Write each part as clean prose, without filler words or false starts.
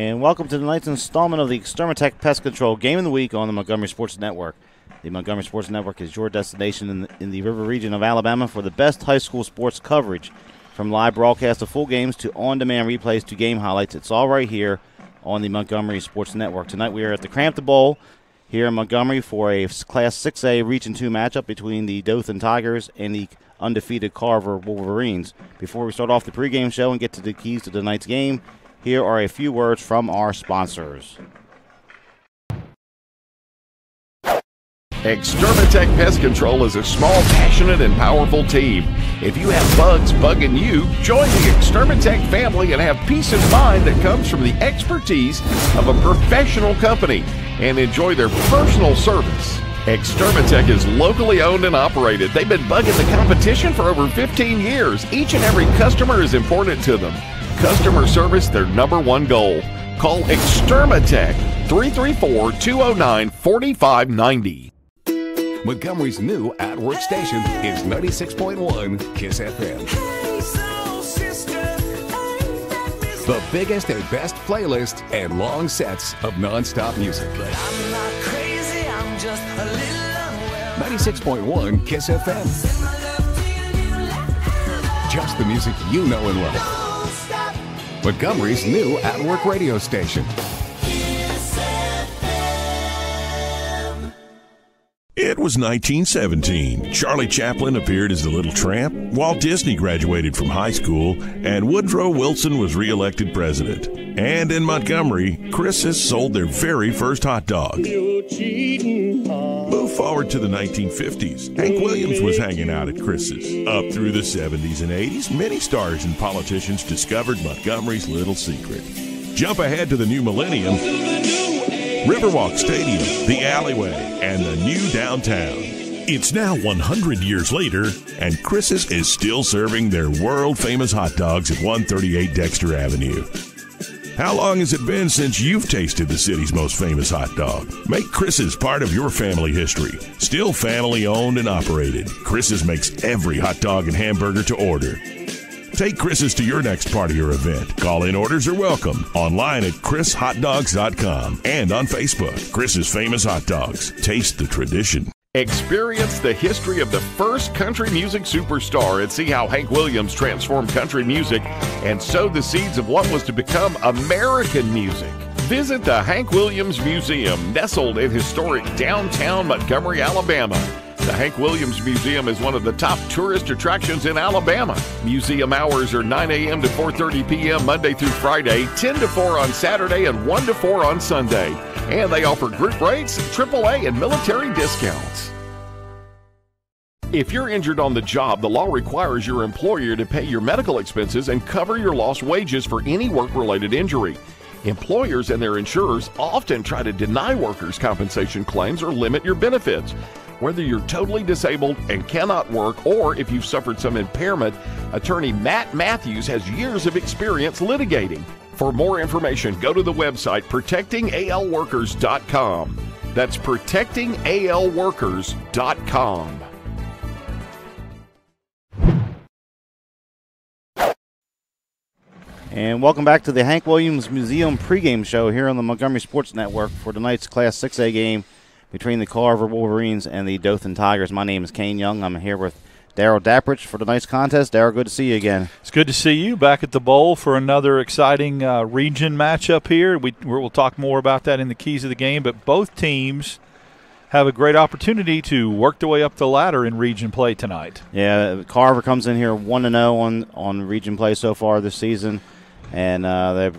And welcome to tonight's installment of the Extermatech Pest Control Game of the Week on the Montgomery Sports Network. The Montgomery Sports Network is your destination in the River region of Alabama for the best high school sports coverage. From live broadcasts of full games to on-demand replays to game highlights, it's all right here on the Montgomery Sports Network. Tonight we are at the Crampton Bowl here in Montgomery for a Class 6A Region 2 matchup between the Dothan Tigers and the undefeated Carver Wolverines. Before we start off the pregame show and get to the keys to tonight's game, here are a few words from our sponsors. Extermatech Pest Control is a small, passionate, and powerful team. If you have bugs bugging you, join the Extermatech family and have peace of mind that comes from the expertise of a professional company and enjoy their personal service. Extermatech is locally owned and operated. They've been bugging the competition for over 15 years. Each and every customer is important to them. Customer service, their #1 goal. Call Extermatech 334-209-4590. Montgomery's new at-work station is 96.1 KISS FM. Hey, soul sister, The biggest and best playlist and long sets of non-stop music. but I'm not crazy, I'm just a little unwell. 96.1 KISS FM. Send my love to you, Just the music you know and love. don't stop. Montgomery's new at-work radio station. Kiss FM. It was 1917. Charlie Chaplin appeared as the Little Tramp, Walt Disney graduated from high school, and Woodrow Wilson was reelected president. And in Montgomery, Chris's sold their very first hot dog. Move forward to the 1950s. Hank Williams was hanging out at Chris's. Up through the 70s and 80s, many stars and politicians discovered Montgomery's little secret. Jump ahead to the new millennium. Riverwalk Stadium, the alleyway, and the new downtown. It's now 100 years later, and Chris's is still serving their world-famous hot dogs at 138 Dexter Avenue. How long has it been since you've tasted the city's most famous hot dog? Make Chris's part of your family history. Still family-owned and operated, Chris's makes every hot dog and hamburger to order. Take Chris's to your next party or event. Call-in orders are welcome. Online at chrishotdogs.com and on Facebook. Chris's Famous Hot Dogs. Taste the tradition. Experience the history of the first country music superstar and see how Hank Williams transformed country music and sowed the seeds of what was to become American music. Visit the Hank Williams Museum, nestled in historic downtown Montgomery, Alabama. The Hank Williams Museum is one of the top tourist attractions in Alabama. Museum hours are 9 a.m. to 4:30 p.m. Monday through Friday, 10 to 4 on Saturday, and 1 to 4 on Sunday. And they offer group rates, AAA, and military discounts. If you're injured on the job, the law requires your employer to pay your medical expenses and cover your lost wages for any work-related injury. Employers and their insurers often try to deny workers' compensation claims or limit your benefits. Whether you're totally disabled and cannot work or if you've suffered some impairment, attorney Matt Matthews has years of experience litigating. For more information, go to the website protectingalworkers.com. That's protectingalworkers.com. And welcome back to the Hank Williams Museum pregame show here on the Montgomery Sports Network for tonight's Class 6A game between the Carver Wolverines and the Dothan Tigers. My name is Kane Young. I'm here with Darryl Dapprich for tonight's contest. Darryl, good to see you again. It's good to see you back at the Bowl for another exciting region matchup here. We'll talk more about that in the keys of the game, but both teams have a great opportunity to work their way up the ladder in region play tonight. Yeah, Carver comes in here 1-0 on region play so far this season. And they're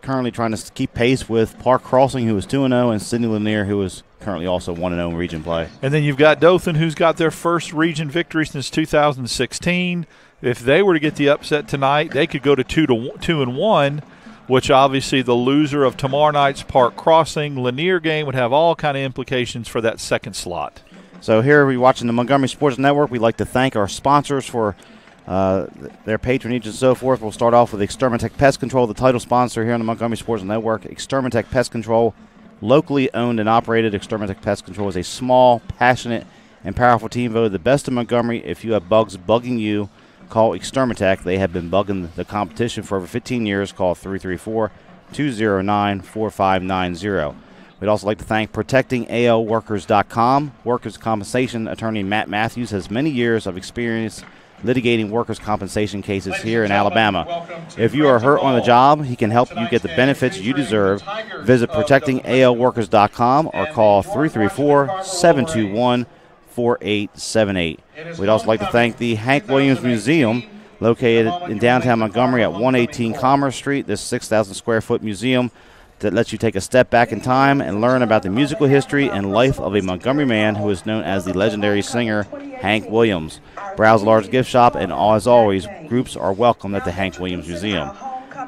currently trying to keep pace with Park Crossing, who is 2-0, and Sidney Lanier, who is currently also 1-0 in region play. And then you've got Dothan, who's got their first region victory since 2016. If they were to get the upset tonight, they could go to 2-1, which obviously the loser of tomorrow night's Park Crossing Lanier game would have all kind of implications for that second slot. So here we're watching the Montgomery Sports Network. We'd like to thank our sponsors for their patronage and so forth. We'll start off with Extermatech Pest Control, the title sponsor here on the Montgomery Sports Network. Extermatech Pest Control, locally owned and operated. Extermatech Pest Control is a small, passionate, and powerful team voted the best in Montgomery. If you have bugs bugging you, call Extermatech. They have been bugging the competition for over 15 years. Call 209-4590. We'd also like to thank ProtectingALWorkers.com. Workers' compensation attorney Matt Matthews has many years of experience litigating workers' compensation cases here in Alabama. If you are hurt on the job, he can help you get the benefits you deserve. Visit ProtectingALWorkers.com or call 334-721-4878. We'd also like to thank the Hank Williams Museum, located in downtown Montgomery at 118 Commerce Street. This 6,000 square foot museum that lets you take a step back in time and learn about the musical history and life of a Montgomery man who is known as the legendary singer Hank Williams. Browse a large gift shop, and as always, groups are welcome at the Hank Williams Museum.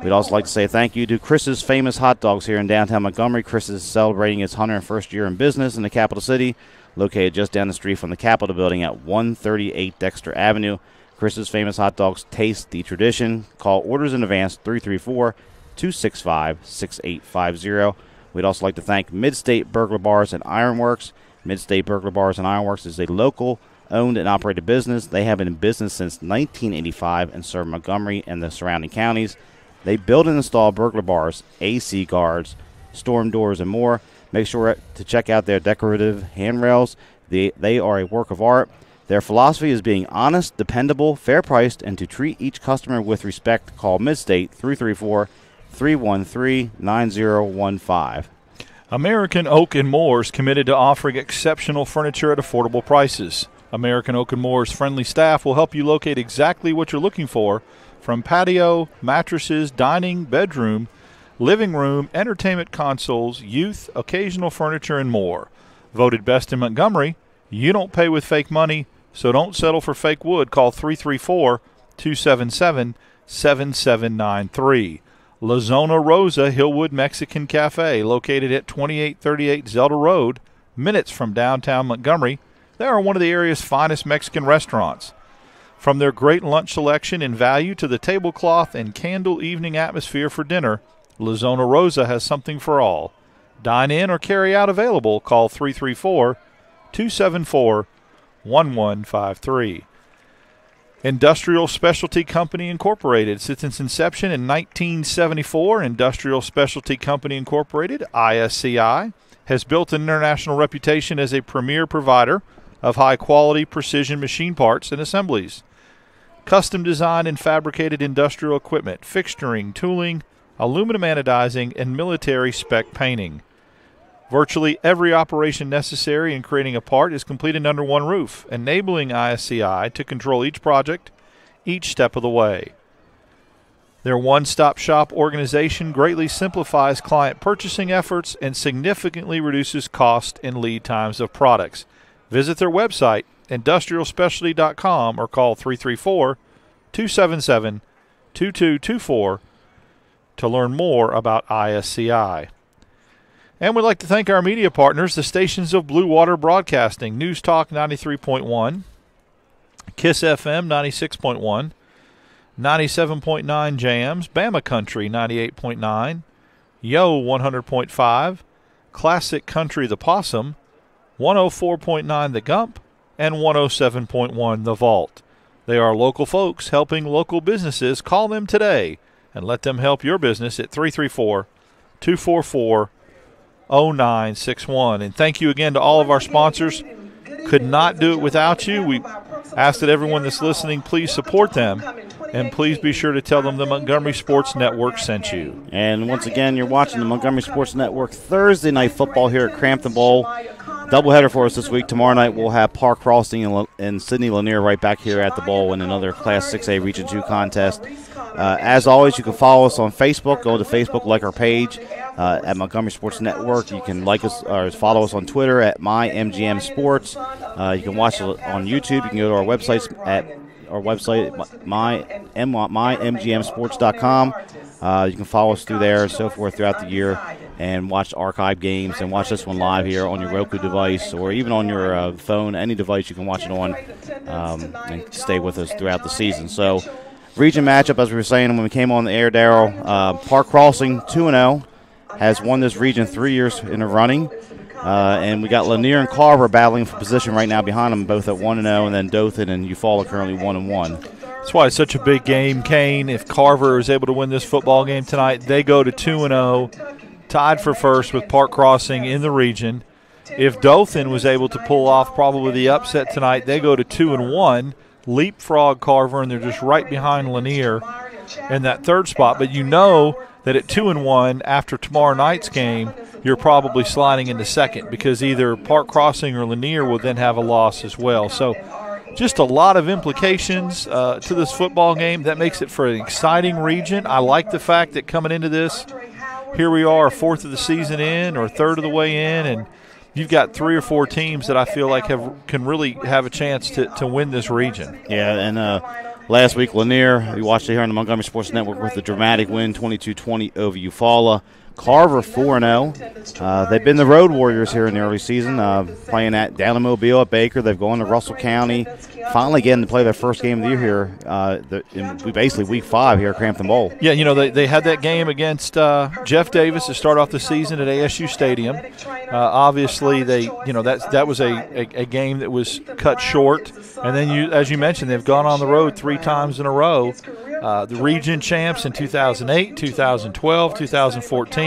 We'd also like to say thank you to Chris's Famous Hot Dogs here in downtown Montgomery. Chris is celebrating its 101st year in business in the capital city, located just down the street from the Capitol building at 138 Dexter Avenue. Chris's Famous Hot Dogs taste the tradition. Call orders in advance, 334-265-6850. We'd also like to thank Midstate Burglar Bars and Ironworks. Midstate Burglar Bars and Ironworks is a local owned and operated business. They have been in business since 1985 and serve Montgomery and the surrounding counties. They build and install burglar bars, AC guards, storm doors, and more. Make sure to check out their decorative handrails. They are a work of art. Their philosophy is being honest, dependable, fair-priced, and to treat each customer with respect. Call Midstate 334-313-9015. American Oak & More is committed to offering exceptional furniture at affordable prices. American Oak & More's friendly staff will help you locate exactly what you're looking for, from patio, mattresses, dining, bedroom, living room, entertainment consoles, youth, occasional furniture, and more. Voted best in Montgomery, you don't pay with fake money, so don't settle for fake wood. Call 334-277-7793. La Zona Rosa Hillwood Mexican Cafe, located at 2838 Zelda Road, minutes from downtown Montgomery. They are one of the area's finest Mexican restaurants. From their great lunch selection and value to the tablecloth and candle evening atmosphere for dinner, La Zona Rosa has something for all. Dine in or carry out available. Call 334-274-1153. Industrial Specialty Company Incorporated. Since its inception in 1974, Industrial Specialty Company Incorporated, ISCI, has built an international reputation as a premier provider of high-quality precision machine parts and assemblies. Custom designed and fabricated industrial equipment, fixturing, tooling, aluminum anodizing, and military spec painting. Virtually every operation necessary in creating a part is completed under one roof, enabling ISCI to control each project, each step of the way. Their one-stop shop organization greatly simplifies client purchasing efforts and significantly reduces cost and lead times of products. Visit their website, industrialspecialty.com, or call 334-277-2224 to learn more about ISCI. And we'd like to thank our media partners, the stations of Blue Water Broadcasting, News Talk 93.1, KISS FM 96.1, 97.9 Jams, Bama Country 98.9, Yo 100.5, Classic Country The Possum, 104.9 The Gump, and 107.1 The Vault. They are local folks helping local businesses. Call them today and let them help your business at 334-244-0961. And thank you again to all of our sponsors. Could not do it without you. We ask that everyone that's listening, please support them. And please be sure to tell them the Montgomery Sports Network sent you. And once again, you're watching the Montgomery Sports Network Thursday night football here at Crampton Bowl. Doubleheader for us this week. Tomorrow night we'll have Park Crossing and Sidney Lanier right back here at the Bowl in another Class 6A Region 2 contest. As always, you can follow us on Facebook. Go to Facebook, like our page at Montgomery Sports Network. You can like us or follow us on Twitter at MyMGM Sports. You can watch it on YouTube. You can go to our website at mymgmsports.com. You can follow us through there and so forth throughout the year and watch archive games and watch this one live here on your Roku device or even on your phone, any device you can watch it on, and stay with us throughout the season. So, region matchup, as we were saying when we came on the air, Darryl, Park Crossing 2-0 has won this region 3 years in a running. And we got Lanier and Carver battling for position right now behind them, both at 1-0, and then Dothan and Eufaula currently 1-1. That's why it's such a big game, Kane. If Carver is able to win this football game tonight, they go to 2-0, tied for first with Park Crossing in the region. If Dothan was able to pull off probably the upset tonight, they go to 2-1, leapfrog Carver, and they're just right behind Lanier in that third spot. But you know that at 2-1 after tomorrow night's game, you're probably sliding into second because either Park Crossing or Lanier will then have a loss as well. So just a lot of implications to this football game. That makes it for an exciting region. I like the fact that coming into this, here we are, a fourth of the season in or a third of the way in, and you've got 3 or 4 teams that I feel like can really have a chance to win this region. Yeah, and last week, Lanier, we watched it here on the Montgomery Sports Network with a dramatic win, 22-20 over Eufaula. Carver 4-0. They've been the road warriors here in the early season, playing down in Mobile at Baker. They've gone to Russell County, finally getting to play their first game of the year here. Basically week 5 here at Crampton Bowl. Yeah, you know, they had that game against Jeff Davis to start off the season at ASU Stadium. Obviously, that was a game that was cut short. And then, as you mentioned, they've gone on the road 3 times in a row. The region champs in 2008, 2012, 2014.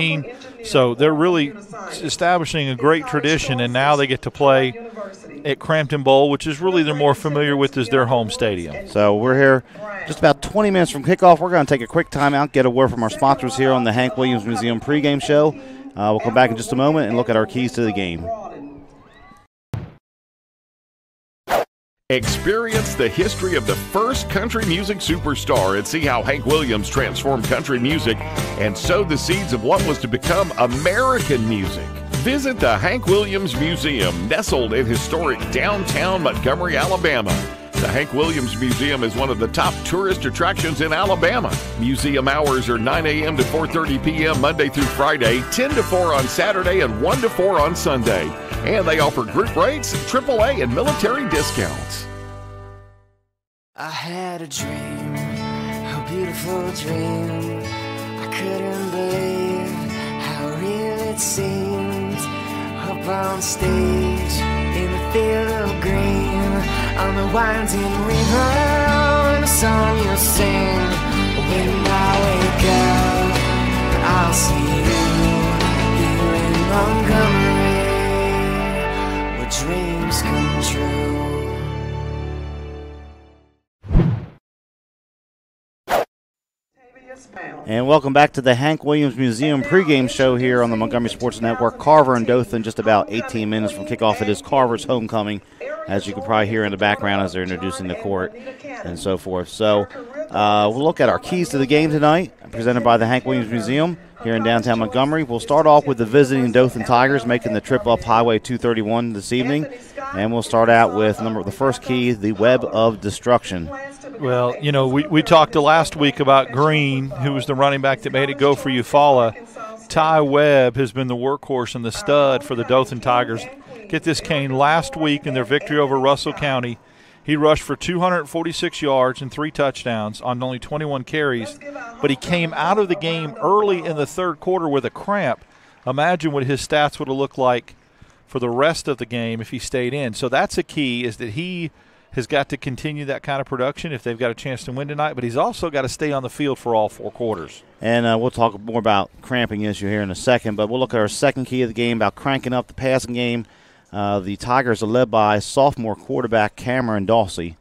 So they're really establishing a great tradition, and now they get to play at Crampton Bowl, which is really they're more familiar with as their home stadium. So we're here just about 20 minutes from kickoff. We're going to take a quick timeout, get a word from our sponsors here on the Hank Williams Museum pregame show. We'll come back in just a moment and look at our keys to the game. Experience the history of the first country music superstar and see how Hank Williams transformed country music and sowed the seeds of what was to become American music. Visit the Hank Williams Museum, nestled in historic downtown Montgomery, Alabama. The Hank Williams Museum is one of the top tourist attractions in Alabama. Museum hours are 9 a.m. to 4:30 p.m. Monday through Friday, 10 to 4 on Saturday, and 1 to 4 on Sunday. And they offer group rates, AAA, and military discounts. I had a dream, a beautiful dream. I couldn't believe how real it seemed. Up on stage, in the field of green, on the winding river, and a song you'll sing. When I wake up, I'll see you here in Montgomery, where dreams come true. And welcome back to the Hank Williams Museum pregame show here on the Montgomery Sports Network. Carver and Dothan just about 18 minutes from kickoff. It is Carver's homecoming, as you can probably hear in the background as they're introducing the court and so forth. So we'll look at our keys to the game tonight, presented by the Hank Williams Museum here in downtown Montgomery. We'll start off with the visiting Dothan Tigers making the trip up Highway 231 this evening. And we'll start out with the first key, the web of destruction. Well, you know, we talked last week about Green, who was the running back that made it go for Eufaula. Ty Webb has been the workhorse and the stud for the Dothan Tigers. Get this, Kane, last week in their victory over Russell County, he rushed for 246 yards and 3 touchdowns on only 21 carries, but he came out of the game early in the third quarter with a cramp. Imagine what his stats would have looked like for the rest of the game if he stayed in. So that's a key, is that he has got to continue that kind of production if they've got a chance to win tonight, but he's also got to stay on the field for all 4 quarters. And we'll talk more about cramping issue here in a second, but we'll look at our second key of the game about cranking up the passing game. The Tigers are led by sophomore quarterback Cameron Dawsey,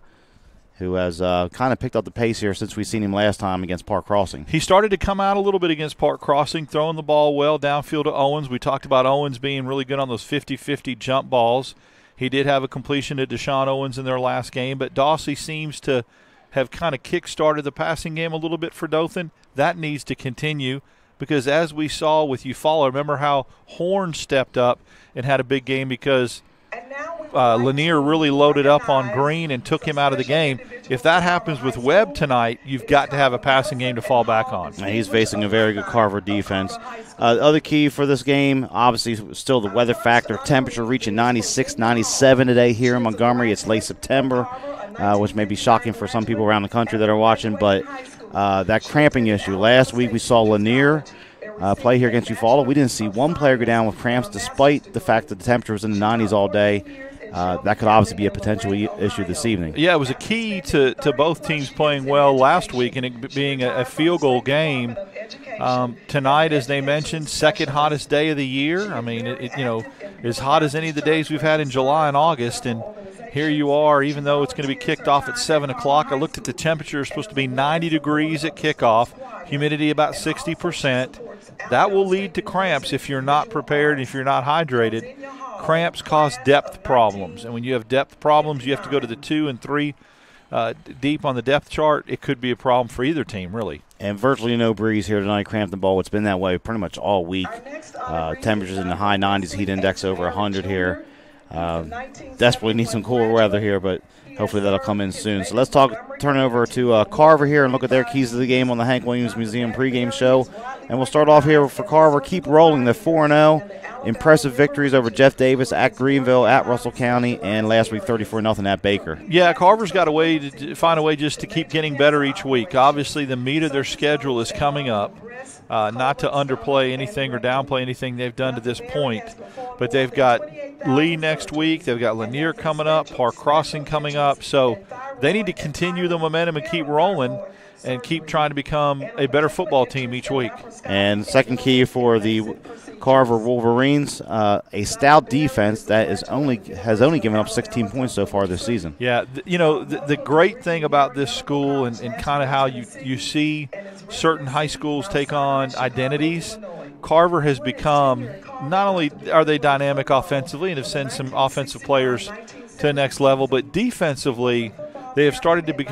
who has kind of picked up the pace here since we've seen him last time against Park Crossing. He started to come out a little bit against Park Crossing, throwing the ball well downfield to Owens. We talked about Owens being really good on those 50-50 jump balls. He did have a completion to Deshaun Owens in their last game, but Dawsey seems to have kind of kick-started the passing game a little bit for Dothan. That needs to continue because, as we saw with Eufaula, remember how Horn stepped up and had a big game because Lanier really loaded up on Green and took him out of the game. If that happens with Webb tonight, you've got to have a passing game to fall back on. And he's facing a very good Carver defense. The other key for this game, obviously, still the weather factor. Temperature reaching 96, 97 today here in Montgomery. It's late September, which may be shocking for some people around the country that are watching. But that cramping issue. Last week we saw Lanier play here against Eufaula. We didn't see one player go down with cramps despite the fact that the temperature was in the 90s all day. that could obviously be a potential issue this evening. Yeah, it was a key to both teams playing well last week and it being a field goal game. Tonight, as they mentioned, second hottest day of the year. I mean, as hot as any of the days we've had in July and August. And here you are, even though it's going to be kicked off at 7 o'clock. I looked at the temperature. It's supposed to be 90 degrees at kickoff, humidity about 60%. That will lead to cramps if you're not prepared, if you're not hydrated. Cramps cause depth problems. And when you have depth problems, you have to go to the 2 and 3 deep on the depth chart. It could be a problem for either team, really. And virtually no breeze here tonight, Crampton Bowl. It's been that way pretty much all week. Temperatures in the high 90s, heat index over 100 here. Desperately need some cooler weather here, but hopefully that'll come in soon. So let's turn over to Carver here and look at their keys to the game on the Hank Williams Museum pregame show. And we'll start off here for Carver. Keep rolling. They're 4-0. Impressive victories over Jeff Davis at Greenville, at Russell County, and last week 34-0 at Baker. Yeah, Carver's got a way to find a way just to keep getting better each week. Obviously, the meat of their schedule is coming up. Not to underplay anything or downplay anything they've done to this point, but they've got Lee next week. They've got Lanier coming up, Park Crossing coming up. So they need to continue the momentum and keep rolling and keep trying to become a better football team each week. And second key for the Carver Wolverines, a stout defense that has only given up 16 points so far this season. Yeah, the great thing about this school and kind of how you see certain high schools take on identities, Carver has become, not only are they dynamic offensively and have sent some offensive players to the next level, but defensively they have started to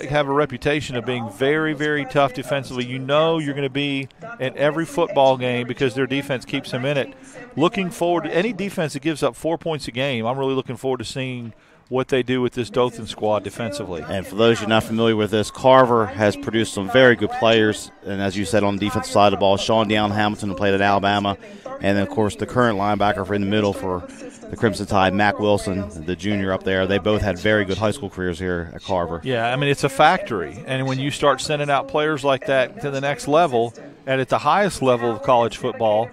have a reputation of being very, very tough defensively. You know you're going to be in every football game because their defense keeps them in it. Looking forward to any defense that gives up 4 points a game, I'm really looking forward to seeing what they do with this Dothan squad defensively. And for those who are not familiar with this, Carver has produced some very good players. And as you said, on the defensive side of the ball, Sean Down Hamilton, who played at Alabama. And then, of course, the current linebacker in the middle for the Crimson Tide, Mac Wilson, the junior up there. They both had very good high school careers here at Carver. Yeah, I mean, it's a factory. And when you start sending out players like that to the next level, and at the highest level of college football,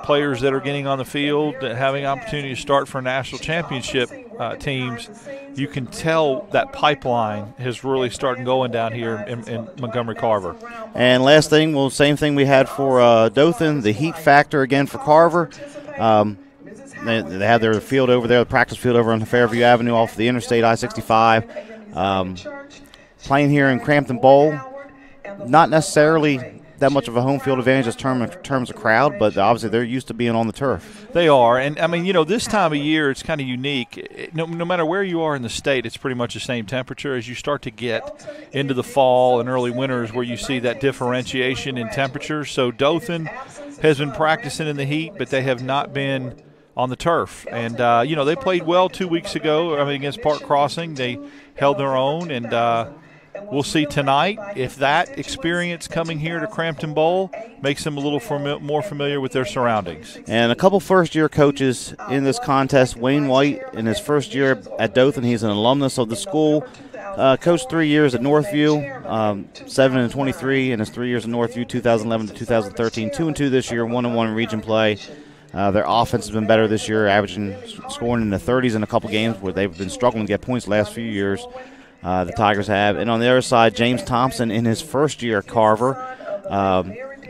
players that are getting on the field, having opportunity to start for national championship teams, you can tell that pipeline has really started going down here in Montgomery Carver. And last thing, well, same thing we had for Dothan, the heat factor again for Carver. They had their field over there, the practice field over on Fairview Avenue off the Interstate I-65. Playing here in Crampton Bowl, not necessarily that much of a home field advantage in terms of crowd, but obviously they're used to being on the turf. They are, and I mean, this time of year it's kind of unique. No matter where you are in the state, it's pretty much the same temperature. As you start to get into the fall and early winters where you see that differentiation in temperature. So Dothan has been practicing in the heat, but they have not been on the turf. And, they played well 2 weeks ago against Park Crossing. They held their own, and we'll see tonight if that experience coming here to Crampton Bowl makes them a little more familiar with their surroundings. And a couple first-year coaches in this contest. Wayne White, in his first year at Dothan, he's an alumnus of the school. Coached 3 years at Northview, 7-23 in his 3 years at Northview, 2011 to 2013. 2-2 this year, 1-1 in region play. Their offense has been better this year, scoring in the 30s in a couple games where they've been struggling to get points the last few years. The Tigers have. And on the other side, James Thompson in his first year at Carver,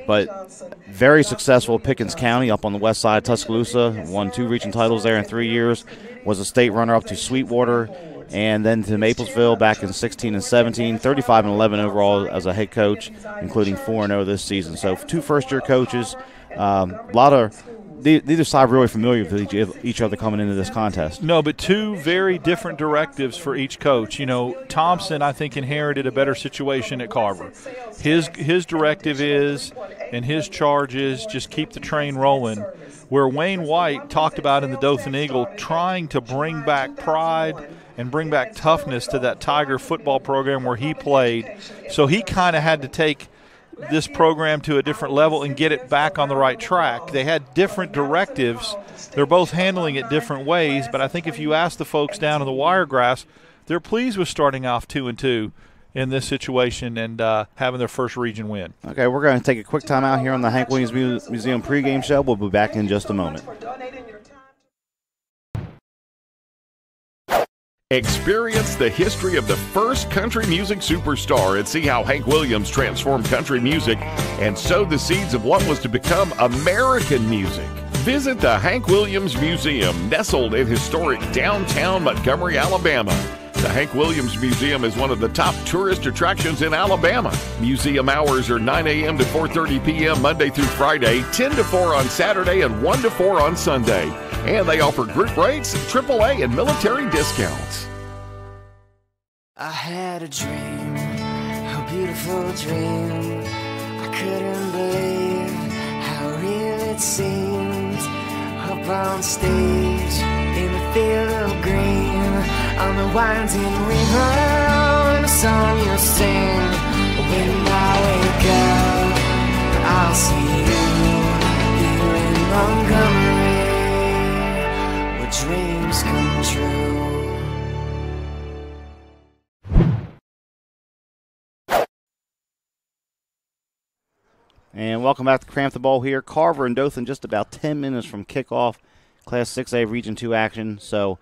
but very successful at Pickens County up on the west side of Tuscaloosa, won 2 region titles there in 3 years, was a state runner-up to Sweetwater, and then to Maplesville back in 16 and 17, 35-11 overall as a head coach, including 4-0 this season. So 2 first-year coaches, neither side really familiar with each other coming into this contest. No, but 2 very different directives for each coach. Thompson, I think, inherited a better situation at Carver. His directive is, and his charge is, just keep the train rolling. Where Wayne White talked about in the Dothan Eagle, trying to bring back pride and bring back toughness to that Tiger football program where he played. So he kind of had to take this program to a different level and get it back on the right track. They had different directives. They're both handling it different ways, but I think if you ask the folks down in the Wiregrass, they're pleased with starting off 2-2 in this situation and having their first region win. Okay, we're going to take a quick time out here on the Hank Williams Museum pregame show. We'll be back in just a moment. Experience the history of the first country music superstar and see how Hank Williams transformed country music and sowed the seeds of what was to become American music. Visit the Hank Williams Museum, nestled in historic downtown Montgomery, Alabama. The Hank Williams Museum is one of the top tourist attractions in Alabama. Museum hours are 9 a.m. to 4:30 p.m. Monday through Friday, 10 to 4 on Saturday, and 1 to 4 on Sunday. And they offer group rates, AAA, and military discounts. I had a dream, a beautiful dream. I couldn't believe how real it seemed. Up on stage, in the field of green, on the winding river, and a song you'll sing. When I wake up, I'll see you here in Montgomery, where dreams come true. And welcome back to Cramp the Ball here. Carver and Dothan just about 10 minutes from kickoff, Class 6A Region 2 action. So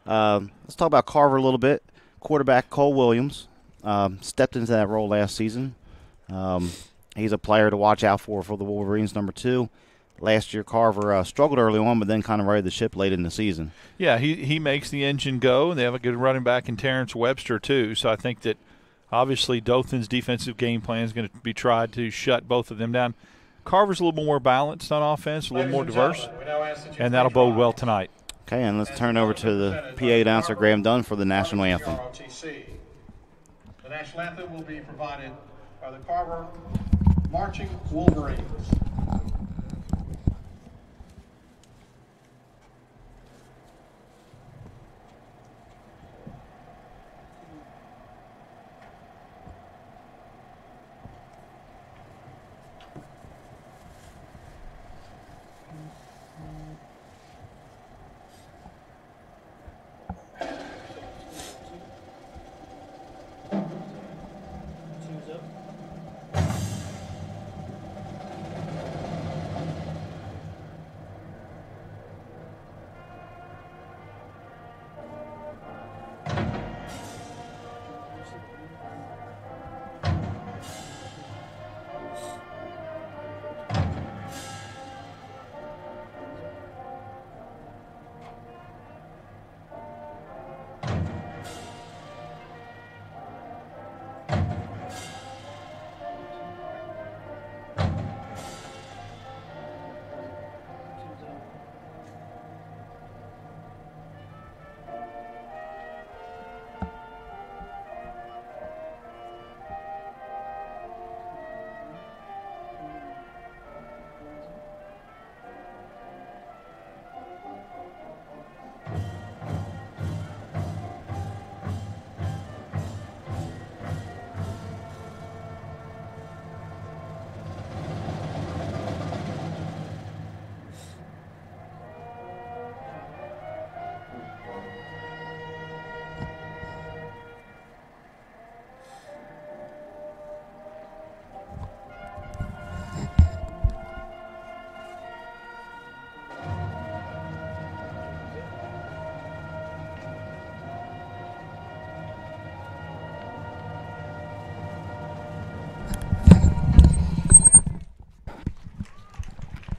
let's talk about Carver a little bit. Quarterback Cole Williams stepped into that role last season. He's a player to watch out for the Wolverines, number 2. Last year, Carver struggled early on, but then kind of righted the ship late in the season. Yeah, he makes the engine go, and they have a good running back in Terrence Webster, too. So I think that obviously Dothan's defensive game plan is going to be tried to shut both of them down. Carver's a little more balanced on offense, a little more diverse, and that'll bode well tonight. Okay, and let's turn over to the PA announcer, Graham Dunn, for the national anthem. The national anthem will be provided by the Carver Marching Wolverines.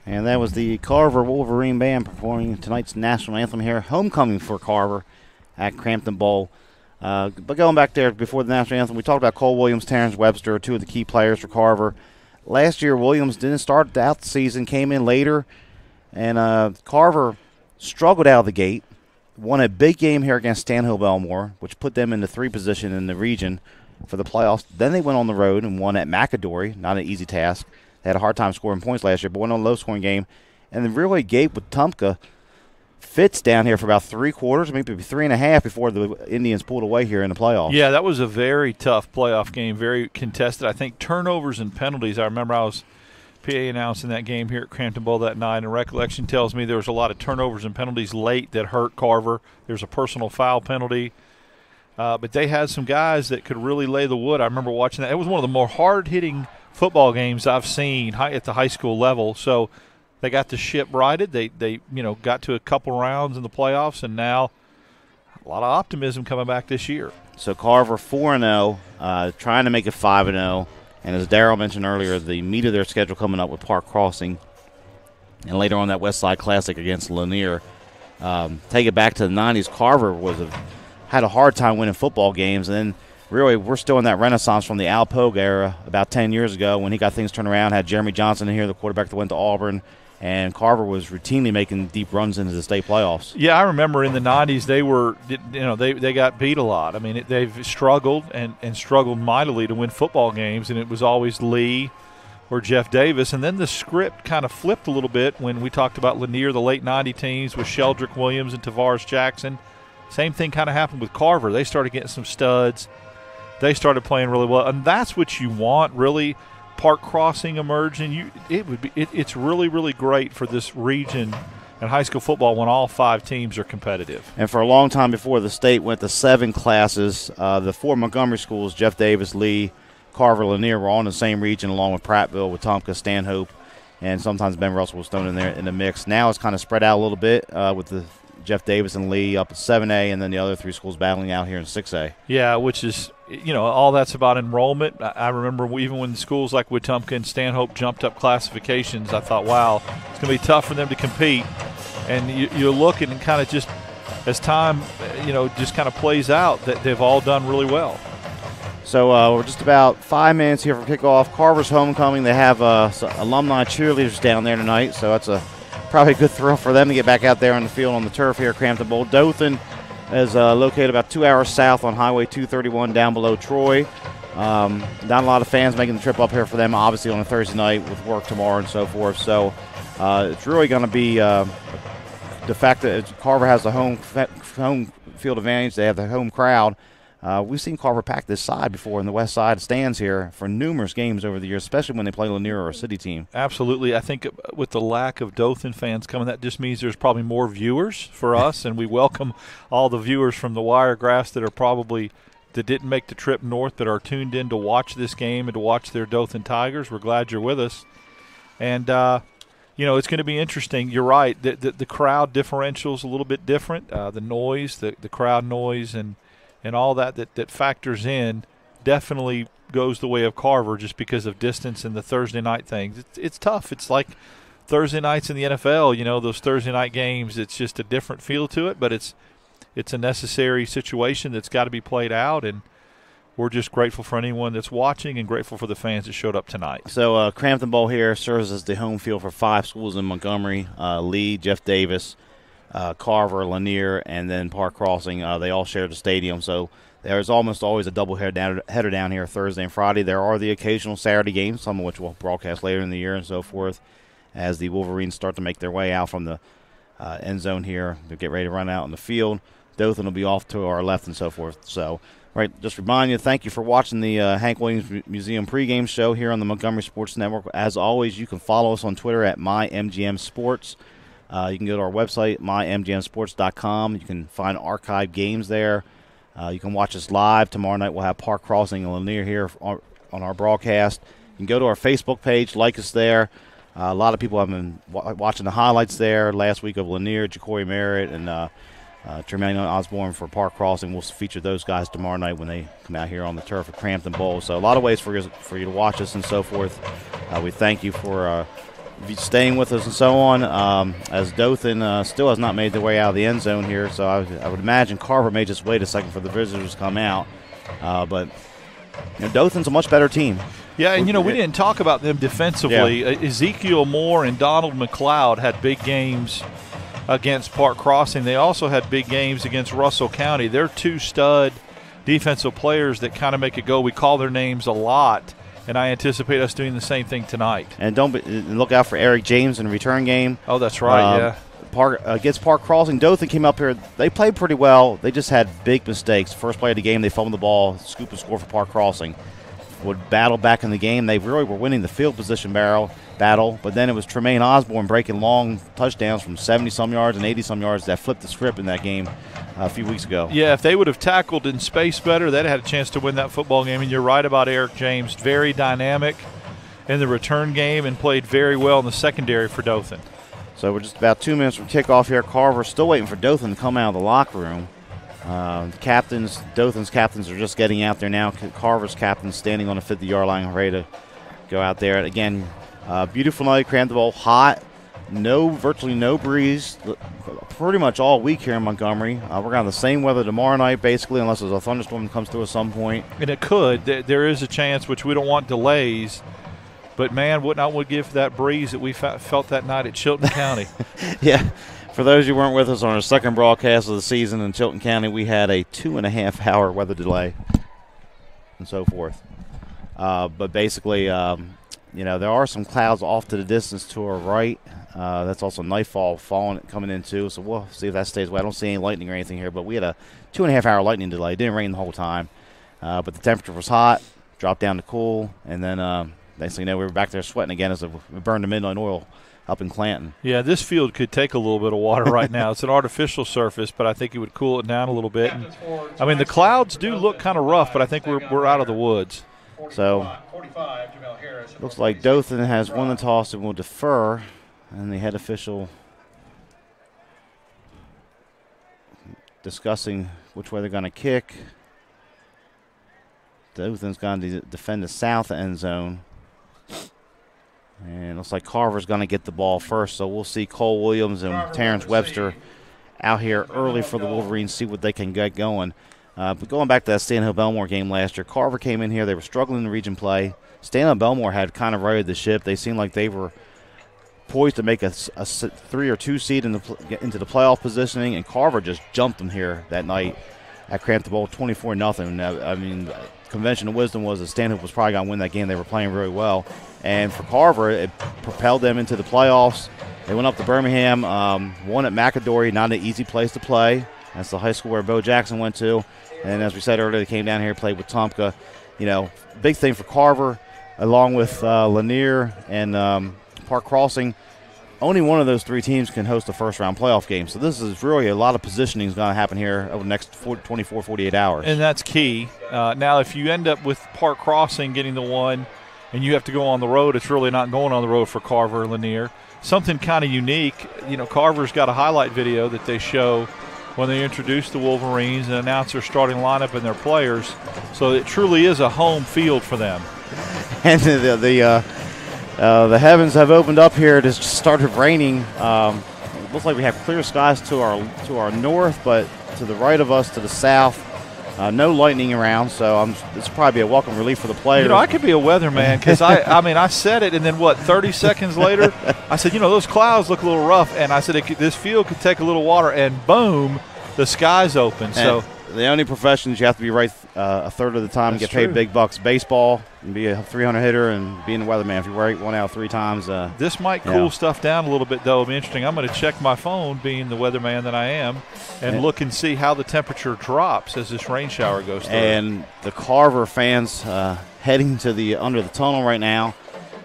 And that was the Carver Wolverine Band performing tonight's national anthem here. Homecoming for Carver at Crampton Bowl. But going back there before the national anthem, we talked about Cole Williams, Terrence Webster, 2 of the key players for Carver. Last year, Williams didn't start out the season, came in later, and Carver struggled out of the gate. Won a big game here against Stanhill Belmore, which put them in the 3 position in the region for the playoffs. Then they went on the road and won at McAdory, not an easy task. They had a hard time scoring points last year, but went on a low-scoring game. And then really gaped with Tumpka. Fitz down here for about 3 quarters, maybe 3.5 before the Indians pulled away here in the playoffs. Yeah, that was a very tough playoff game, very contested. I think turnovers and penalties. I remember I was PA announcing that game here at Crampton Bowl that night, and recollection tells me there was a lot of turnovers and penalties late that hurt Carver. There's a personal foul penalty. But they had some guys that could really lay the wood. I remember watching that. It was one of the more hard-hitting football games I've seen at the high school level. So they got the ship righted. They got to a couple rounds in the playoffs, and now a lot of optimism coming back this year. So Carver 4-0, trying to make it 5-0. And as Darryl mentioned earlier, the meat of their schedule coming up with Park Crossing. And later on that West Side Classic against Lanier. Take it back to the 90s, Carver had a hard time winning football games. And then really we're still in that renaissance from the Al Pogue era about 10 years ago when he got things turned around, had Jeremy Johnson in here, the quarterback that went to Auburn. And Carver was routinely making deep runs into the state playoffs. Yeah, I remember in the 90s they got beat a lot. I mean, they've struggled and struggled mightily to win football games, and it was always Lee or Jeff Davis. And then the script kind of flipped a little bit when we talked about Lanier, the late 90 teams with Sheldrick Williams and Tavares Jackson. Same thing kind of happened with Carver. They started getting some studs. They started playing really well, and that's what you want, really. Park Crossing emerging, it's really, really great for this region in high school football when all 5 teams are competitive. And for a long time before the state went to 7 classes, the 4 Montgomery schools, Jeff Davis, Lee, Carver, Lanier, were all in the same region along with Prattville, Wetumpka, Stanhope, and sometimes Ben Russell was thrown in there in the mix. Now it's kind of spread out a little bit with the Jeff Davis and Lee up at 7A, and then the other 3 schools battling out here in 6A. Yeah, which is, all that's about enrollment. I remember even when schools like Wetumpka and Stanhope jumped up classifications, I thought, wow, it's going to be tough for them to compete. And you're looking and kind of just as time, just kind of plays out, that they've all done really well. So we're just about 5 minutes here for kickoff. Carver's homecoming. They have alumni cheerleaders down there tonight, so that's probably a good thrill for them to get back out there on the field on the turf here at Crampton Bowl. Dothan is located about 2 hours south on Highway 231 down below Troy. Not a lot of fans making the trip up here for them, obviously, on a Thursday night with work tomorrow and so forth. So it's really going to be the fact that Carver has the home field advantage. They have the home crowd. We've seen Carver pack this side before in the west side stands here for numerous games over the years, especially when they play Lanier or a city team. Absolutely. I think with the lack of Dothan fans coming, that just means there's probably more viewers for us, and we welcome all the viewers from the Wiregrass that didn't make the trip north but are tuned in to watch this game and to watch their Dothan Tigers. We're glad you're with us. And, it's going to be interesting. You're right. The crowd differential's a little bit different. The noise, the crowd noise, and all that factors in definitely goes the way of Carver just because of distance and the Thursday night things. It's tough. It's like Thursday nights in the NFL, those Thursday night games. It's just a different feel to it, but it's a necessary situation that's got to be played out, and we're just grateful for anyone that's watching and grateful for the fans that showed up tonight. So Crampton Bowl here serves as the home field for 5 schools in Montgomery, Lee, Jeff Davis, Carver, Lanier, and then Park Crossing. They all share the stadium, so there's almost always a doubleheader down here Thursday and Friday. There are the occasional Saturday games, some of which we'll broadcast later in the year and so forth, as the Wolverines start to make their way out from the end zone here to get ready to run out in the field. Dothan will be off to our left and so forth. So, right, just remind you, thank you for watching the Hank Williams Museum pregame show here on the Montgomery Sports Network. As always, you can follow us on Twitter at MyMGMSports. You can go to our website, mymgmsports.com. You can find archived games there. You can watch us live. Tomorrow night we'll have Park Crossing and Lanier here on our broadcast. You can go to our Facebook page, like us there. A lot of people have been watching the highlights there last week of Lanier, Ja'Cory Merritt, and Tremaine Osborne for Park Crossing. We'll feature those guys tomorrow night when they come out here on the turf at Crampton Bowl. So a lot of ways for you to watch us and so forth. We thank you for staying with us and so on, as Dothan still has not made their way out of the end zone here. So I would imagine Carver may just wait a second for the visitors to come out. But Dothan's a much better team. Yeah, and, we didn't talk about them defensively. Yeah. Ezekiel Moore and Donald McLeod had big games against Park Crossing. They also had big games against Russell County. They're 2 stud defensive players that kind of make it go. We call their names a lot, and I anticipate us doing the same thing tonight. And look out for Eric James in the return game. Oh, that's right, yeah. Against Park Crossing, Dothan came up here. They played pretty well. They just had big mistakes. First play of the game, they fumbled the ball, scoop and score for Park Crossing. Would battle back in the game. They really were winning the field position battle, but then it was Tremaine Osborne breaking long touchdowns from 70-some yards and 80-some yards that flipped the script in that game a few weeks ago. Yeah, if they would have tackled in space better, they'd had a chance to win that football game. And you're right about Eric James. Very dynamic in the return game and played very well in the secondary for Dothan. So we're just about 2 minutes from kickoff here. Carver still waiting for Dothan to come out of the locker room. Dothan's captains are just getting out there now. Carver's captain's standing on the 50-yard line, ready to go out there. And again, beautiful night, crammed the bowl, hot, virtually no breeze, pretty much all week here in Montgomery. We're going to have the same weather tomorrow night, basically, unless there's a thunderstorm that comes through at some point. And it could. There is a chance, which we don't want delays. But, man, what I would give that breeze that we felt that night at Chilton County. Yeah. For those who weren't with us on our second broadcast of the season in Chilton County, we had a 2.5-hour weather delay and so forth. But basically, there are some clouds off to the distance to our right. That's also nightfall coming in too, so we'll see if that stays away. I don't see any lightning or anything here, but we had a 2.5-hour lightning delay. It didn't rain the whole time, but the temperature was hot, dropped down to cool, and then next thing you know, we were back there sweating again as we burned the midnight oil up in Clanton. Yeah, this field could take a little bit of water right now. It's an artificial surface, but I think it would cool it down a little bit. And, I mean, the clouds do look kind of rough, but I think we're out of the woods. So, looks like Dothan has won the toss and will defer, and the head official discussing which way they're going to kick. Dothan's going to defend the south end zone. And it looks like Carver's going to get the ball first, so we'll see Cole Williams and Terrence Webster out here early for the Wolverines, see what they can get going. But going back to that Stanhill-Belmore game last year, Carver came in here. They were struggling in region play. Stanhill-Belmore had kind of righted the ship. They seemed like they were poised to make a 3 or 2 seed into the playoff positioning, and Carver just jumped them here that night at Crampton Bowl 24-0. I mean, conventional wisdom was that Stanhope was probably going to win that game. They were playing really well. And for Carver, it propelled them into the playoffs. They went up to Birmingham, won at McAdory, not an easy place to play. That's the high school where Bo Jackson went to. And as we said earlier, they came down here, played with Tomka. Big thing for Carver, along with Lanier and Park Crossing. Only one of those 3 teams can host a first-round playoff game. So this is really a lot of positioning is going to happen here over the next 24, 48 hours. And that's key. Now, if you end up with Park Crossing getting the one and you have to go on the road, it's really not going on the road for Carver and Lanier. Something kind of unique. Carver's got a highlight video that they show when they introduce the Wolverines and announce their starting lineup and their players. So it truly is a home field for them. And the heavens have opened up here. It has started raining. It looks like we have clear skies to our north, but to the right of us, to the south, no lightning around. So it's probably a welcome relief for the players. I could be a weatherman because I said it, and then 30 seconds later, I said, those clouds look a little rough, and I said this field could take a little water, and boom, the sky's open. So the only professions you have to be right a third of the time and get paid big bucks. Baseball and be a 300 hitter and being a weatherman. If you're right 1 out of 3 times. This might cool stuff down a little bit, though. It'll be interesting. I'm going to check my phone, being the weatherman that I am, and look and see how the temperature drops as this rain shower goes through. And the Carver fans heading to under the tunnel right now.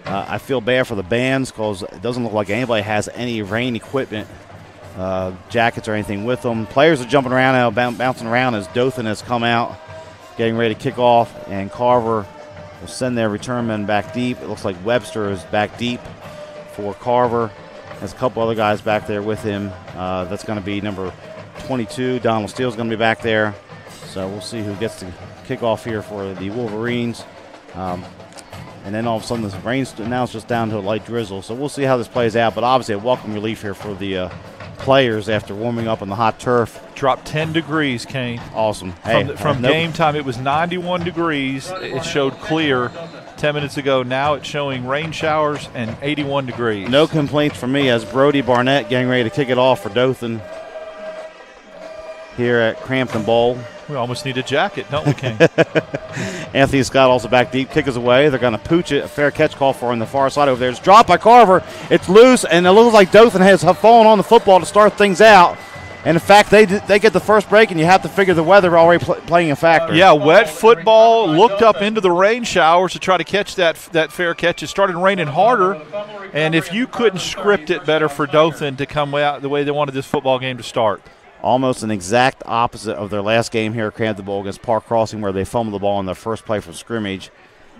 I feel bad for the bands because it doesn't look like anybody has any rain equipment, jackets or anything with them. Players are jumping around now, bouncing around as Dothan has come out, getting ready to kick off, and Carver will send their return men back deep. It looks like Webster is back deep for Carver. There's a couple other guys back there with him. That's going to be number 22. Donald Steele's going to be back there. So we'll see who gets to kick off here for the Wolverines. And then all of a sudden, the rain now is just down to a light drizzle. So we'll see how this plays out. But obviously, a welcome relief here for the players after warming up on the hot turf. Dropped 10 degrees, Kane. Awesome. From game time, it was 91 degrees. It showed clear 10 minutes ago. Now it's showing rain showers and 81 degrees. No complaints from me as Brody Barnett getting ready to kick it off for Dothan here at Crampton Bowl. We almost need a jacket, don't we, Kane? Anthony Scott also back deep. Kick is away. They're going to pooch it. A fair catch call for on the far side over there. It's dropped by Carver. It's loose, and it looks like Dothan has fallen on the football to start things out. And, in fact, they get the first break, and you have to figure the weather already playing a factor. Yeah, wet football, looked up into the rain showers to try to catch that fair catch. It started raining harder, and if you couldn't script it better for Dothan to come out the way they wanted this football game to start. Almost an exact opposite of their last game here at Crampton Bowl against Park Crossing, where they fumbled the ball in their first play from scrimmage,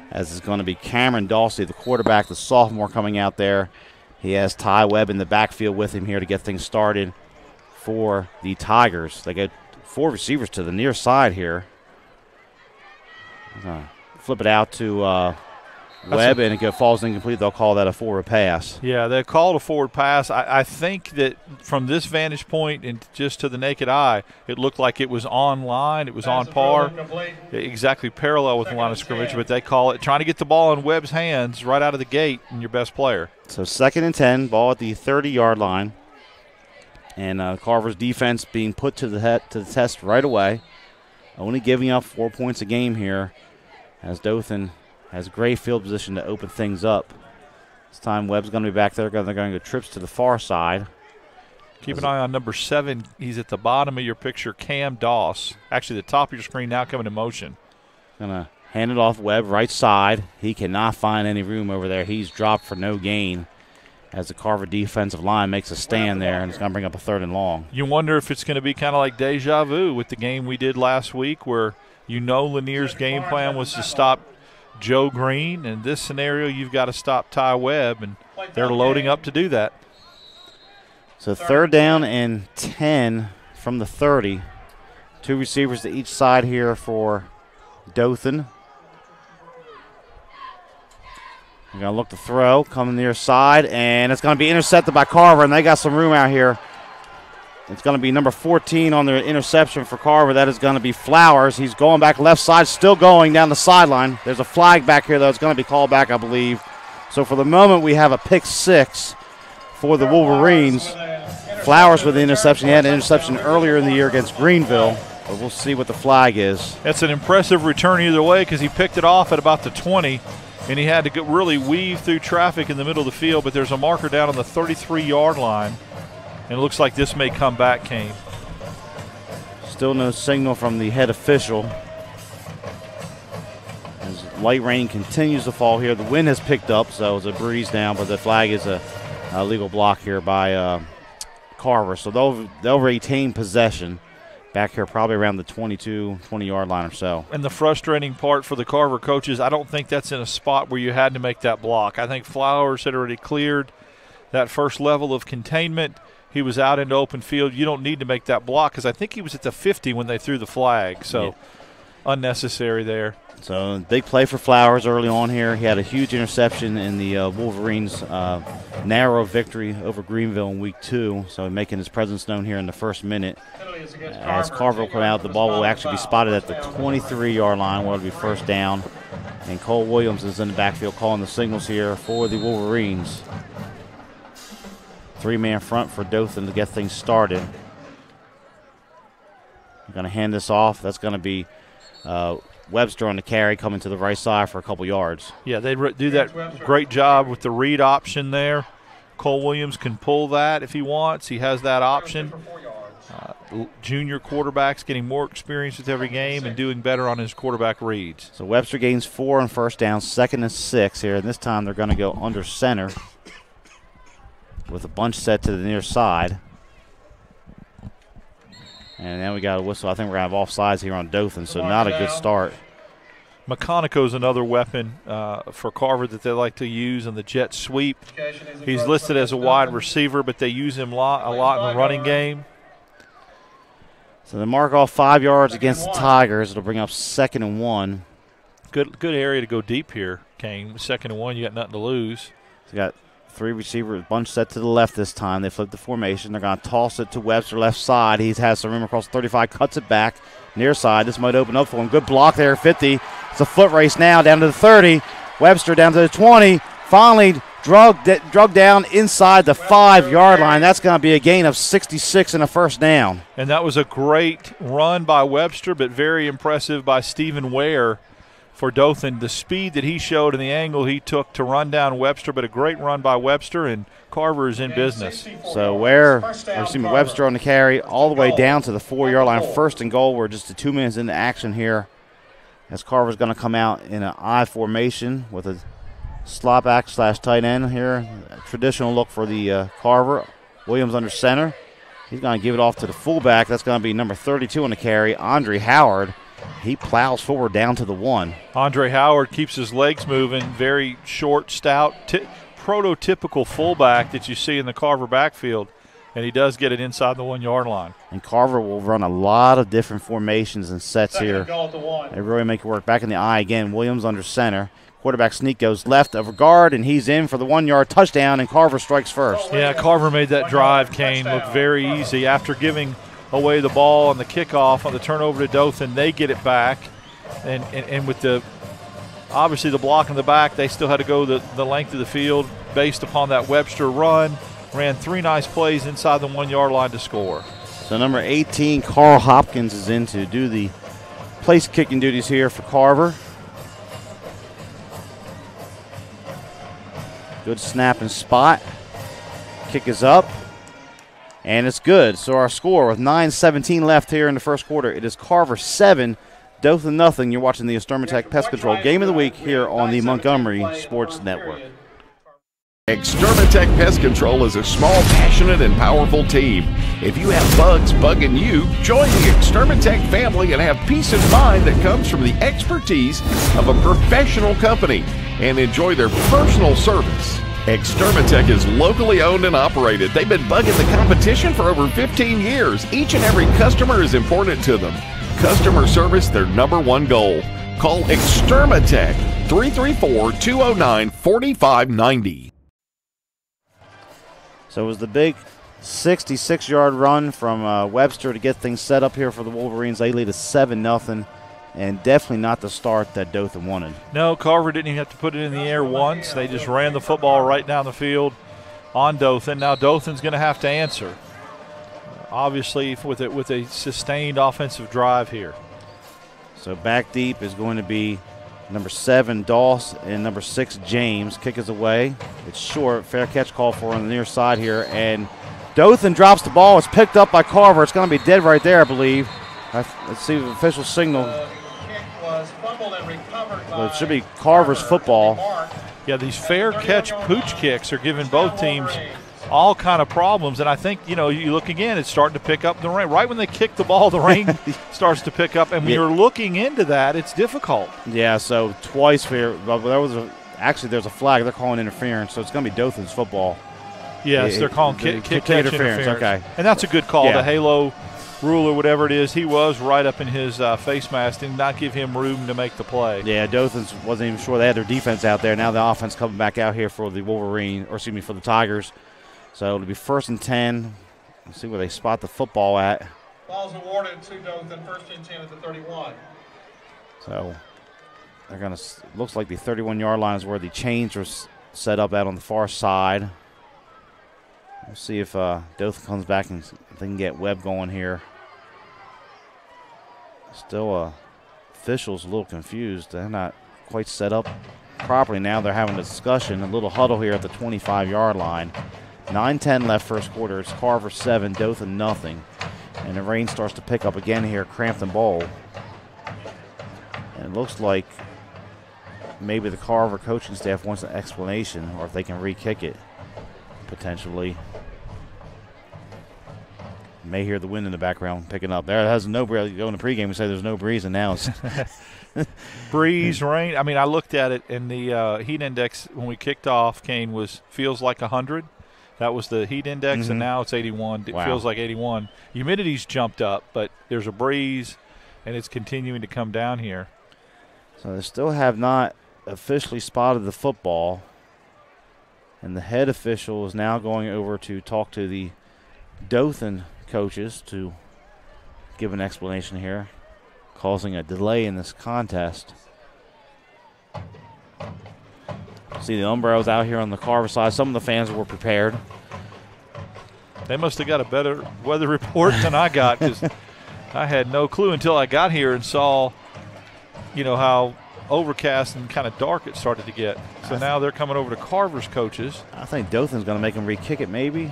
as it's going to be Cameron Dawsey, the quarterback, the sophomore, coming out there. He has Ty Webb in the backfield with him here to get things started for the Tigers. They get 4 receivers to the near side here. Flip it out to Webb, and it falls incomplete. They'll call that a forward pass. Yeah, they called a forward pass. I think that from this vantage point and just to the naked eye, it looked like it was on line. It was on par, exactly parallel with the line of scrimmage, but they call it trying to get the ball in Webb's hands right out of the gate and your best player. So 2nd and 10, ball at the 30-yard line. And Carver's defense being put to the test right away. Only giving up 4 points a game here as Dothan has great field position to open things up. This time Webb's going to be back there. They're going to go trips to the far side. Keep an eye on number 7. He's at the bottom of your picture, Cam Doss. Actually, the top of your screen now coming to motion. Going to hand it off Webb, right side. He cannot find any room over there. He's dropped for no gain as the Carver defensive line makes a stand there, and it's going to bring up a 3rd and long. You wonder if it's going to be kind of like deja vu with the game we did last week where Lanier's game plan was to stop Joe Green. In this scenario, you've got to stop Ty Webb, and they're loading up to do that. So 3rd down and 10 from the 30. 2 receivers to each side here for Dothan. We're going to look to throw, coming near side, and it's going to be intercepted by Carver, and they got some room out here. It's going to be number 14 on the interception for Carver. That is going to be Flowers. He's going back left side, still going down the sideline. There's a flag back here, though. It's going to be called back, I believe. So for the moment, we have a pick 6 for the Wolverines. Flowers with the interception. He had an interception earlier in the year against Greenville, but we'll see what the flag is. That's an impressive return either way because he picked it off at about the 20, and he had to really weave through traffic in the middle of the field, but there's a marker down on the 33-yard line. And it looks like this may come back, Kane. Still no signal from the head official. As light rain continues to fall here. The wind has picked up, so it's a breeze now, but the flag is a legal block here by Carver. So they'll retain possession back here probably around the 20-yard line or so. And the frustrating part for the Carver coaches, I don't think that's in a spot where you had to make that block. I think Flowers had already cleared that first level of containment. He was out into open field. You don't need to make that block because I think he was at the 50 when they threw the flag. So unnecessary there. So big play for Flowers early on here. He had a huge interception in the Wolverines' narrow victory over Greenville in week 2. So making his presence known here in the first minute. As Carver will come out, the ball will actually be spotted at the 23-yard line where it'll be 1st down. And Cole Williams is in the backfield calling the signals here for the Wolverines. 3-man front for Dothan to get things started. They're going to hand this off. That's going to be Webster on the carry coming to the right side for a couple yards. Yeah, they do that great job with the read option there. Cole Williams can pull that if he wants. He has that option. Junior quarterbacks getting more experience with every game and doing better on his quarterback reads. So Webster gains 4 on 1st down, 2nd and 6 here. And this time they're going to go under center with a bunch set to the near side. And then we got a whistle. I think we're going to have offsides here on Dothan, so not a good start. McConico's another weapon for Carver that they like to use in the jet sweep. He's listed as a wide receiver, but they use him a lot in the running game. So they mark off 5 yards against the Tigers. It'll bring up 2nd and 1. Good area to go deep here, Kane. 2nd and 1, you got nothing to lose. So got 3 receivers, bunch set to the left this time. They flip the formation. They're going to toss it to Webster left side. He has some room across 35, cuts it back near side. This might open up for him. Good block there, 50. It's a foot race now down to the 30. Webster down to the 20. Finally drug down inside the 5-yard line. That's going to be a gain of 66 and a 1st down. And that was a great run by Webster, but very impressive by Stephen Ware for Dothan. The speed that he showed and the angle he took to run down Webster, but a great run by Webster, and Carver is in business. So Webster on the carry all the way down to the 4-yard line. 1st and goal. We're just 2 minutes into action here as Carver's going to come out in an I formation with a slot back / tight end here. A traditional look for the Carver. Williams under center. He's going to give it off to the fullback. That's going to be number 32 on the carry, Andre Howard. He plows forward down to the 1. Andre Howard keeps his legs moving, very short, stout, prototypical fullback that you see in the Carver backfield. and he does get it inside the 1 yard line. And Carver will run a lot of different formations and sets Second here. and goal at the 1. They really make it work. Back in the eye again. Williams under center. Quarterback sneak goes left of guard, and he's in for the 1 yard touchdown, and Carver strikes first. Yeah, Carver made that drive, Kane, look very easy. After giving away the ball on the kickoff on the turnover to Dothan, they get it back. And with the obviously the block in the back, they still had to go the length of the field based upon that Webster run. Ran 3 nice plays inside the 1 yard line to score. So number 18, Carl Hopkins, is in to do the place kicking duties here for Carver. Good snap and spot. Kick is up. And it's good. So our score with 9:17 left here in the first quarter, it is Carver 7, Dothan nothing. You're watching the Extermatech Pest Control Game of the Week here on the Montgomery Sports Network. Extermatech Pest Control is a small, passionate, and powerful team. If you have bugs bugging you, join the Extermatech family and have peace of mind that comes from the expertise of a professional company and enjoy their personal service. Extermatech is locally owned and operated. They've been bugging the competition for over 15 years. Each and every customer is important to them. Customer service, their #1 goal. Call Extermatech 334-209-4590. So it was the big 66-yard run from Webster to get things set up here for the Wolverines. They lead us 7-0, and definitely not the start that Dothan wanted. No, Carver didn't even have to put it in the air once. They just ran the football right down the field on Dothan. Now Dothan's going to have to answer, obviously, with a sustained offensive drive here. So back deep is going to be number 7, Doss, and number 6, James. Kick is away. It's short. Fair catch call for on the near side here. And Dothan drops the ball. It's picked up by Carver. It's going to be dead right there, I believe. Let's see the official signal. Well, it should be Carver's football. Yeah, these fair catch pooch kicks are giving both teams all kind of problems. And I think, you look again, it's starting to pick up the rain. Right when they kick the ball, the rain starts to pick up. And when you're looking into that, it's difficult. Yeah, so twice here. There's a flag. They're calling interference, so it's going to be Dothan's football. Yes, they're calling kick catch interference. Okay. And that's a good call. Yeah. The halo rule or whatever it is, he was right up in his face mask, did not give him room to make the play. Yeah, Dothan's wasn't even sure they had their defense out there. Now the offense coming back out here for the for the Tigers. So it'll be 1st and 10. Let's see where they spot the football at. Ball's awarded to Dothan, 1st and 10 at the 31. So they're going to, looks like the 31-yard line is where the chains are set up out on the far side. We'll see if Dothan comes back and they can get Webb going here. Still, officials a little confused. They're not quite set up properly now. They're having a discussion, a little huddle here at the 25-yard line. 9:10 left first quarter. It's Carver 7, Dothan nothing. And the rain starts to pick up again here at Crampton Bowl. And it looks like maybe the Carver coaching staff wants an explanation, or if they can re-kick it potentially. You may hear the wind in the background picking up. There has no breeze. You go in the pregame and say there's no breeze, and now it's breeze, rain. I mean, I looked at it, and the heat index when we kicked off, Kane, feels like 100. That was the heat index, and now it's 81. It feels like 81. Humidity's jumped up, but there's a breeze, and it's continuing to come down here. So they still have not officially spotted the football, and the head official is now going over to talk to the Dothan coaches to give an explanation here, causing a delay in this contest. See the umbrellas out here on the Carver side. Some of the fans were prepared. They must have got a better weather report than I got, because I had no clue until I got here and saw, how overcast and kind of dark it started to get. So now they're coming over to Carver's coaches. I think Dothan's going to make them re-kick it maybe.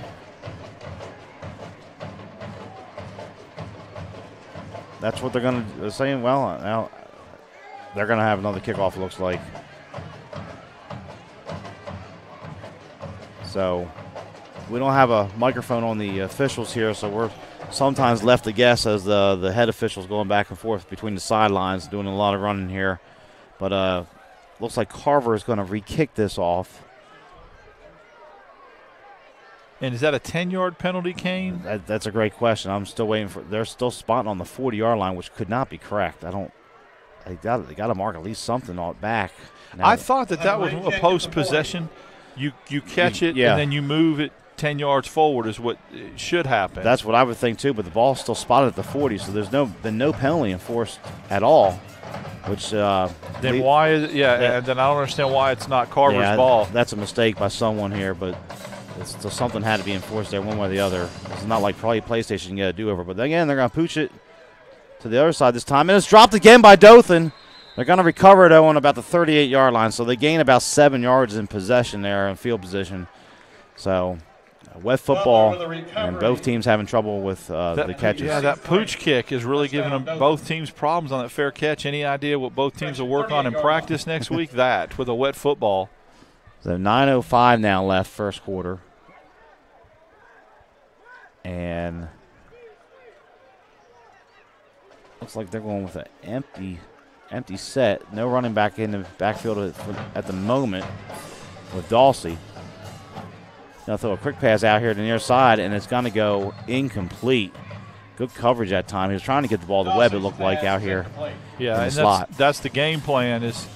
That's what they're going to say. Well, now they're going to have another kickoff, looks like. So we don't have a microphone on the officials here, so we're sometimes left to guess as the head officials going back and forth between the sidelines, doing a lot of running here. But looks like Carver is going to re-kick this off. And is that a 10-yard penalty, Kane? That's a great question. I'm still waiting for – they're still spotting on the 40-yard line, which could not be correct. They got to mark at least something on back. Now, I thought that was a post-possession. You catch it and then you move it 10 yards forward is what should happen. That's what I would think too, but the ball's still spotted at the 40, so there's been no penalty enforced at all. Which then why is and then I don't understand why it's not Carver's ball. That's a mistake by someone here, but still something had to be enforced there one way or the other. It's not like probably PlayStation can get a do-over, but again they're going to pooch it to the other side this time, and it's dropped again by Dothan. They're going to recover it on about the 38-yard line, so they gain about 7 yards in possession there in field position. So wet football, and both teams having trouble with the catches. Yeah, that pooch kick is really giving them both teams problems on that fair catch. Any idea what both teams will work on in practice next week? That, with a wet football. So 9:05 now left, first quarter. And looks like they're going with an empty set. No running back in the backfield at the moment with Dawsey. Now throw a quick pass out here to the near side, and it's going to go incomplete. Good coverage that time. He was trying to get the ball to Webb, it looked like, out here in the slot. That's the game plan, is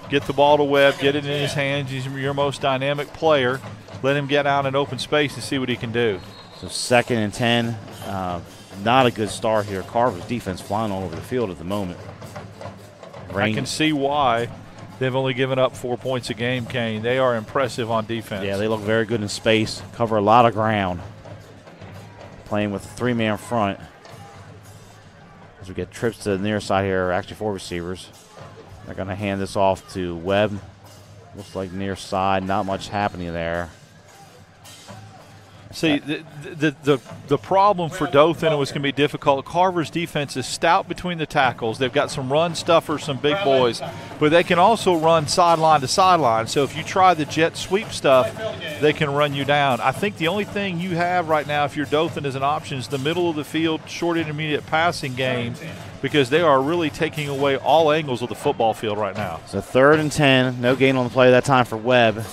get the ball to Webb, get it in his hands. He's your most dynamic player. Let him get out in open space and see what he can do. So 2nd and 10. Not a good start here. Carver's defense flying all over the field at the moment. I can see why they've only given up 4 points a game, Kane. They are impressive on defense. Yeah, they look very good in space, cover a lot of ground. Playing with a 3-man front. As we get trips to the near side here, actually 4 receivers. They're going to hand this off to Webb. Looks like near side, not much happening there. See, the problem for Dothan, and what's going to be difficult, Carver's defense is stout between the tackles. They've got some run stuffers, some big boys, but they can also run sideline to sideline. So if you try the jet sweep stuff, they can run you down. I think the only thing you have right now, if you're Dothan as an option, is the middle of the field, short intermediate passing game, because they are really taking away all angles of the football field right now. So 3rd and 10, no gain on the play that time for Webb.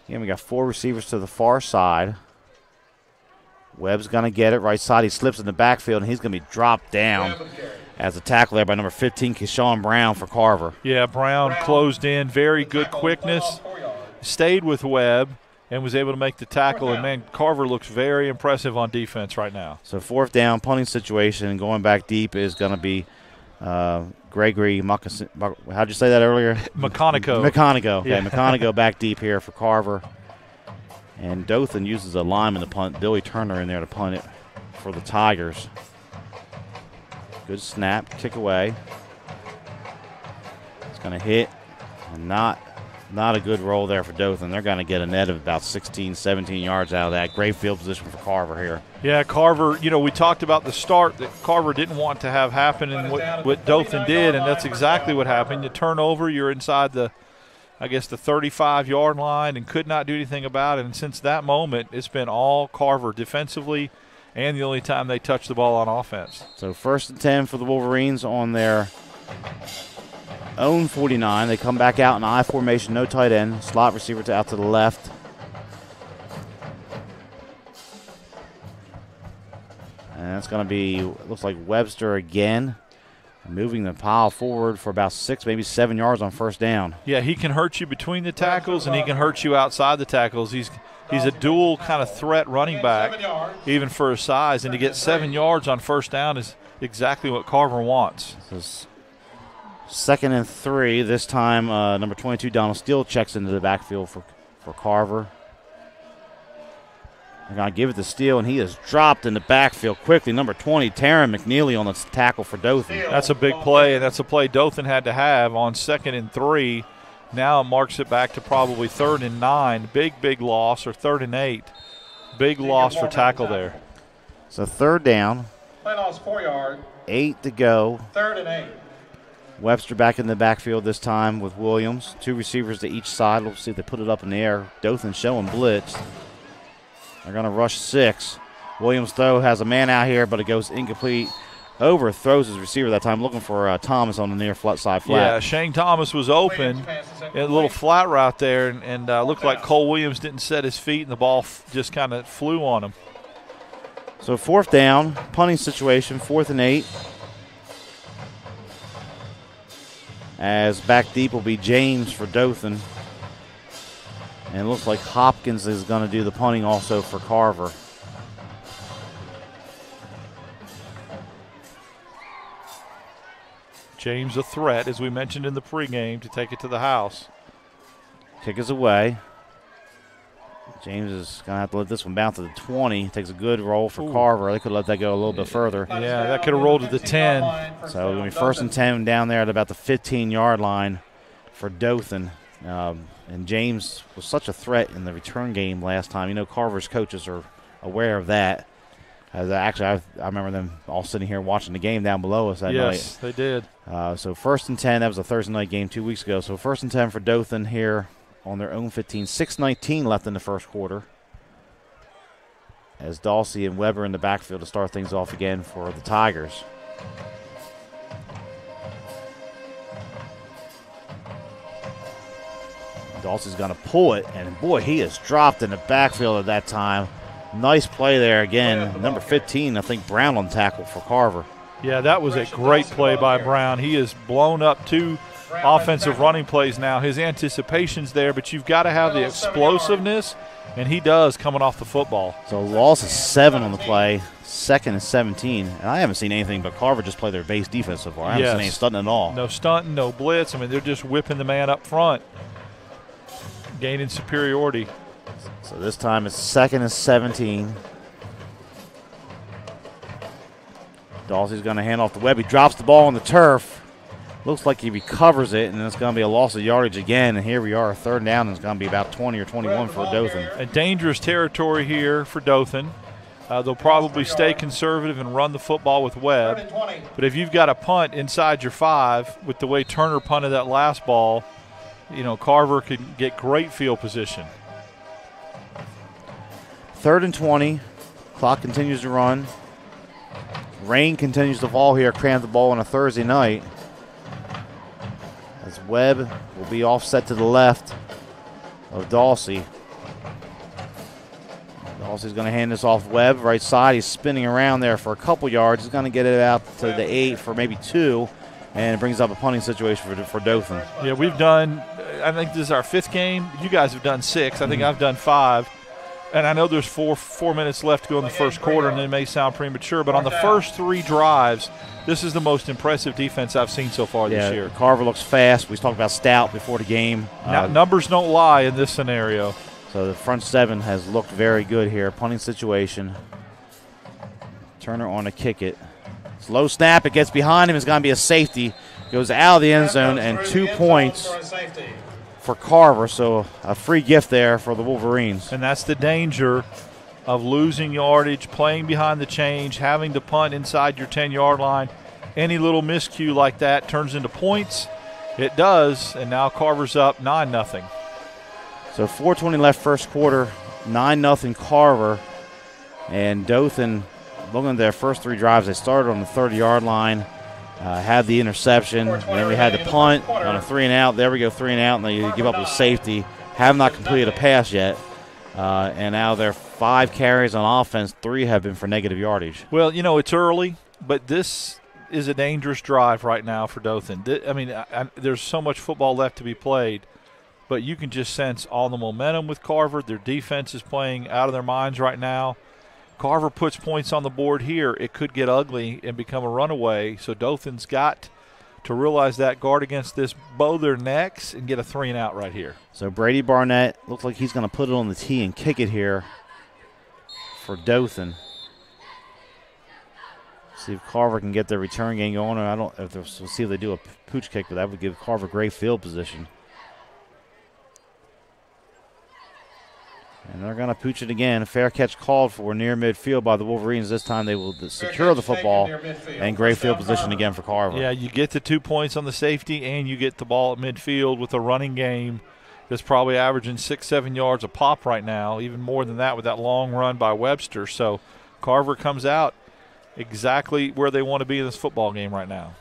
Again, we got 4 receivers to the far side. Webb's going to get it right side. He slips in the backfield, and he's going to be dropped down as a tackle there by number 15, Keyshawn Brown for Carver. Yeah, Brown closed in. Very good quickness. Stayed with Webb and was able to make the tackle. And, man, Carver looks very impressive on defense right now. So 4th down, punting situation, going back deep is going to be Gregory how'd you say that earlier? McConico. Okay, yeah. McConico back deep here for Carver. And Dothan uses a lineman to punt. Billy Turner in there to punt it for the Tigers. Good snap, kick away. It's going to hit, and not a good roll there for Dothan. They're going to get a net of about 16, 17 yards out of that. Great field position for Carver here. Yeah, Carver, we talked about the start that Carver didn't want to have happen, and what Dothan did, and that's exactly what happened. You turn over, you're inside the 35-yard line and could not do anything about it. And since that moment, it's been all Carver defensively, and the only time they touch the ball on offense. So 1st and 10 for the Wolverines on their own 49. They come back out in I formation, no tight end. Slot receiver out to the left. And that's going to be, looks like Webster again, moving the pile forward for about 6, maybe 7 yards on 1st down. Yeah, he can hurt you between the tackles, and he can hurt you outside the tackles. He's a dual kind of threat running back, even for his size. And to get 7 yards on 1st down is exactly what Carver wants. This is 2nd and 3. This time, number 22, Donald Steele, checks into the backfield for Carver. They're going to give it to Steele, and he is dropped in the backfield quickly. Number 20, Taryn McNeely on the tackle for Dothan. That's a big play, and that's a play Dothan had to have on 2nd and 3. Now it marks it back to probably 3rd and 9. Big loss, or 3rd and 8. Big loss for tackle there. So 3rd down. Play loss 4 yards. 8 to go. 3rd and 8. Webster back in the backfield this time with Williams. 2 receivers to each side. We'll see if they put it up in the air. Dothan showing blitz. They're going to rush 6. Williams, though, has a man out here, but it goes incomplete. overthrows his receiver that time, looking for Thomas on the near side flat. Yeah, Shane Thomas was open, a little flat route there, and looked like Cole Williams didn't set his feet, and the ball just kind of flew on him. So 4th down, punting situation, 4th and 8. As back deep will be James for Dothan. And it looks like Hopkins is going to do the punting also for Carver. James a threat, as we mentioned in the pregame, to take it to the house. Kick is away. James is going to have to let this one bounce to the 20. Takes a good roll for Carver. They could let that go a little bit further. Yeah, that could have rolled to the 10. So it'll be 1st and 10 down there at about the 15-yard line for Dothan. And James was such a threat in the return game last time. You know, Carver's coaches are aware of that. Actually, I remember them all sitting here watching the game down below us that night. Yes, they did. So 1st and 10. That was a Thursday night game 2 weeks ago. So 1st and 10 for Dothan here on their own 15. 6:19 left in the first quarter. As Dawsey and Weber in the backfield to start things off again for the Tigers. Dawsey's going to pull it, and boy, he is dropped in the backfield at that time. Nice play there again. Number 15, I think Brown on tackle for Carver. Yeah, that was a great play by Brown. He has blown up 2 offensive running plays now. His anticipation's there, but you've got to have the explosiveness, and he does coming off the football. So loss of 7 on the play, 2nd and 17. And I haven't seen anything but Carver just play their base defense so far. I haven't seen any stunting at all. No stunting, no blitz. I mean, they're just whipping the man up front, gaining superiority. So this time it's 2nd and 17. Dawsey's going to hand off to Webb. He drops the ball on the turf. Looks like he recovers it, and it's going to be a loss of yardage again. And here we are, 3rd down, and it's going to be about 20 or 21 for Dothan. A dangerous territory here for Dothan. They'll probably stay conservative and run the football with Webb. But if you've got a punt inside your 5, with the way Turner punted that last ball, you know, Carver could get great field position. 3rd and 20. Clock continues to run. Rain continues to fall here, crammed the ball on a Thursday night. As Webb will be offset to the left of Dawsey. Dawsey's going to hand this off Webb, right side. He's spinning around there for a couple yards. He's going to get it out to the 8 for maybe 2, and it brings up a punting situation for Dothan. Yeah, we've done, I think this is our 5th game. You guys have done 6. I think I've done 5. And I know there's four minutes left to go in the first quarter, and it may sound premature, but on the first 3 drives, this is the most impressive defense I've seen so far this year. Carver looks fast. We talked about stout before the game. Now, numbers don't lie in this scenario. So the front 7 has looked very good here. Punting situation. Turner on to kick it. It's low snap. It gets behind him. It's going to be a safety. Goes out of the end zone, and 2 points for Carver, so a free gift there for the Wolverines. And that's the danger of losing yardage, playing behind the change, having to punt inside your 10-yard line. Any little miscue like that turns into points. It does, and now Carver's up 9-0. So 4:20 left first quarter, 9-0 Carver. And Dothan, looking at their first 3 drives, they started on the 30-yard line. Had the interception, and then we had the punt on a 3-and-out. There we go, 3-and-out, and they give up a safety. Have not completed a pass yet. And now their 5 carries on offense, 3 have been for negative yardage. Well, you know, it's early, but this is a dangerous drive right now for Dothan. I mean, there's so much football left to be played, but you can just sense all the momentum with Carver. Their defense is playing out of their minds right now. Carver puts points on the board here. It could get ugly and become a runaway. So Dothan's got to realize that, guard against this, bow their necks, and get a 3-and-out right here. So Brady Barnett looks like he's going to put it on the tee and kick it here for Dothan. See if Carver can get their return game going. We'll see if they do a pooch kick, but that would give Carver great field position. And they're going to pooch it again. A fair catch called for near midfield by the Wolverines. This time they will secure the football, and great field position again for Carver. Yeah, you get the 2 points on the safety, and you get the ball at midfield with a running game that's probably averaging 6-7 yards a pop right now, even more than that with that long run by Webster. So Carver comes out exactly where they want to be in this football game right now.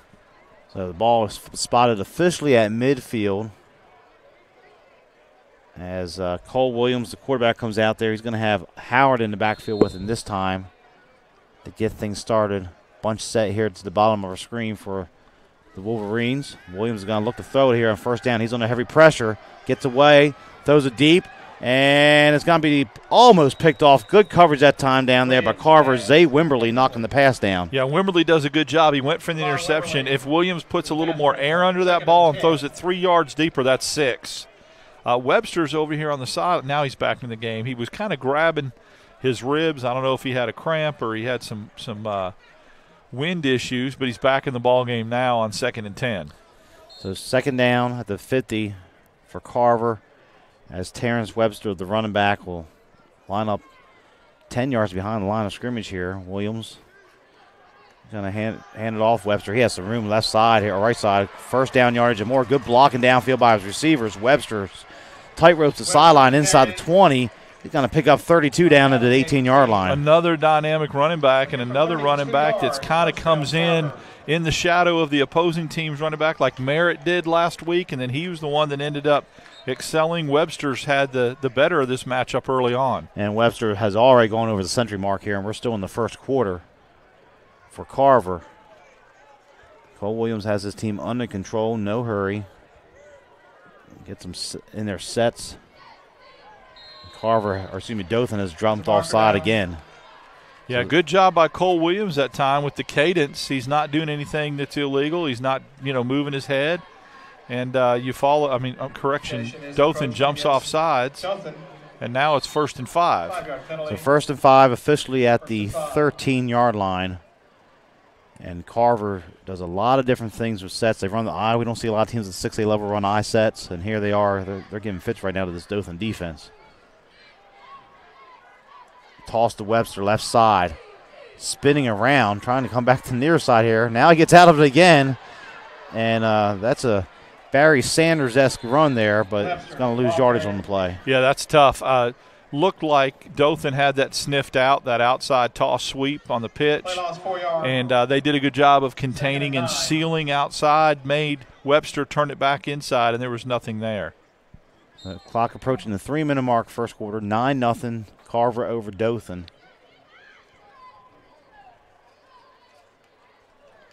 So the ball is spotted officially at midfield as Cole Williams, the quarterback, comes out there. He's going to have Howard in the backfield with him this time to get things started. Bunch set here to the bottom of our screen for the Wolverines. Williams is going to look to throw it here on first down. He's under heavy pressure. Gets away, throws it deep, and it's going to be almost picked off. Good coverage that time down there by Carver. Zay Wimberly knocking the pass down. Yeah, Wimberly does a good job. He went for the interception. If Williams puts a little more air under that ball and throws it 3 yards deeper, that's 6. Webster's over here on the side. Now he's back in the game. He was kind of grabbing his ribs. I don't know if he had a cramp or he had some wind issues, but he's back in the ball game now on 2nd and 10. So 2nd down at the 50 for Carver, as Terrence Webster, the running back, will line up 10 yards behind the line of scrimmage here. Williams going to hand it off. Webster, he has some room left side here, or right side. First down yardage and more. Good blocking downfield by his receivers. Webster's tight ropes the sideline inside the 20. He's going to pick up 32 down at the 18-yard line. Another dynamic running back, and another running back that's kind of comes in the shadow of the opposing team's running back like Merritt did last week, and then he was the one that ended up excelling. Webster's had the better of this matchup early on. And Webster has already gone over the century mark here, and we're still in the first quarter for Carver. Cole Williams has his team under control, no hurry. Gets them in their sets. Dothan has jumped offside again. Yeah, good job by Cole Williams that time with the cadence. He's not doing anything that's illegal. He's not, moving his head. And Dothan jumps off sides. And now it's 1st and 5. So 1st and 5 officially at the 13-yard line. And Carver does a lot of different things with sets. They run the I. We don't see a lot of teams at 6A level run I sets. And here they are. They're giving fits right now to this Dothan defense. Toss to Webster, left side. Spinning around, trying to come back to the near side here. Now he gets out of it again. And that's a Barry Sanders-esque run there, but he's going to lose yardage on the play. Yeah, that's tough. Looked like Dothan had that sniffed out, that outside toss sweep on the pitch. And they did a good job of containing and sealing outside, made Webster turn it back inside, and there was nothing there. The clock approaching the 3-minute mark, first quarter, 9-0. Carver over Dothan.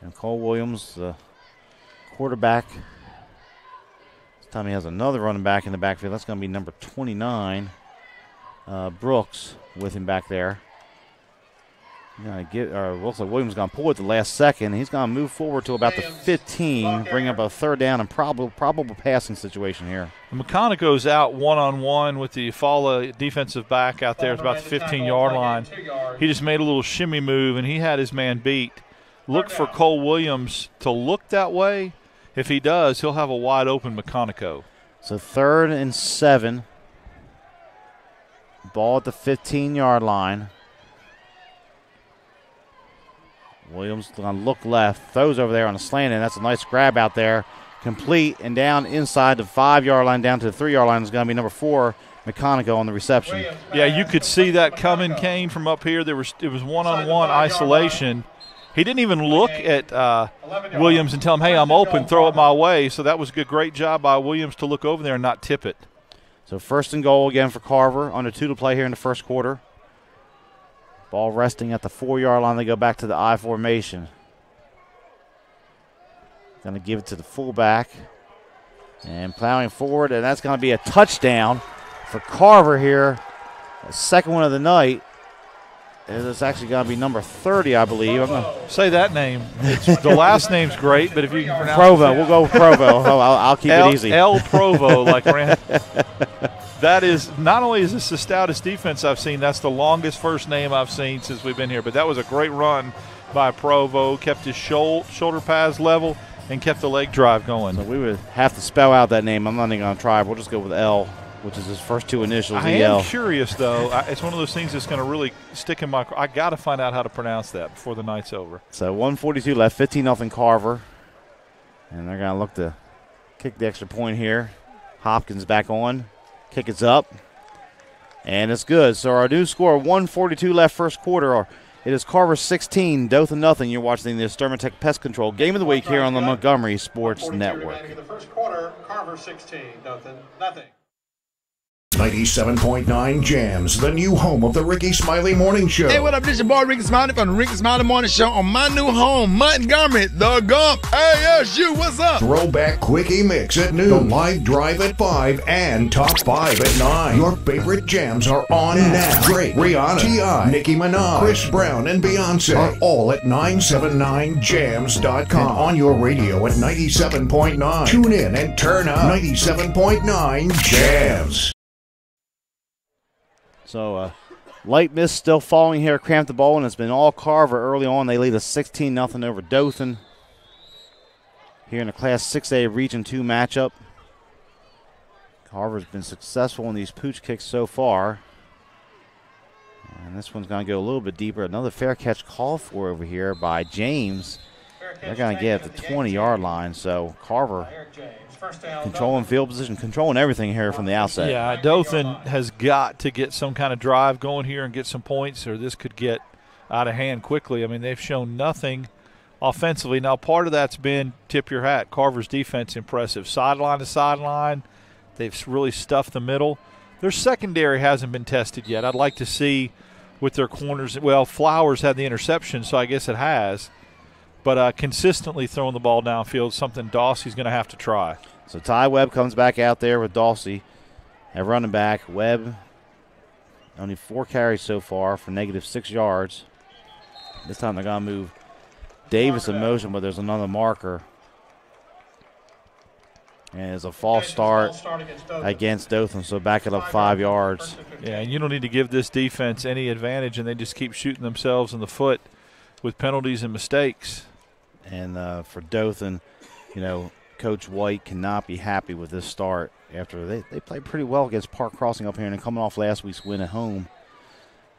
And Cole Williams, the quarterback. This time he has another running back in the backfield. That's going to be number 29, Brooks, with him back there. Looks like Williams is going to pull it the last second. He's going to move forward to about the 15, bring up a 3rd down and probable passing situation here. McConaughey's out one-on-one with the Eufaula defensive back out there at about the 15-yard line. He just made a little shimmy move, and he had his man beat. Look for Cole Williams to look that way. If he does, he'll have a wide-open McConaughey. So 3rd and 7. Ball at the 15-yard line. Williams going to look left, throws over there on a slant, and that's a nice grab out there. Complete and down inside the 5-yard line, down to the 3-yard line is going to be number 4, McConaughey on the reception. Yeah, you could see that coming, Kane, from up here. It was one-on-one isolation. He didn't even look at Williams and tell him, hey, I'm open, throw it my way. So that was a great job by Williams to look over there and not tip it. So 1st and goal again for Carver, under 2 to play here in the first quarter. Ball resting at the 4-yard line. They go back to the I formation. Going to give it to the fullback. And plowing forward, and that's going to be a touchdown for Carver here. The second one of the night. It's actually going to be number 30, I believe. I'm gonna say that name. The last name's great, but if you can pronounce Provo. We'll go with Provo. I'll keep it easy. El Provo, like Rand. That is, not only is this the stoutest defense I've seen, that's the longest first name I've seen since we've been here. But that was a great run by Provo. Kept his shoulder pads level and kept the leg drive going. So we would have to spell out that name. I'm not even going to try. We'll just go with L, which is his first 2 initials, I EL. am curious, though. It's one of those things that's going to really stick in my – I got to find out how to pronounce that before the night's over. So 1:42 left, 15-0 Carver. And they're going to look to kick the extra point here. Hopkins back on. Kick is up. And it's good. So our new score, 1:42 left first quarter. It is Carver 16, Dothan nothing. You're watching the Tech Pest Control Game of the Week here on the Montgomery Sports Network. In the first quarter, Carver 16, Dothan nothing. 97.9 Jams, the new home of the Ricky Smiley Morning Show. Hey, what up? This your boy Ricky Smiley from the Ricky Smiley Morning Show on my new home, Montgomery, the Gump. ASU, what's up? Throwback Quickie Mix at noon, the Live Drive at 5, and Top 5 at 9. Your favorite jams are on now. Drake, Rihanna, T.I., Nicki Minaj, Chris Brown, and Beyonce are all at 979jams.com and on your radio at 97.9. Tune in and turn up 97.9 Jams. So, light mist still falling here, cramped the ball, and it's been all Carver early on. They lead a 16-0 over Dothan here in the Class 6A Region 2 matchup. Carver's been successful in these pooch kicks so far. And this one's going to go a little bit deeper. Another fair catch called for over here by James. They're going to get at the 20-yard line, so Carver controlling field position, controlling everything here from the outset. Yeah, Dothan has got to get some kind of drive going here and get some points, or this could get out of hand quickly. I mean, they've shown nothing offensively. Now, part of that's been, tip your hat, Carver's defense impressive. Sideline to sideline, they've really stuffed the middle. Their secondary hasn't been tested yet. I'd like to see with their corners. Well, Flowers had the interception, so I guess it has. But consistently throwing the ball downfield, something Dawsey's going to have to try. So Ty Webb comes back out there with Dawsey at running back. Webb only 4 carries so far for -6 yards. This time they're going to move Davis in motion, but there's another marker. And it's a false start against Dothan, so back it up 5 yards. Yeah, and you don't need to give this defense any advantage, and they just keep shooting themselves in the foot with penalties and mistakes. And for Dothan, you know, Coach White cannot be happy with this start after they played pretty well against Park Crossing up here and coming off last week's win at home.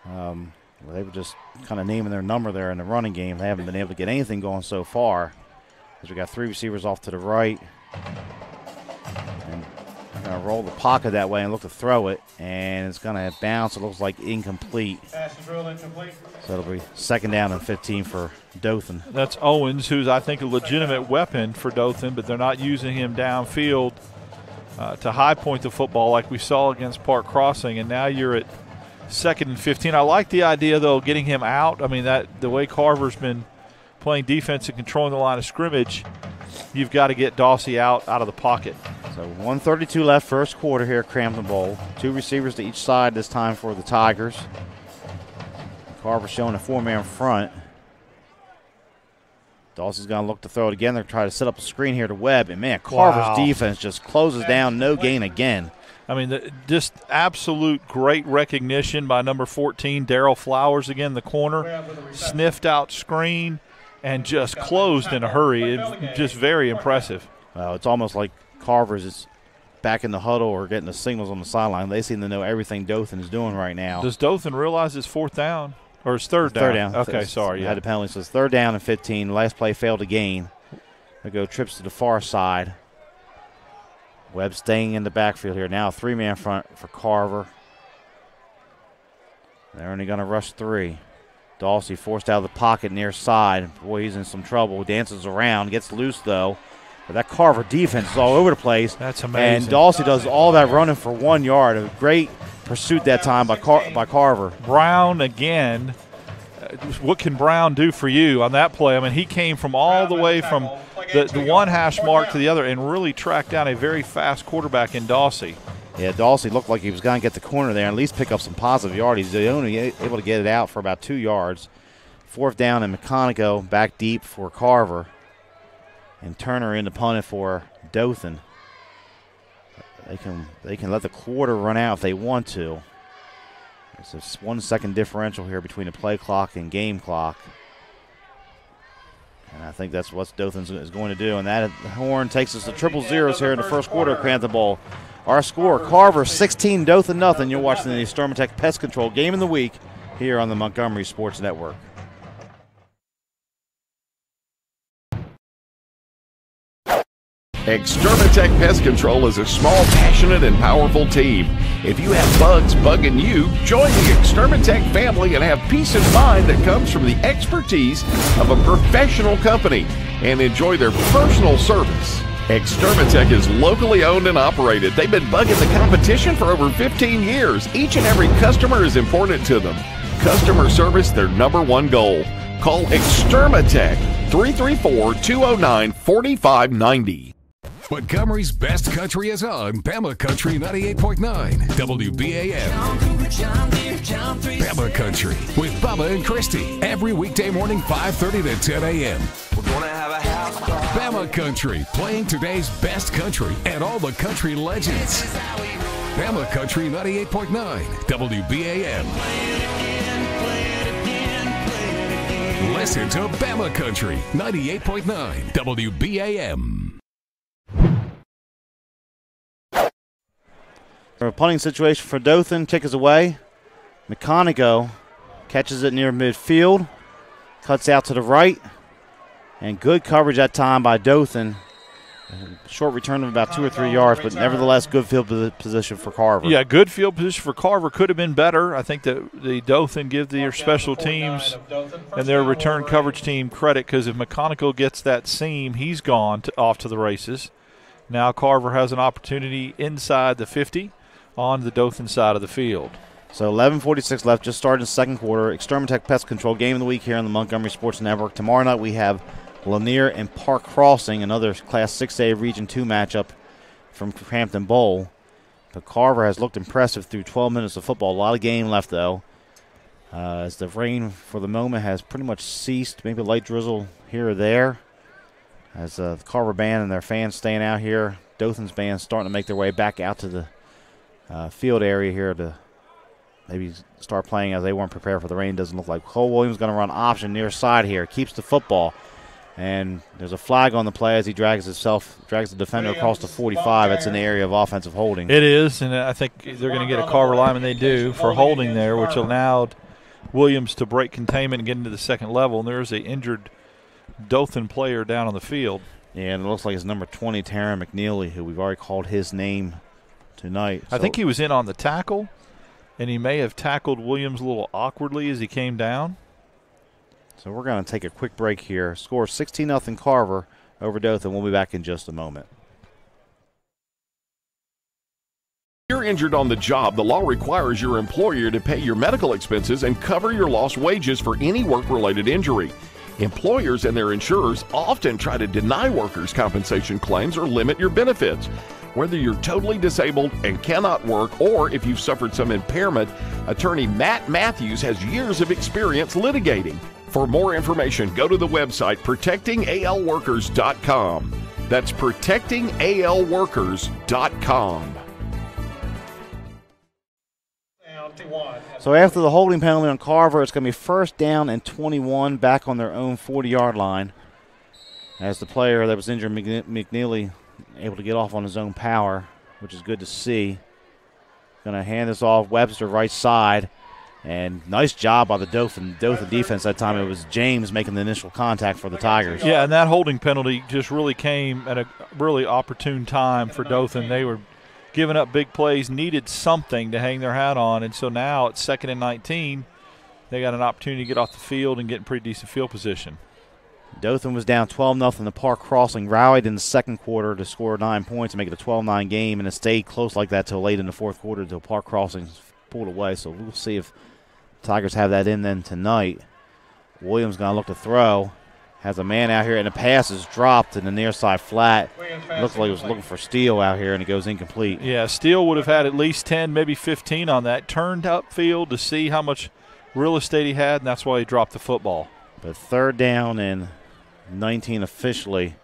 They were just kind of naming their number there in the running game. They haven't been able to get anything going so far. As we got 3 receivers off to the right. And they're going to roll the pocket that way and look to throw it. And it's going to bounce. It looks like incomplete. Pass is ruled incomplete. So it'll be 2nd down and 15 for Dothan. That's Owens, who's, I think, a legitimate weapon for Dothan, but they're not using him downfield to high point the football like we saw against Park Crossing. And now you're at 2nd and 15. I like the idea, though, of getting him out. I mean, that the way Carver's been playing defense and controlling the line of scrimmage, you've got to get Dawsey out of the pocket. So 1:32 left, first quarter here at Crampton Bowl. 2 receivers to each side this time for the Tigers. Carver showing a 4-man front. Dawsey's going to look to throw it again. They're trying to set up a screen here to Webb. And, man, Carver's defense just closes down, no gain again. I mean, just absolute great recognition by number 14, Darryl Flowers, again, the corner. Sniffed out screen and just closed in a hurry. Just very impressive. Well, it's almost like Carver's is back in the huddle or getting the signals on the sideline. They seem to know everything Dothan is doing right now. Does Dothan realize it's 4th down? Or it's 3rd down? 3rd down. Okay, sorry. Had the penalty, so it's 3rd down and 15. Last play failed to gain. They go trips to the far side. Webb staying in the backfield here. Now a 3-man front for Carver. They're only going to rush 3. Dawsey forced out of the pocket near side. Boy, he's in some trouble. Dances around, gets loose though. But that Carver defense is all over the place. That's amazing. And Dawsey does all that running for 1 yard. A great pursuit that time by Carver. Brown again. What can Brown do for you on that play? I mean, he came from all the way from the 1 hash mark to the other and really tracked down a very fast quarterback in Dawsey. Yeah, Dawsey looked like he was going to get the corner there and at least pick up some positive yardage. He's only able to get it out for about 2 yards. 4th down and McConico back deep for Carver. And Turner in to punt it for Dothan. They can let the quarter run out if they want to. There's a 1 second differential here between the play clock and game clock. And I think that's what Dothan is going to do. And that horn takes us to 000 here in the first quarter of Crampton Bowl. Our score, Carver 16, Dothan nothing. You're watching the Tech Pest Control Game of the Week here on the Montgomery Sports Network. Extermatech Pest Control is a small, passionate, and powerful team. If you have bugs bugging you, join the Extermatech family and have peace of mind that comes from the expertise of a professional company and enjoy their personal service. Extermatech is locally owned and operated. They've been bugging the competition for over 15 years. Each and every customer is important to them. Customer service, their #1 goal. Call Extermatech 334-209-4590. Montgomery's best country is on Bama Country 98.9 WBAM. Bama Country with Bubba and Christy every weekday morning 5:30 to 10 a.m. Bama Country, playing today's best country and all the country legends. Bama Country 98.9 WBAM. Listen to Bama Country 98.9 WBAM. For a punting situation for Dothan, kick is away. Meconico catches it near midfield, cuts out to the right, and good coverage that time by Dothan. Short return of about 2 or 3 yards, but nevertheless good field position for Carver. Yeah, good field position for Carver. Could have been better. I think that the Dothan give their special teams and their return coverage team credit, because if Meconico gets that seam, he's gone off to the races. Now Carver has an opportunity inside the 50 on the Dothan side of the field. So 11:46 left, just started the second quarter. Extermatech Pest Control game of the week here on the Montgomery Sports Network. Tomorrow night we have Lanier and Park Crossing, another Class 6A Region 2 matchup from Crampton Bowl. But Carver has looked impressive through 12 minutes of football. A lot of game left, though, as the rain for the moment has pretty much ceased. Maybe a light drizzle here or there, as the Carver band and their fans staying out here. Dothan's band starting to make their way back out to the field area here to maybe start playing, as they weren't prepared for the rain. Doesn't look like Cole Williams going to run option near side here. Keeps the football. And there's a flag on the play as he drags the defender across the 45. It's in the area of offensive holding. It is, and I think they're going to get a Carver lineman. They do, for holding there, which allowed Williams to break containment and get into the second level. And there's an injured Dothan player down on the field. Yeah, and it looks like it's number 20, Taryn McNeely, who we've already called his name tonight. I think he was in on the tackle, and he may have tackled Williams a little awkwardly as he came down. So we're going to take a quick break here. Score 16-0 Carver over Dothan. We'll be back in just a moment. If you're injured on the job, the law requires your employer to pay your medical expenses and cover your lost wages for any work-related injury. Employers and their insurers often try to deny workers' compensation claims or limit your benefits. Whether you're totally disabled and cannot work, or if you've suffered some impairment, attorney Matt Matthews has years of experience litigating. For more information, go to the website protectingalworkers.com. That's protectingalworkers.com. So after the holding penalty on Carver, it's going to be 1st down and 21 back on their own 40-yard line, as the player that was injured, McNeely, able to get off on his own power, which is good to see. Going to hand this off, Webster right side. And nice job by the Dothan defense that time. It was James making the initial contact for the Tigers. Yeah, and that holding penalty just really came at a really opportune time for Dothan. They were giving up big plays, needed something to hang their hat on, and so now it's 2nd and 19. They got an opportunity to get off the field and get in pretty decent field position. Dothan was down 12-0. The Park Crossing rallied in the second quarter to score 9 points and make it a 12-9 game, and it stayed close like that till late in the fourth quarter until Park Crossing pulled away. So we'll see if Tigers have that in then tonight. Williams going to look to throw. Has a man out here, and the pass is dropped in the near side flat. Looks like he was looking for Steele out here, and it goes incomplete. Yeah, Steele would have had at least 10, maybe 15 on that. Turned upfield to see how much real estate he had, and that's why he dropped the football. But 3rd down and 19 officially.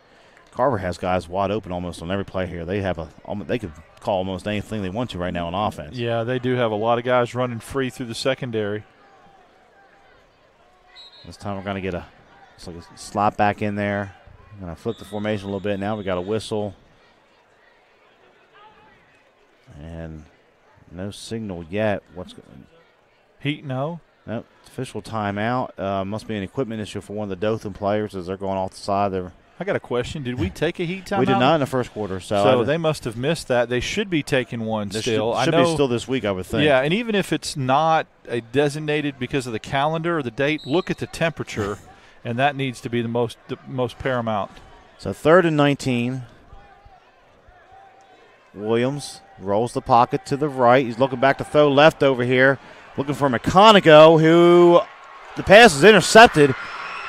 Carver has guys wide open almost on every play here. They could call almost anything they want to right now on offense. Yeah, they do have a lot of guys running free through the secondary. This time we're going to get a slot back in there. I'm going to flip the formation a little bit. Now we got a whistle. And no signal yet. No? Nope. Official timeout. Must be an equipment issue for one of the Dothan players as they're going off the side. I got a question. Did we take a heat timeout? We did not in the first quarter. So they must have missed that. They should be taking one still. Should be still this week, I would think. Yeah, and even if it's not a designated because of the calendar or the date, look at the temperature, and that needs to be the most paramount. So 3rd and 19. Williams rolls the pocket to the right. He's looking back to throw left over here, looking for McConaughey, who the pass is intercepted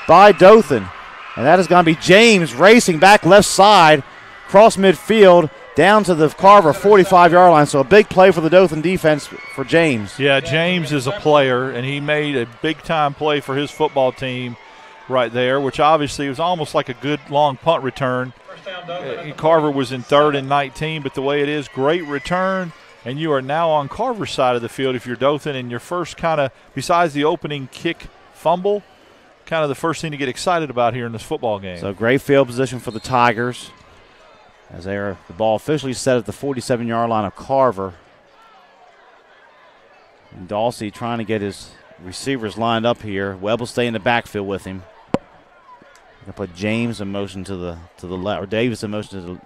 by Dothan. And that is going to be James racing back left side, cross midfield, down to the Carver 45-yard line. So a big play for the Dothan defense for James. Yeah, James is a player, and he made a big-time play for his football team right there, which obviously was almost like a good long punt return. Carver was in 3rd and 19, but the way it is, great return, and you are now on Carver's side of the field if you're Dothan, and your first kind of, besides the opening kick fumble, kind of the first thing to get excited about here in this football game. So great field position for the Tigers as the ball officially set at the 47-yard line of Carver. And Dawsey trying to get his receivers lined up here. Webb will stay in the backfield with him. Going to put James in motion to the left, or Davis in motion to the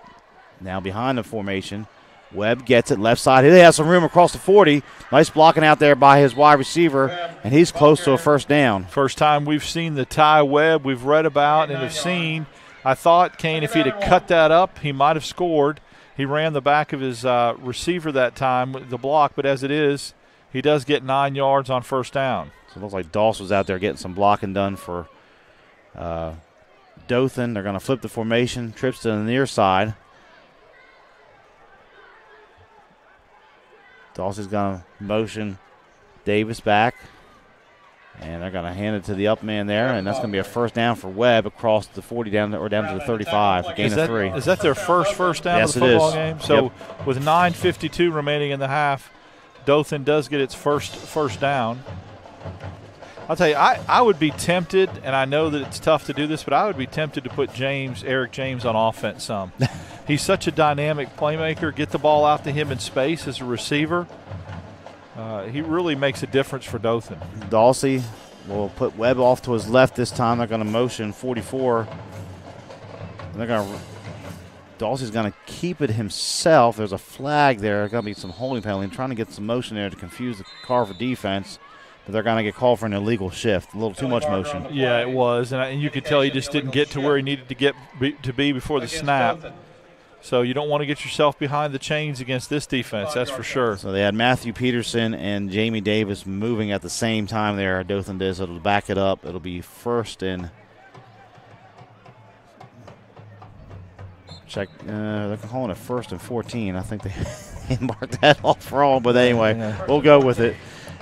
now behind the formation. Webb gets it left side. He has some room across the 40. Nice blocking out there by his wide receiver, and he's close to a first down. First time we've seen the Ty Webb we've read about and have seen. I thought, Kane, if he'd have cut that up, he might have scored. He ran the back of his receiver that time with the block, but as it is, he does get 9 yards on first down. So it looks like Doss was out there getting some blocking done for Dothan. They're going to flip the formation, trips to the near side. Dawsey's going to motion Davis back, and they're going to hand it to the up man there, and that's going to be a first down for Webb across the 40 down to the 35, a gain of 3. Is that their first down of the football game? So with 9:52 remaining in the half, Dothan does get its first down. I'll tell you, I would be tempted, and I know that it's tough to do this, but I would be tempted to put Eric James on offense some. He's such a dynamic playmaker. Get the ball out to him in space as a receiver. He really makes a difference for Dothan. Dawsey will put Webb off to his left this time. They're going to motion 44. Dawsey's going to keep it himself. There's a flag there. There's going to be some holding penalty. I'm trying to get some motion there to confuse the Carver defense. But they're going to get called for an illegal shift. A little too much motion. Yeah, it was. And you could tell he just didn't get to where he needed to be before the snap. So you don't want to get yourself behind the chains against this defense, that's for sure. So they had Matthew Peterson and Jamie Davis moving at the same time there. Dothan did, so it'll back it up. It'll be first and check. They're calling it 1st and 14. I think they marked that off wrong, but anyway, we'll go with it.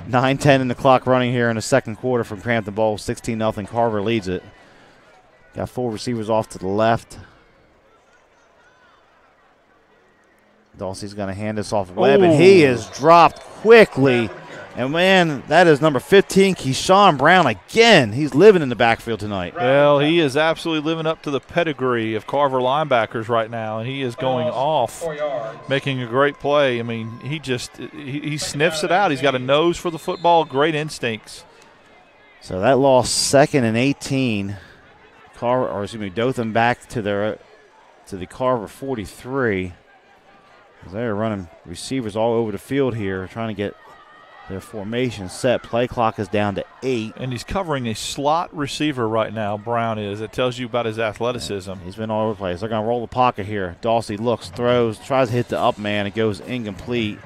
9:10 in the clock running here in the second quarter from Crampton Bowl. 16-0. Carver leads it. Got 4 receivers off to the left. Dawsey's going to hand this off Webb, and he is dropped quickly. And, man, that is number 15, Keyshawn Brown again. He's living in the backfield tonight. Well, he is absolutely living up to the pedigree of Carver linebackers right now, and he is going off, making a great play. I mean, he sniffs it out. He's got a nose for the football, great instincts. So that lost 2nd and 18. Dothan back to the Carver 43. They're running receivers all over the field here, trying to get their formation set. Play clock is down to 8. And he's covering a slot receiver right now, Brown is. It tells you about his athleticism. Yeah, he's been all over the place. They're going to roll the pocket here. Dawsey looks, throws, tries to hit the up man. It goes incomplete.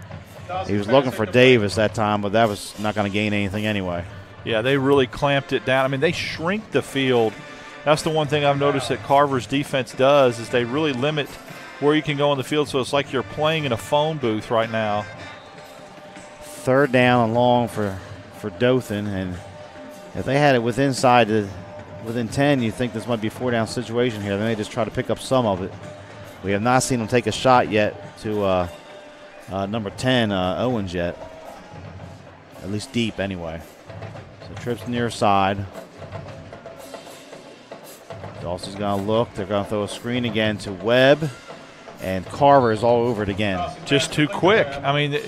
He was looking for Davis that time, but that was not going to gain anything anyway. Yeah, they really clamped it down. I mean, they shrink the field. That's the one thing I've noticed that Carver's defense does is they really limit where you can go on the field, so it's like you're playing in a phone booth right now. 3rd down and long for Dothan, and if they had it within 10, you think this might be a 4-down situation here. Then they just try to pick up some of it. We have not seen them take a shot yet to number 10, Owens yet, at least deep anyway. So trips near side. Dawsey's going to look. They're going to throw a screen again to Webb. And Carver is all over it again. Just too quick. I mean,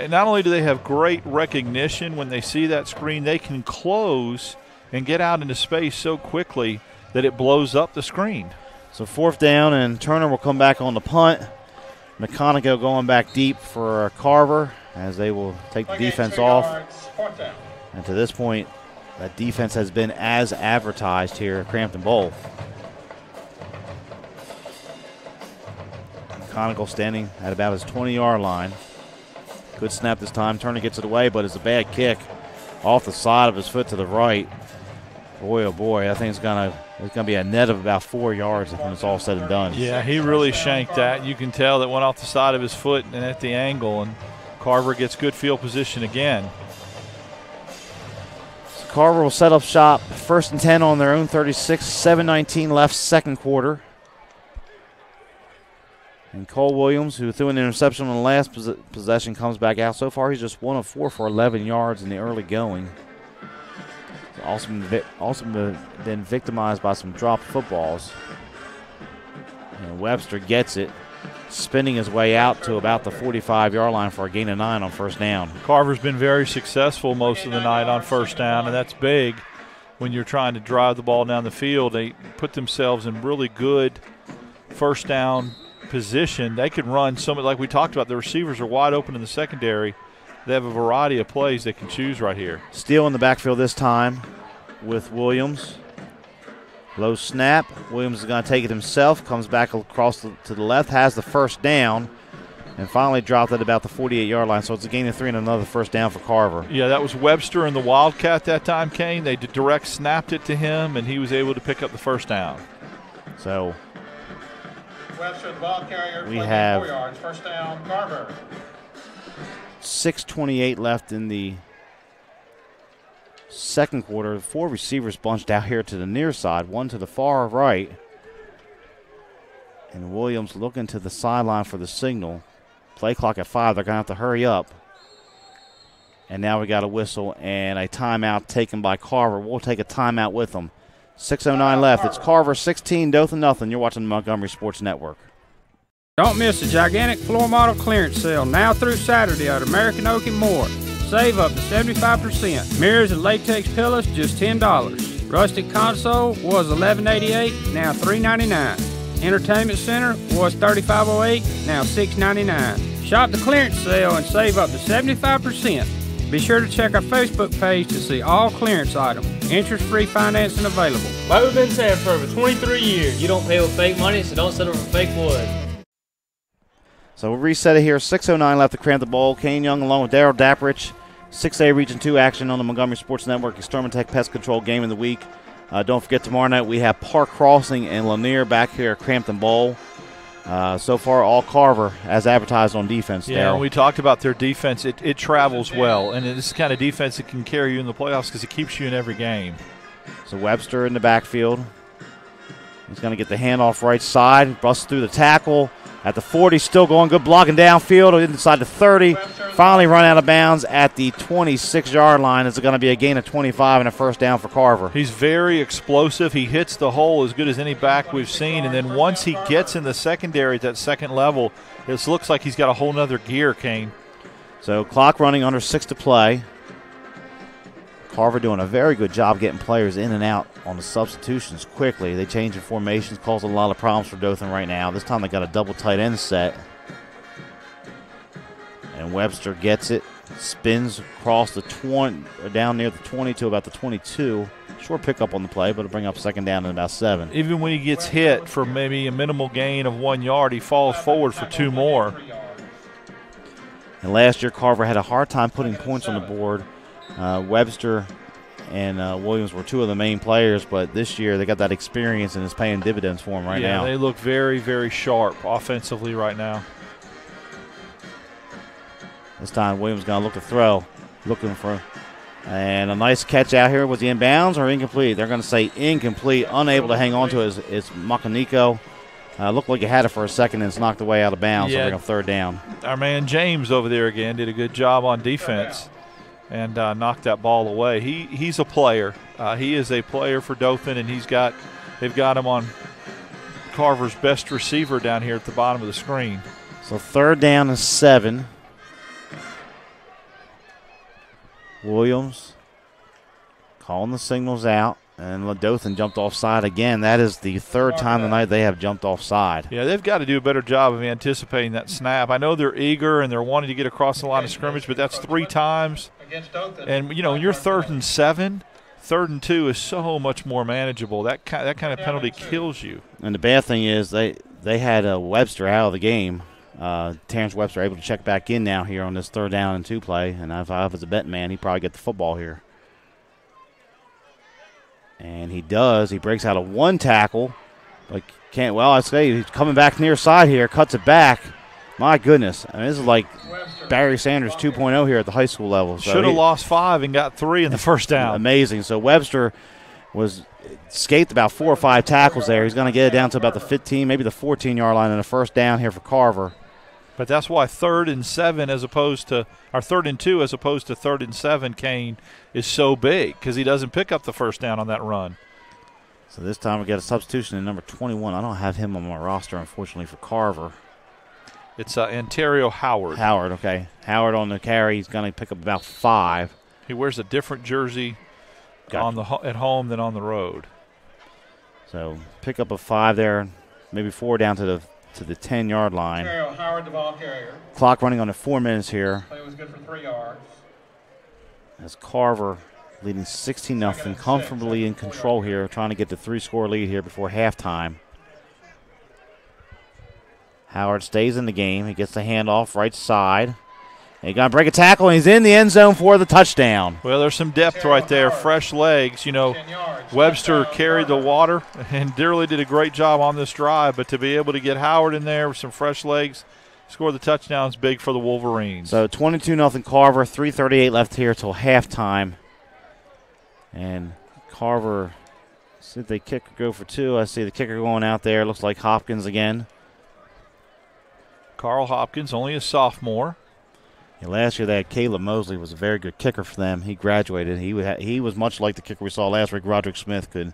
not only do they have great recognition when they see that screen, they can close and get out into space so quickly that it blows up the screen. So 4th down, and Turner will come back on the punt. McConaughey going back deep for Carver as they will take the defense off. And to this point, that defense has been as advertised here at Crampton Bowl. McConaughey standing at about his 20-yard line. Good snap this time. Turner gets it away, but it's a bad kick off the side of his foot to the right. Boy, oh boy, I think it's gonna be a net of about 4 yards when it's all said and done. Yeah, he really shanked that. You can tell that went off the side of his foot and at the angle, and Carver gets good field position again. So Carver will set up shop. 1st and 10 on their own 36. 7:19 left, second quarter. And Cole Williams, who threw an interception on the last possession, comes back out. So far, he's just 1 of 4 for 11 yards in the early going. He's also been victimized by some dropped footballs. And Webster gets it, spinning his way out to about the 45-yard line for a gain of 9 on 1st down. Carver's been very successful most of the night on 1st down, and that's big when you're trying to drive the ball down the field. They put themselves in really good 1st down position. They can run some, like we talked about, the receivers are wide open in the secondary. They have a variety of plays they can choose right here. Steele in the backfield this time with Williams. Low snap. Williams is going to take it himself. Comes back across to the left. Has the 1st down. And finally dropped at about the 48-yard line. So it's a gain of 3 and another 1st down for Carver. Yeah, that was Webster and the Wildcat that time, Kane. They direct snapped it to him, and he was able to pick up the 1st down. So Webster, the ball carrier, we have 4 yards. 1st down, Carver. 6:28 left in the second quarter. 4 receivers bunched out here to the near side, 1 to the far right. And Williams looking to the sideline for the signal. Play clock at 5. They're going to have to hurry up. And now we got a whistle and a timeout taken by Carver. We'll take a timeout with them. 6:09 left. It's Carver 16, Dothan nothing. You're watching the Montgomery Sports Network. Don't miss the gigantic floor model clearance sale now through Saturday at American Oak and More. Save up to 75%. Mirrors and latex pillows just $10. Rustic console was $11.88, now $3.99. Entertainment center was $35.08, now $6.99. Shop the clearance sale and save up to 75%. Be sure to check our Facebook page to see all clearance items. Interest-free financing available. Like we've been saying for over 23 years, you don't pay with fake money, so don't settle for fake wood. So we'll reset it here. 6:09 left to Crampton Bowl. Kane Young along with Daryl Dapprich. 6A Region 2 action on the Montgomery Sports Network. Exterminatech Pest Control game of the week. Don't forget, tomorrow night we have Park Crossing and Lanier back here at Crampton Bowl. So far, all Carver as advertised on defense. Yeah, and we talked about their defense. It travels well, and it's the kind of defense that can carry you in the playoffs because it keeps you in every game. So Webster in the backfield. He's going to get the handoff right side, busts through the tackle. At the 40, still going good blocking downfield, inside the 30. Finally run out of bounds at the 26-yard line. It's going to be a gain of 25 and a 1st down for Carver. He's very explosive. He hits the hole as good as any back we've seen. And then once he gets in the secondary at that second level, it looks like he's got a whole nother gear, Kane. So clock running, under 6 to play. Carver doing a very good job getting players in and out on the substitutions quickly. They change the formations, causing a lot of problems for Dothan right now. This time they got a double tight end set. And Webster gets it, spins across the 20, down near the 20 to about the 22. Short pickup on the play, but it'll bring up 2nd down and about 7. Even when he gets hit for maybe a minimal gain of 1 yard, he falls forward for 2 more. And last year, Carver had a hard time putting points on the board. Webster and Williams were 2 of the main players, but this year they got that experience and it's paying dividends for them right now. Yeah, they look very, very sharp offensively right now. This time Williams going to look to throw, looking for, and a nice catch out here. Was he in bounds or incomplete? They're going to say incomplete, unable to hang on to it. It's Makanico. Looked like he had it for a second and it's knocked away out of bounds, so they're going to 3rd down. Our man James over there again did a good job on defense and knocked that ball away. He's a player. He is a player for Dothan, and they've got him on Carver's best receiver down here at the bottom of the screen. So 3rd down and 7. Williams calling the signals out. And Dothan jumped offside again. That is the third time tonight they have jumped offside. Yeah, they've got to do a better job of anticipating that snap. I know they're eager and they're wanting to get across the line of scrimmage, but that's 3 times. And, you know, when you're 3rd and 7, 3rd and 2 is so much more manageable. That kind of penalty kills you. And the bad thing is they had Webster out of the game. Terrence Webster able to check back in now here on this 3rd down and 2 play. And if I was a betting man, he'd probably get the football here. And he does. He breaks out of 1 tackle. But can't. Well, I say he's coming back near side here. Cuts it back. My goodness. I mean, this is like Barry Sanders 2.0 here at the high school level. So should have lost 5 and got 3 in the first down. Amazing. So Webster escaped about 4 or 5 tackles there. He's going to get it down to about the 15, maybe the 14-yard line, and a first down here for Carver. But that's why 3rd and 7 as opposed to – or 3rd and 2 as opposed to 3rd and 7, Kane, is so big because he doesn't pick up the first down on that run. So this time we got a substitution in number 21. I don't have him on my roster, unfortunately, for Carver. It's Ontario Howard. Howard, okay. Howard on the carry. He's going to pick up about 5. He wears a different jersey at home than on the road. So pick up a 5 there, maybe 4 down to the 10-yard line. Howard, the ball carrier. Clock running on to 4 minutes here. Play was good for 3 yards. As Carver leading 16-0, comfortably in control here, trying to get the 3-score lead here before halftime. Howard stays in the game. He gets the handoff right side. He's going to break a tackle, and he's in the end zone for the touchdown. Well, there's some depth right there, fresh legs. You know, Webster carried the water and really did a great job on this drive, but to be able to get Howard in there with some fresh legs, score the touchdown is big for the Wolverines. So 22-0 Carver, 3:38 left here till halftime. And Carver, see if they kick or go for 2. I see the kicker going out there. Looks like Hopkins again. Carl Hopkins, only a sophomore. Yeah, last year they had Caleb Mosley, was a very good kicker for them. He graduated. He was much like the kicker we saw last week. Roderick Smith could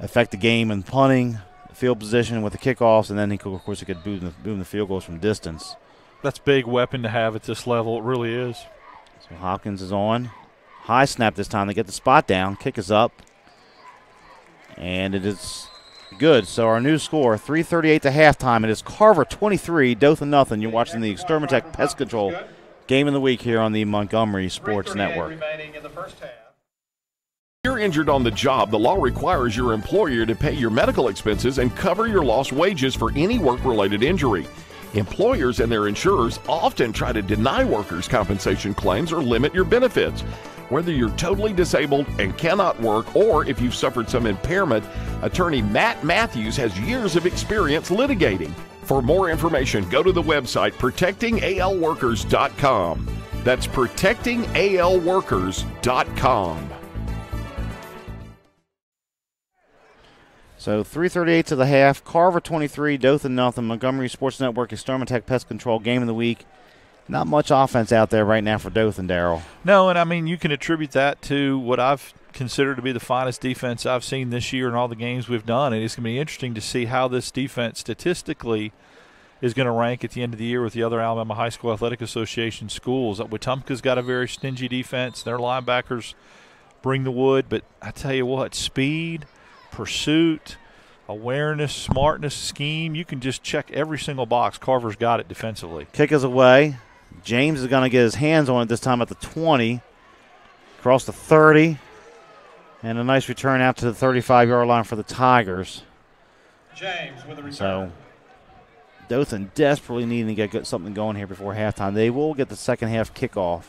affect the game in punting, field position with the kickoffs, and then he could boom the field goals from distance. That's a big weapon to have at this level. It really is. So Hopkins is on. High snap this time. They get the spot down. Kick is up. And it is good. So our new score, 3:38 to halftime. It is Carver 23, Dothan nothing. You're watching the Extermatech Pest Control Game of the Week here on the Montgomery Sports Network. If you're injured on the job, the law requires your employer to pay your medical expenses and cover your lost wages for any work-related injury. Employers and their insurers often try to deny workers' compensation claims or limit your benefits. Whether you're totally disabled and cannot work, or if you've suffered some impairment, attorney Matt Matthews has years of experience litigating. For more information, go to the website protectingalworkers.com. That's protectingalworkers.com. So 3:38 to the half. Carver 23, Dothan nothing. Montgomery Sports Network, Extermatech Pest Control Game of the Week. Not much offense out there right now for Dothan, Darrell. No, and I mean, you can attribute that to what I've considered to be the finest defense I've seen this year in all the games we've done. And it's going to be interesting to see how this defense statistically is going to rank at the end of the year with the other Alabama High School Athletic Association schools. Wetumpka's got a very stingy defense. Their linebackers bring the wood. But I tell you what, speed, pursuit, awareness, smartness, scheme, you can just check every single box. Carver's got it defensively. Kick is away. James is going to get his hands on it this time at the 20. Across the 30. And a nice return out to the 35-yard line for the Tigers. James with a return. So Dothan desperately needing to get something going here before halftime. They will get the second half kickoff.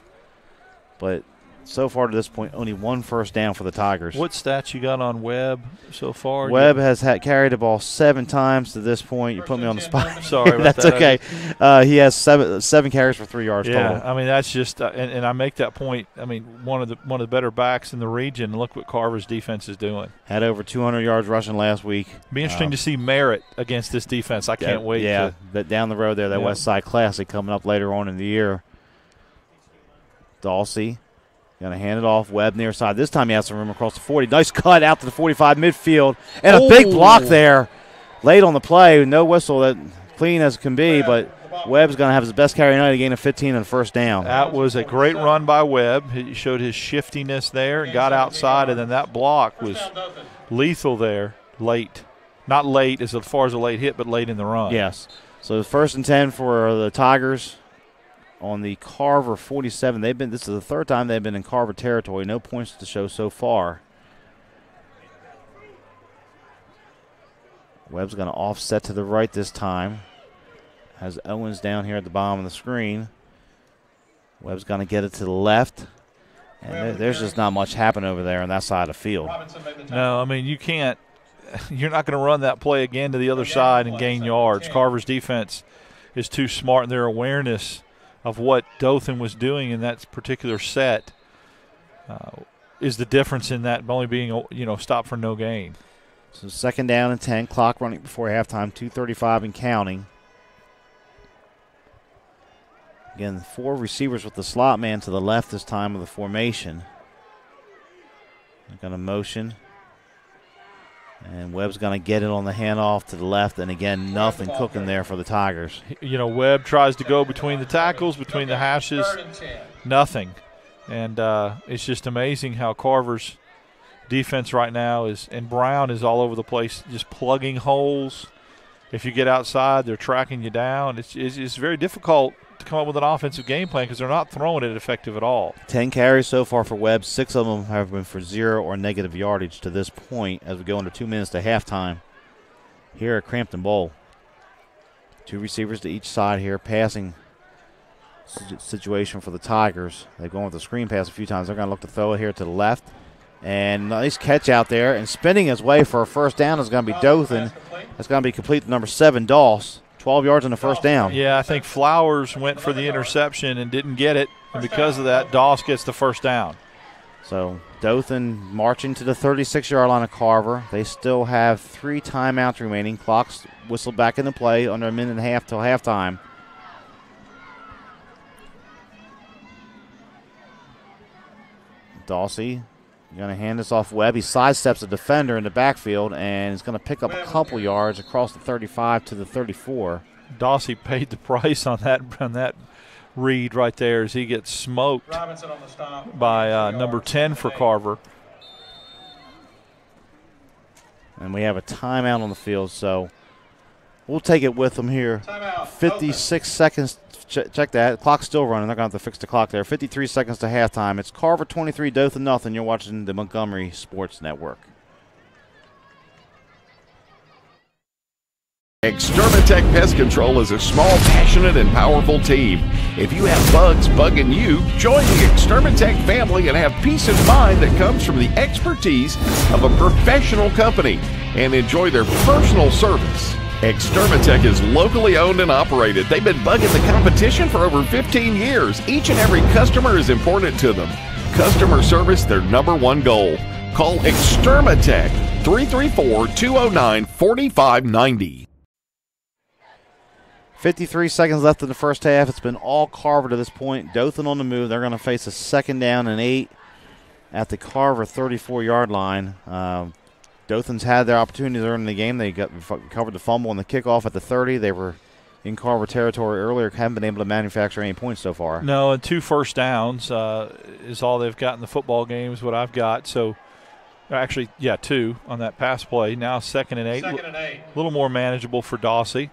But so far to this point, only 1 first down for the Tigers. What stats you got on Webb so far? Webb has carried the ball 7 times to this point. You put me on the spot. Sorry about That's that. okay. He has seven carries for 3 yards total. I mean, that's just and I make that point. I mean, one of the better backs in the region. And look what Carver's defense is doing. Had over 200 yards rushing last week. Be interesting to see Merritt against this defense. I can't wait. Yeah, that down the road there, that West Side Classic coming up later on in the year. Dawsey. Going to hand it off. Webb near side. This time he has some room across the 40. Nice cut out to the 45 midfield. And a big block there late on the play. No whistle. That clean as it can be. But Webb's going to have his best carry tonight, a gain of 15 and first down. That was a great run by Webb. He showed his shiftiness there and got outside, and then that block was lethal there late. Not late as far as a late hit, but late in the run. Yes. So first and 10 for the Tigers on the Carver 47. This is the third time they've been in Carver territory. No points to show so far. Webb's going to offset to the right this time. Has Owens down here at the bottom of the screen. Webb's going to get it to the left. And there's just not much happening over there on that side of the field. No, I mean, you can't. You're not going to run that play again to the other side and gain yards. Carver's defense is too smart in their awareness of what Dothan was doing in that particular set is the difference in that only being, stopped for no gain. So second down and 10, clock running before halftime, 2:35 and counting. Again, 4 receivers with the slot man to the left this time of the formation. They're going to motion. And Webb's going to get it on the handoff to the left. And, again, nothing cooking there for the Tigers. Webb tries to go between the tackles, between the hashes. Nothing. And it's just amazing how Carver's defense right now is – and Brown is all over the place, just plugging holes. If you get outside, they're tracking you down. It's very difficult to come up with an offensive game plan because they're not throwing it effective at all. 10 carries so far for Webb. 6 of them have been for 0 or negative yardage to this point as we go under 2 minutes to halftime here at Crampton Bowl. 2 receivers to each side here. Passing situation for the Tigers. They've gone with the screen pass a few times. They're going to look to throw it here to the left. And nice catch out there. And spinning his way for a first down is going to be Dothan. That's going to be complete to number 7, Doss. 12 yards on the first down. Yeah, I think Flowers went for the interception and didn't get it. And because of that, Doss gets the first down. So Dothan marching to the 36-yard line of Carver. They still have 3 timeouts remaining. Clock's whistled back into play under a minute and a half till halftime. Dawsey going to hand this off Webb. He sidesteps a defender in the backfield and is going to pick up a couple yards across the 35 to the 34. Dawsey paid the price on that read right there as he gets smoked by number 10 for Carver. And we have a timeout on the field, so we'll take it with them here. 56 seconds. Check that. The clock's still running. They're going to have to fix the clock there. 53 seconds to halftime. It's Carver 23, Dothan nothing. You're watching the Montgomery Sports Network. Extermatech Pest Control is a small, passionate, and powerful team. If you have bugs bugging you, join the Extermatech family and have peace of mind that comes from the expertise of a professional company and enjoy their personal service. Extermatech is locally owned and operated. They've been bugging the competition for over 15 years. Each and every customer is important to them. Customer service, their #1 goal. Call Extermatech 334-209-4590. 53 seconds left in the first half. It's been all Carver to this point. Dothan on the move. They're going to face a second down and 8 at the Carver 34-yard line. Dothan's had their opportunities early in the game. They covered the fumble on the kickoff at the 30. They were in Carver territory earlier. Haven't been able to manufacture any points so far. No, and 2 first downs is all they've got in the football game is what I've got. So, actually, 2 on that pass play. Now second and 8. A little more manageable for Dawsey.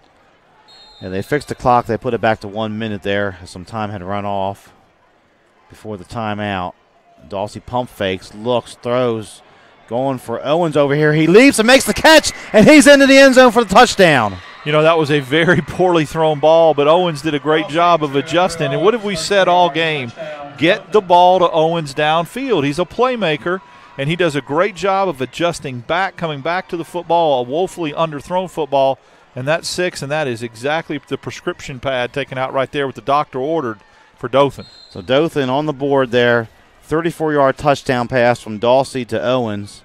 And they fixed the clock. They put it back to 1 minute there as some time had run off before the timeout. Dawsey pump fakes, looks, throws. Going for Owens over here. He leaps and makes the catch, and he's into the end zone for the touchdown. That was a very poorly thrown ball, but Owens did a great job of adjusting. And what have we said all game? Get the ball to Owens downfield. He's a playmaker, and he does a great job of adjusting back, coming back to the football, a woefully underthrown football, and that's 6, and that is exactly the prescription pad taken out right there with the doctor ordered for Dothan. So Dothan on the board there. 34-yard touchdown pass from Dawsey to Owens.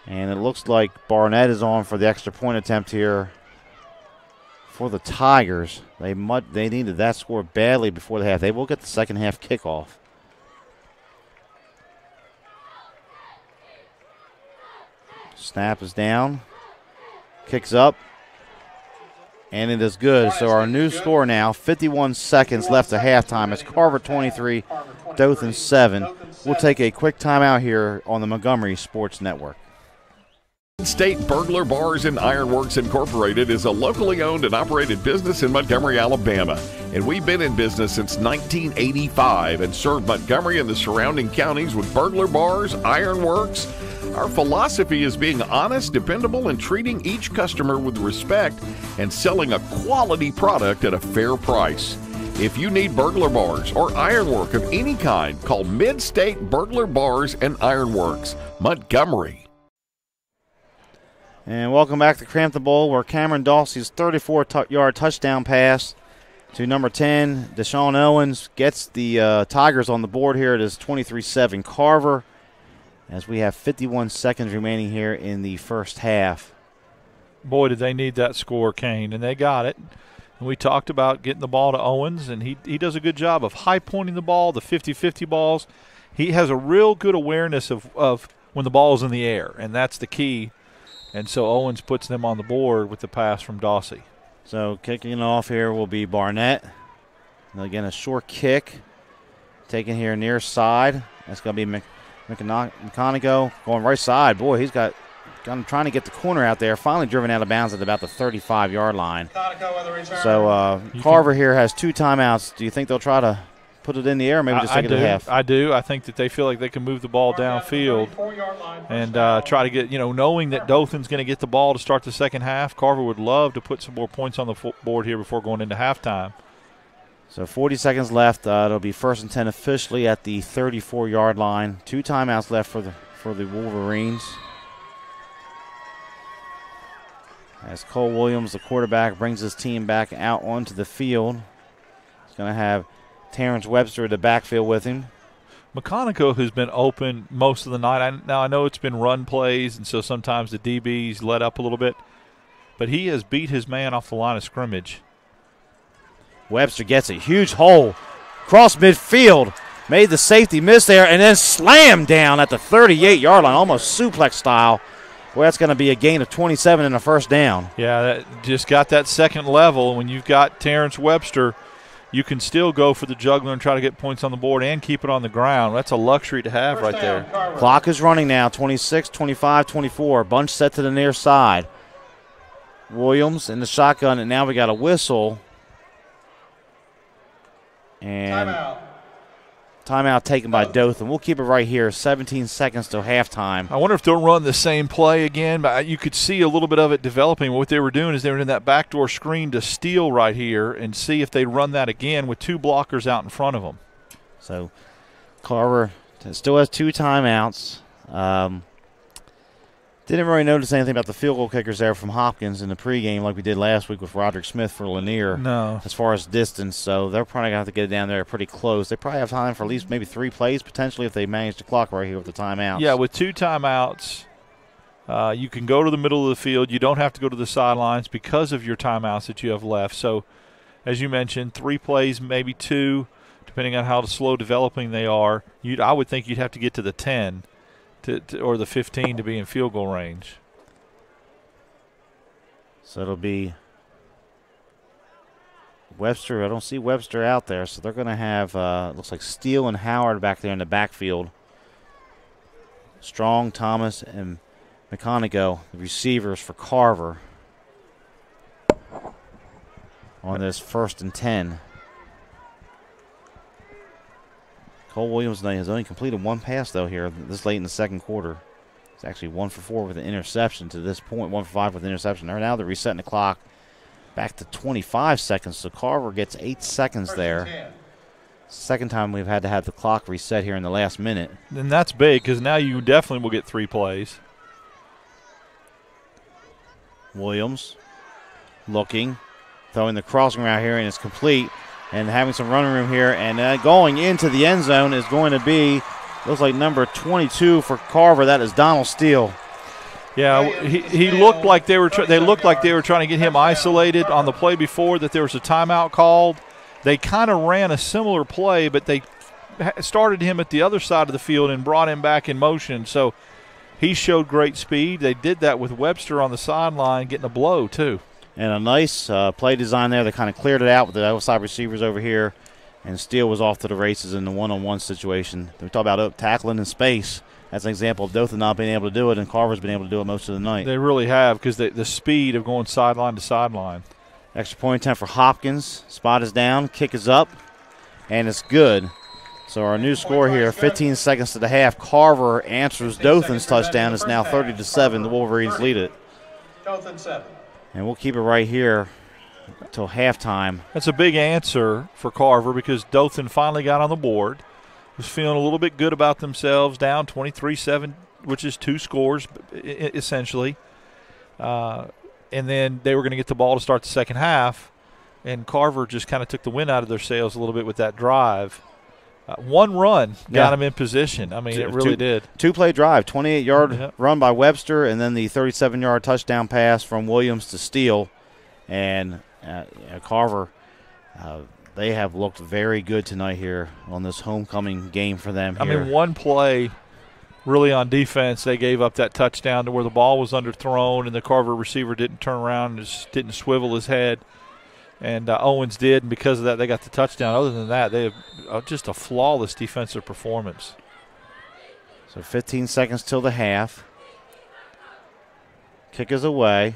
And it looks like Barnett is on for the extra point attempt here for the Tigers. They needed that score badly before the half. They will get the second half kickoff. Snap is down. Kicks up. And it is good. So our new score now, 51 seconds left to halftime. It's Carver 23, Dothan 7. We'll take a quick timeout here on the Montgomery Sports Network. State Burglar Bars and Ironworks Incorporated is a locally owned and operated business in Montgomery, Alabama. And we've been in business since 1985 and served Montgomery and the surrounding counties with burglar bars, ironworks. Our philosophy is being honest, dependable, and treating each customer with respect and selling a quality product at a fair price. If you need burglar bars or ironwork of any kind, call Mid-State Burglar Bars and Ironworks, Montgomery. And welcome back to Crampton Bowl, where Cameron Dawsey's 34-yard touchdown pass to number 10, Deshaun Owens, gets the Tigers on the board here. It is 23-7 Carver, as we have 51 seconds remaining here in the first half. Boy, did they need that score, Kane, and they got it. And we talked about getting the ball to Owens, and he does a good job of high-pointing the ball, the 50-50 balls. He has a real good awareness of when the ball is in the air, and that's the key. And so Owens puts them on the board with the pass from Dawsey. So kicking it off here will be Barnett. And again, a short kick taken here near side. That's going to be McConigo going right side. Boy, he's got trying to get the corner out there. Finally driven out of bounds at about the 35-yard line. So Carver here has 2 timeouts. Do you think they'll try to put it in the air, or maybe just take it to half? I do. I think that they feel like they can move the ball downfield and try to get, knowing that Dothan's going to get the ball to start the second half, Carver would love to put some more points on the board here before going into halftime. So 40 seconds left. It'll be 1st and 10 officially at the 34-yard line. 2 timeouts left for the Wolverines. As Cole Williams, the quarterback, brings his team back out onto the field. He's going to have Terrence Webster in the backfield with him. McConigo has been open most of the night. Now I know it's been run plays, and so sometimes the DBs let up a little bit, but he has beat his man off the line of scrimmage. Webster gets a huge hole across midfield, made the safety miss there, and then slammed down at the 38-yard line, almost suplex style. Well, that's going to be a gain of 27 and a first down. Yeah, that just got that second level. When you've got Terrence Webster, you can still go for the juggler and try to get points on the board and keep it on the ground. That's a luxury to have right there. Clock is running now, 26, 25, 24. Bunch set to the near side. Williams in the shotgun, and now we got a whistle. And timeout taken by Dothan. We'll keep it right here, 17 seconds till halftime. I wonder if they'll run the same play again. But you could see a little bit of it developing. What they were doing is they were in that backdoor screen to steal right here and see if they run that again with 2 blockers out in front of them. So Carver still has 2 timeouts. Didn't really notice anything about the field goal kickers there from Hopkins in the pregame like we did last week with Roderick Smith for Lanier. No. As far as distance, so they're probably going to have to get it down there pretty close. They probably have time for at least maybe 3 plays potentially if they manage to clock right here with the timeouts. Yeah, with 2 timeouts, you can go to the middle of the field. You don't have to go to the sidelines because of your timeouts that you have left. So, as you mentioned, 3 plays, maybe 2, depending on how slow developing they are. I would think you'd have to get to the 10. Or the 15 to be in field goal range. So it'll be Webster. I don't see Webster out there, so they're going to have, looks like Steele and Howard back there in the backfield. Strong, Thomas, and McConigo, the receivers for Carver on this 1st and 10. Cole Williams has only completed 1 pass, though, here this late in the second quarter. It's actually 1 for 4 with an interception to this point, 1 for 5 with an interception. Now they're resetting the clock back to 25 seconds, so Carver gets 8 seconds there. Second time we've had to have the clock reset here in the last minute. And that's big because now you definitely will get 3 plays. Williams looking, throwing the crossing route here, and it's complete. And having some running room here, and going into the end zone is going to be, looks like number 22 for Carver. That is Donald Steele. Yeah, he looked like they looked like they were trying to get him isolated on the play before that there was a timeout called. They kind of ran a similar play, but they started him at the other side of the field and brought him back in motion. So he showed great speed. They did that with Webster on the sideline getting a blow too. And a nice play design there. They kind of cleared it out with the outside receivers over here. And Steele was off to the races in the one-on-one situation. We talk about tackling in space. That's an example of Dothan not being able to do it, and Carver's been able to do it most of the night. They really have, because the speed of going sideline to sideline. Extra point attempt for Hopkins. Spot is down. Kick is up. And it's good. So our new score here, 15 seconds to the half. Carver answers Dothan's touchdown. It's now 30-7. The Wolverines lead it. Dothan 7. And we'll keep it right here until halftime. That's a big answer for Carver because Dothan finally got on the board. Was feeling a little bit good about themselves, down 23-7, which is 2 scores essentially. And then they were going to get the ball to start the second half, and Carver just kind of took the wind out of their sails a little bit with that drive. One run got them in position. I mean, it really did. 2-play drive, 28-yard run by Webster, and then the 37-yard touchdown pass from Williams to Steele. And Carver, they have looked very good tonight here on this homecoming game for them here. I mean, one play really on defense, they gave up that touchdown to where the ball was underthrown and the Carver receiver didn't turn around and just didn't swivel his head. And Owens did, and because of that, they got the touchdown. Other than that, they have just a flawless defensive performance. So 15 seconds till the half. Kick is away.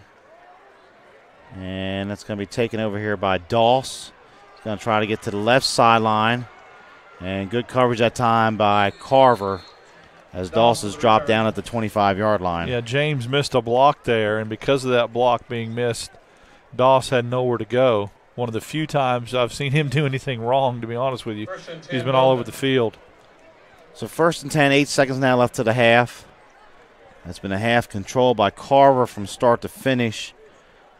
And that's going to be taken over here by Doss. He's going to try to get to the left sideline. And good coverage that time by Carver as Doss is dropped down at the 25-yard line. Yeah, James missed a block there, and because of that block being missed, Doss had nowhere to go. One of the few times I've seen him do anything wrong, to be honest with you. He's been all over the field. So 1st and 10, 8 seconds now left to the half. That's been a half controlled by Carver from start to finish.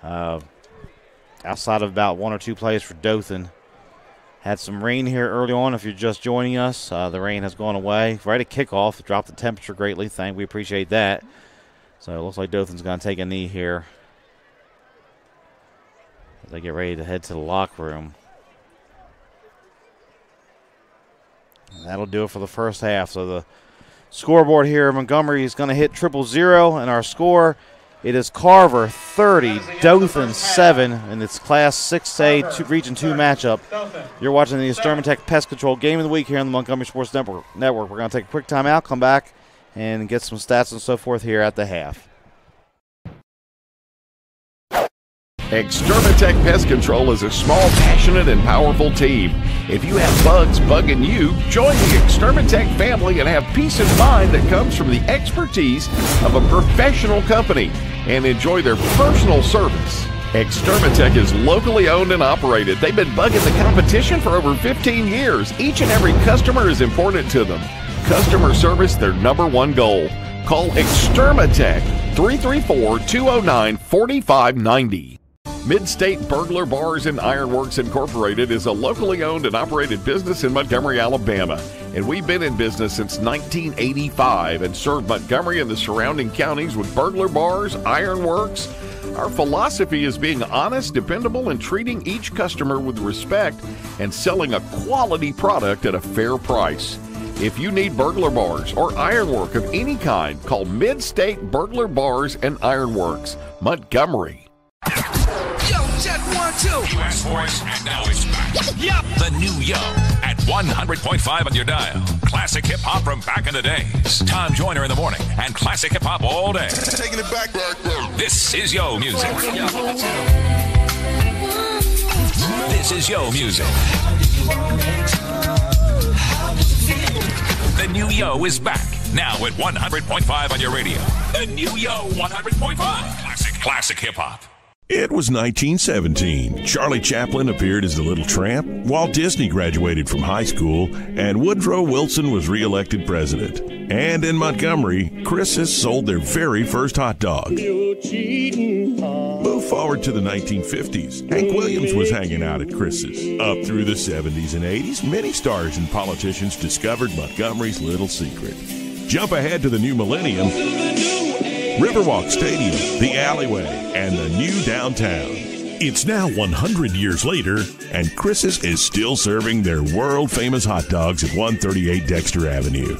Outside of about 1 or 2 plays for Dothan. Had some rain here early on if you're just joining us. The rain has gone away. Right at kickoff, dropped the temperature greatly. We appreciate that. So it looks like Dothan's going to take a knee here as they get ready to head to the locker room. And that'll do it for the first half. So the scoreboard here, Montgomery is going to hit 000, and our score, it is Carver 30, Dothan 7 in its Class 6A Region 2 matchup. You're watching the Extermatech Pest Control Game of the Week here on the Montgomery Sports Network. We're going to take a quick time out, come back, and get some stats and so forth here at the half. Extermatech Pest Control is a small, passionate, and powerful team. If you have bugs bugging you, join the Extermatech family and have peace of mind that comes from the expertise of a professional company and enjoy their personal service. Extermatech is locally owned and operated. They've been bugging the competition for over 15 years. Each and every customer is important to them. Customer service, their #1 goal. Call Extermatech 334-209-4590. Mid-State Burglar Bars and Ironworks Incorporated is a locally owned and operated business in Montgomery, Alabama. And we've been in business since 1985 and served Montgomery and the surrounding counties with burglar bars, ironworks. Our philosophy is being honest, dependable, and treating each customer with respect and selling a quality product at a fair price. If you need burglar bars or ironwork of any kind, call Mid-State Burglar Bars and Ironworks, Montgomery. Check 1, 2. You asked for it, and now it's back. Yep. The new Yo at 100.5 on your dial. Classic hip hop from back in the days. Tom Joyner in the morning and classic hip hop all day. Taking it back. This is Yo music. This is Yo music. The new Yo is back. Now at 100.5 on your radio. The new Yo 100.5. Classic hip hop. It was 1917. Charlie Chaplin appeared as the Little Tramp, Walt Disney graduated from high school, and Woodrow Wilson was reelected president. And in Montgomery, Chris's sold their very first hot dog. Move forward to the 1950s. Hank Williams was hanging out at Chris's. Up through the 70s and 80s, many stars and politicians discovered Montgomery's little secret. Jump ahead to the new millennium. Riverwalk Stadium, the alleyway, and the new downtown. It's now 100 years later, and Chris's is still serving their world-famous hot dogs at 138 Dexter Avenue.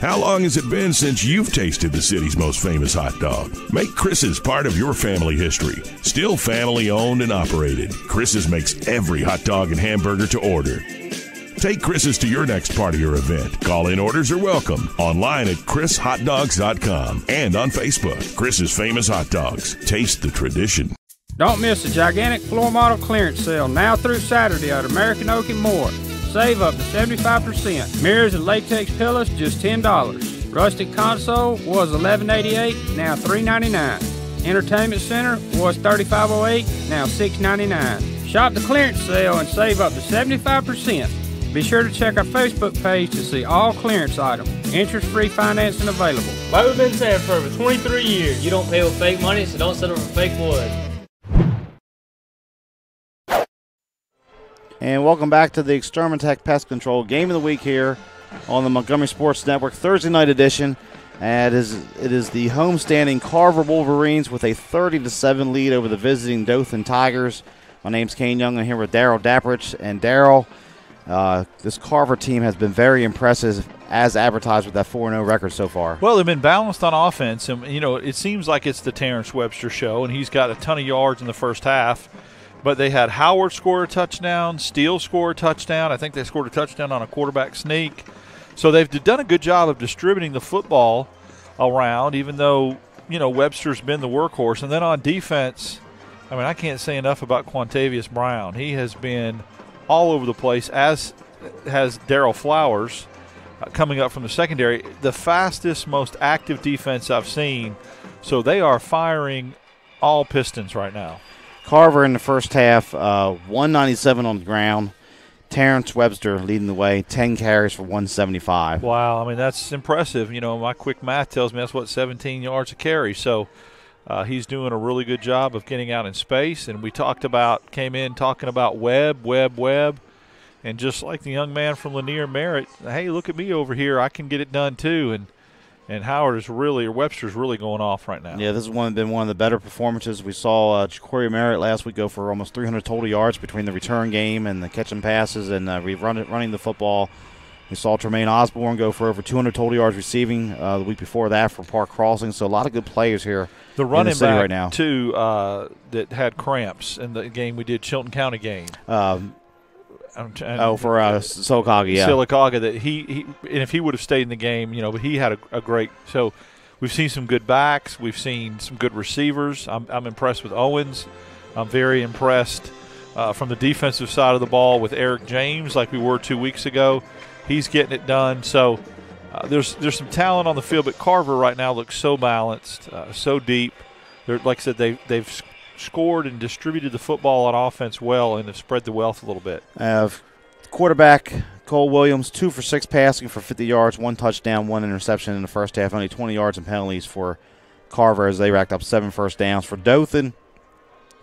How long has it been since you've tasted the city's most famous hot dog? Make Chris's part of your family history. Still family owned and operated, Chris's makes every hot dog and hamburger to order. Take Chris's to your next party or event. Call-in orders are welcome. Online at chrishotdogs.com and on Facebook. Chris's Famous Hot Dogs. Taste the tradition. Don't miss the gigantic floor model clearance sale now through Saturday at American Oak and More. Save up to 75%. Mirrors and latex pillows just $10. Rustic console was $11.88, now $3.99. Entertainment center was $35.08, now $6.99. Shop the clearance sale and save up to 75%. Be sure to check our Facebook page to see all clearance items. Interest-free financing available. Like we've been saying for over 23 years, you don't pay with fake money, so don't settle for fake wood. And welcome back to the Extermatech Pest Control Game of the Week here on the Montgomery Sports Network Thursday night edition. And it is the homestanding Carver Wolverines with a 30-7 lead over the visiting Dothan Tigers. My name's Kane Young. I'm here with Daryl Dapprich. And Daryl, this Carver team has been very impressive as advertised with that 4-0 record so far. Well, they've been balanced on offense. And, it seems like it's the Terrence Webster show, and he's got a ton of yards in the first half. But they had Howard score a touchdown, Steele score a touchdown. I think they scored a touchdown on a quarterback sneak. So they've done a good job of distributing the football around, even though, Webster's been the workhorse. And then on defense, I can't say enough about Quantavious Brown. He has been all over the place, as has Darrell Flowers coming up from the secondary. The fastest, most active defense I've seen. So they are firing all pistons right now. Carver in the first half, 197 on the ground. Terrence Webster leading the way, 10 carries for 175. Wow, that's impressive. My quick math tells me that's 17 yards a carry. So he's doing a really good job of getting out in space. And we came in talking about Webb. And just like the young man from Lanier Merritt, hey, look at me over here. I can get it done too. And Webster's really going off right now. Yeah, this has been one of the better performances. We saw Jacory Merritt last week go for almost 300 total yards between the return game and the catching passes and running the football. We saw Tremaine Osborne go for over 200 total yards receiving the week before that for Park Crossing. So a lot of good players here the running in the city back right now. Too, that had cramps in the game we did, Chilton County game. For Sylacauga, yeah. Sylacauga, that he and if he would have stayed in the game, but he had a great. So we've seen some good backs, we've seen some good receivers. I'm impressed with Owens. I'm very impressed from the defensive side of the ball with Eric James, like we were 2 weeks ago. He's getting it done. So there's some talent on the field, but Carver right now looks so balanced, so deep. Like I said, they've scored and distributed the football on offense well and have spread the wealth a little bit. Quarterback Cole Williams, 2 for 6 passing for 50 yards, 1 touchdown, 1 interception in the first half. Only 20 yards and penalties for Carver as they racked up 7 first downs. For Dothan,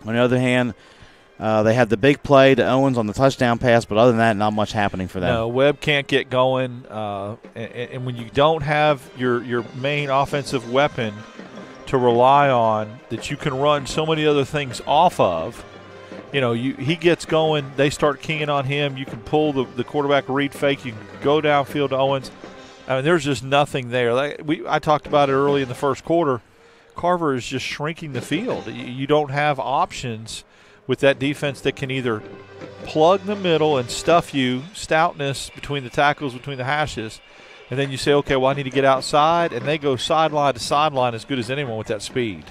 on the other hand, they had the big play to Owens on the touchdown pass, but other than that, not much happening for them. No, Webb can't get going. And when you don't have your main offensive weapon to rely on that you can run so many other things off of, he gets going, they start keying on him, you can pull the quarterback read fake, you can go downfield to Owens. There's just nothing there. I talked about it early in the first quarter. Carver is just shrinking the field. You don't have options with that defense that can either plug the middle and stuff you, stoutness between the tackles, between the hashes, and then you say, okay, well, I need to get outside, and they go sideline to sideline as good as anyone with that speed.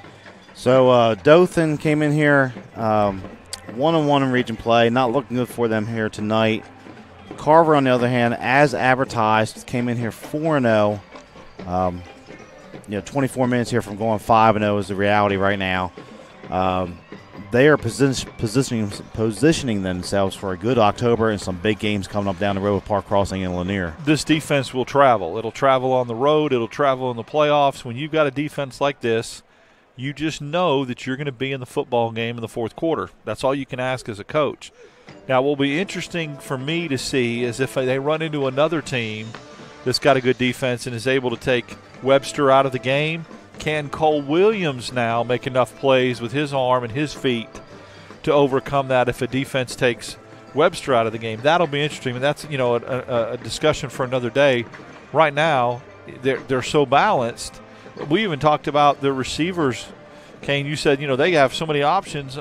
So Dothan came in here 1-on-1 in region play, not looking good for them here tonight. Carver, on the other hand, as advertised, came in here 4-0. 24 minutes here from going 5-0 is the reality right now. They are positioning themselves for a good October and some big games coming up down the road with Park Crossing and Lanier. This defense will travel. It'll travel on the road. It'll travel in the playoffs. When you've got a defense like this, you just know that you're going to be in the football game in the fourth quarter. That's all you can ask as a coach. Now, what will be interesting for me to see is if they run into another team that's got a good defense and is able to take Webster out of the game. Can Cole Williams now make enough plays with his arm and his feet to overcome that if a defense takes Webster out of the game? That'll be interesting, and that's a discussion for another day. Right now, they're so balanced. We even talked about the receivers. Kane, you said, they have so many options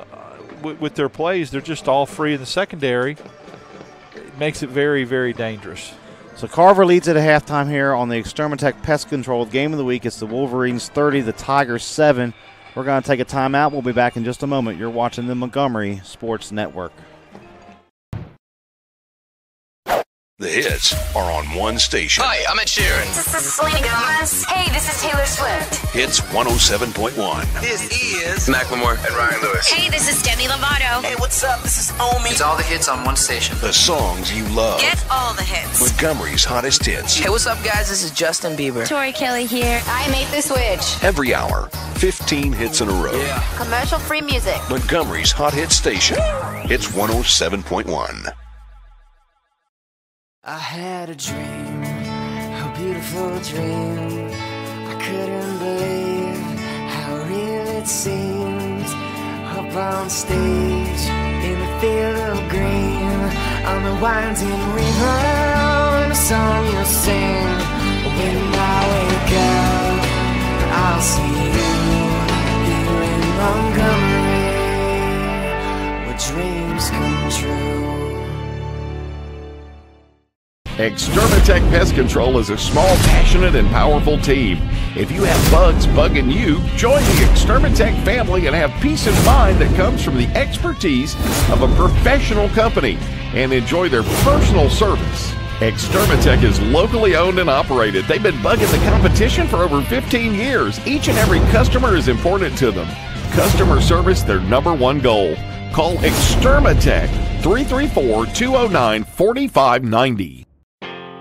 with their plays. They're just all free in the secondary. It makes it very, very dangerous. So Carver leads at a halftime here on the Extermatech Pest Control Game of the Week. It's the Wolverines 30, the Tigers 7. We're going to take a timeout. We'll be back in just a moment. You're watching the Montgomery Sports Network. The hits are on one station. Hi, I'm Ed Sheeran. This is Selena Gomez. Hey, this is Taylor Swift. Hits 107.1. This is Macklemore and Ryan Lewis. Hey, this is Demi Lovato. Hey, what's up? This is Omi. It's all the hits on one station. The songs you love. Get all the hits. Montgomery's hottest hits. Hey, what's up, guys? This is Justin Bieber. Tori Kelly here. I made the switch. Every hour, 15 hits in a row. Yeah. Commercial-free music. Montgomery's hot hit station. Hits 107.1. I had a dream, a beautiful dream. I couldn't believe how real it seemed. Up on stage, in a field of green, on the winding river, and a song you'll sing. When I wake up, I'll see you here in Montgomery, where dreams come true. Extermatech Pest Control is a small, passionate, and powerful team. If you have bugs bugging you, join the Extermatech family and have peace of mind that comes from the expertise of a professional company and enjoy their personal service. Extermatech is locally owned and operated. They've been bugging the competition for over 15 years. Each and every customer is important to them. Customer service, their #1 goal. Call Extermatech 334-209-4590.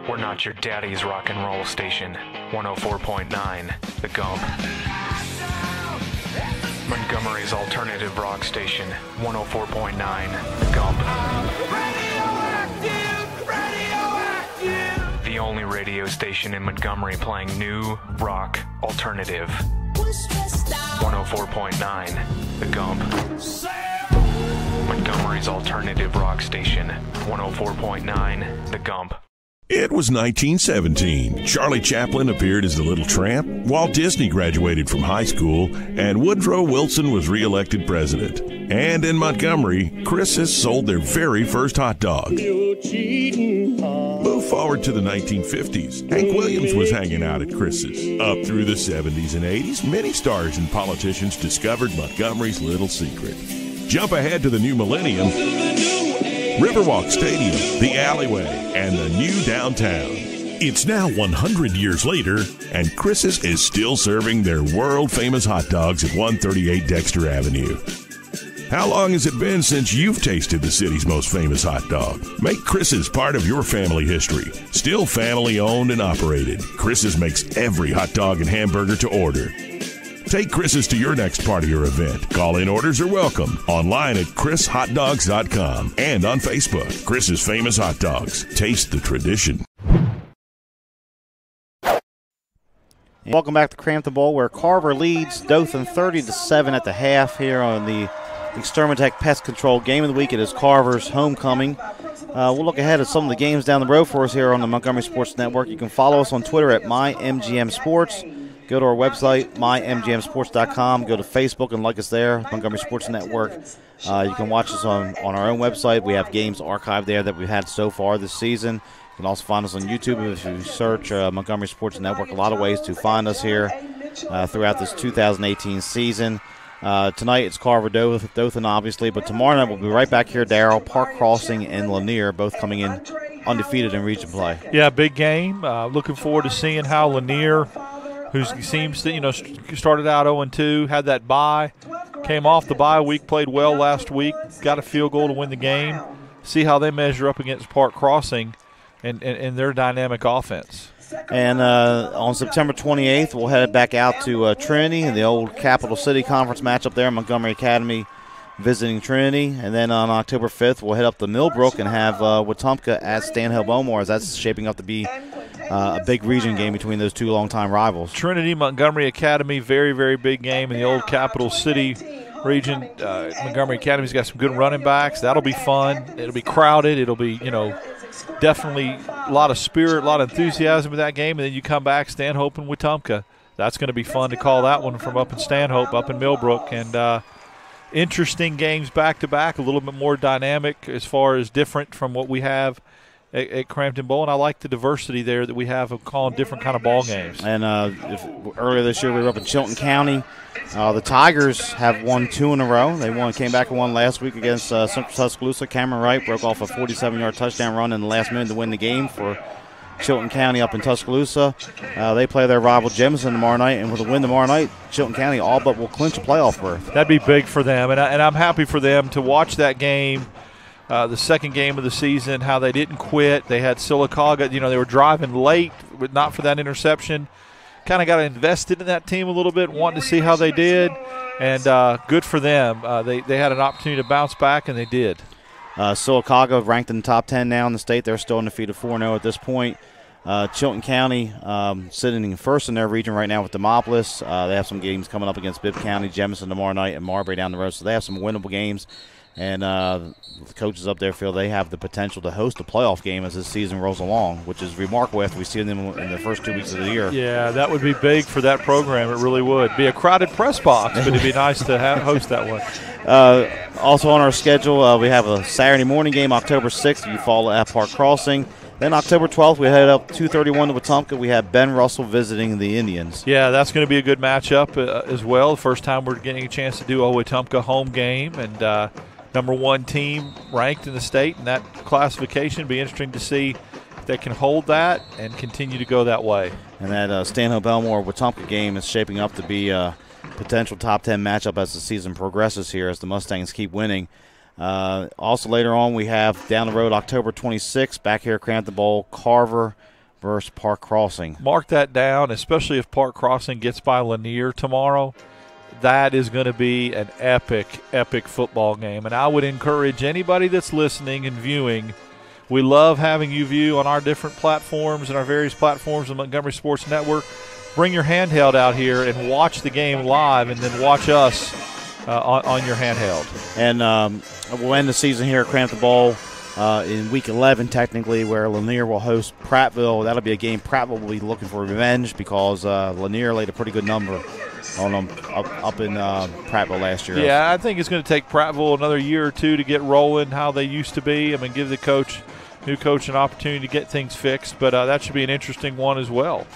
We're not your daddy's rock and roll station. 104.9, The Gump. Montgomery's alternative rock station. 104.9, The Gump. The only radio station in Montgomery playing new rock alternative. 104.9, The Gump. Montgomery's alternative rock station. 104.9, The Gump. It was 1917. Charlie Chaplin appeared as the Little Tramp, Walt Disney graduated from high school, and Woodrow Wilson was re-elected president. And in Montgomery, Chris's sold their very first hot dog. Move forward to the 1950s. Hank Williams was hanging out at Chris's. Up through the 70s and 80s, many stars and politicians discovered Montgomery's little secret. Jump ahead to the new millennium. Riverwalk Stadium, the alleyway, and the new downtown. It's now 100 years later, and Chris's is still serving their world-famous hot dogs at 138 Dexter Avenue. How long has it been since you've tasted the city's most famous hot dog? Make Chris's part of your family history. Still family-owned and operated, Chris's makes every hot dog and hamburger to order. Take Chris's to your next party or event. Call-in orders are welcome. Online at chrishotdogs.com and on Facebook. Chris's Famous Hot Dogs. Taste the tradition. Welcome back to Crampton Bowl, where Carver leads Dothan 30-7 at the half here on the Extermatech Pest Control Game of the Week. It is Carver's homecoming. We'll look ahead at some of the games down the road for us here on the Montgomery Sports Network. You can follow us on Twitter at MyMGMSports. Go to our website, mymgmsports.com. Go to Facebook and like us there, Montgomery Sports Network. You can watch us on our own website. We have games archived there that we've had so far this season. You can also find us on YouTube if you search Montgomery Sports Network. A lot of ways to find us here throughout this 2018 season. Tonight it's Carver Dothan, obviously, but tomorrow night we'll be right back here, Darrell, Park Crossing and Lanier, both coming in undefeated in region play. Yeah, big game. Looking forward to seeing how Lanier, who seems to, started out 0-2, had that bye, came off the bye week, played well last week, got a field goal to win the game. See how they measure up against Park Crossing and their dynamic offense. And on September 28th, we'll head back out to Trinity in the old Capital City Conference matchup there, Montgomery Academy visiting Trinity. And then on October 5th, we'll head up to Millbrook and have Wetumpka at Stanhill Bowmore, as that's shaping up to be a big region game between those two longtime rivals. Trinity, Montgomery Academy, very, very big game in the old Capital City region. Montgomery Academy's got some good running backs. That'll be fun. It'll be crowded. It'll be, definitely a lot of spirit, a lot of enthusiasm in that game. And then you come back, Stanhope and Wetumpka. That's going to be fun to call that one from up in Stanhope, up in Millbrook. And interesting games back-to-back, a little bit more dynamic as far as different from what we have at Crampton Bowl, and I like the diversity there that we have of calling different kind of ball games. And earlier this year we were up in Chilton County. The Tigers have won 2 in a row. They came back and won last week against Central Tuscaloosa. Cameron Wright broke off a 47-yard touchdown run in the last minute to win the game for Chilton County up in Tuscaloosa. They play their rival Jemison tomorrow night, and with a win tomorrow night, Chilton County all but will clinch a playoff berth. That'd be big for them, and I'm happy for them to watch that game. The second game of the season, how they didn't quit. They had Sylacauga, they were driving late, but not for that interception. Kind of got invested in that team a little bit, wanting to see how they did, and good for them. They had an opportunity to bounce back, and they did. Sylacauga ranked in the top 10 now in the state. They're still undefeated 4-0 at this point. Chilton County sitting in first in their region right now with Demopolis. They have some games coming up against Bibb County, Jemison tomorrow night, and Marbury down the road. So they have some winnable games. And the coaches up there feel they have the potential to host a playoff game as this season rolls along, which is remarkable after we see them in the first 2 weeks of the year. Yeah, that would be big for that program. It really would. Be a crowded press box, but it'd be nice to host that one. Also on our schedule, we have a Saturday morning game, October 6th. You follow at Park Crossing. Then October 12th, we head up 2:31 to Wetumpka. We have Ben Russell visiting the Indians. Yeah, that's going to be a good matchup as well. The first time we're getting a chance to do a Wetumpka home game, and number 1 team ranked in the state in that classification. Be interesting to see if they can hold that and continue to go that way. And that Stanhope-Elmore-Wetumpka game is shaping up to be a potential top 10 matchup as the season progresses here as the Mustangs keep winning. Also later on we have down the road October 26th back here at Crampton Bowl, Carver versus Park Crossing. Mark that down, especially if Park Crossing gets by Lanier tomorrow. That is going to be an epic, epic football game. And I would encourage anybody that's listening and viewing, we love having you view on our different platforms and our various platforms of Montgomery Sports Network. Bring your handheld out here and watch the game live, and then watch us on your handheld. And we'll end the season here at Crampton Bowl in Week 11, technically, where Lanier will host Prattville. That'll be a game Prattville will be looking for revenge because Lanier laid a pretty good number on them up in Prattville last year. Yeah, I think it's going to take Prattville another year or two to get rolling how they used to be. I mean, give the new coach an opportunity to get things fixed, but that should be an interesting one as well.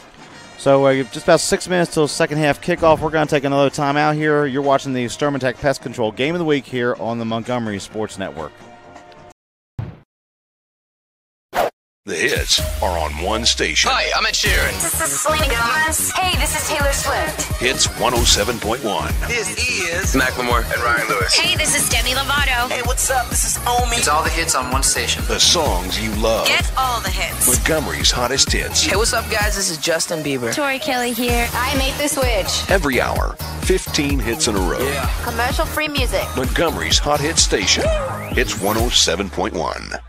So just about 6 minutes till second half kickoff. We're going to take another time out here. You're watching the Extermatech Pest Control Game of the Week here on the Montgomery Sports Network. The hits are on one station. Hi, I'm Ed Sheeran. This is Selena Gomez. Hey, this is Taylor Swift. Hits 107.1. This is Macklemore and Ryan Lewis. Hey, this is Demi Lovato. Hey, what's up? This is Omi. It's all the hits on one station. The songs you love. Get all the hits. Montgomery's hottest hits. Hey, what's up, guys? This is Justin Bieber. Tori Kelly here. I made the switch. Every hour, 15 hits in a row. Yeah. Commercial-free music. Montgomery's hot hit station. It's 107.1.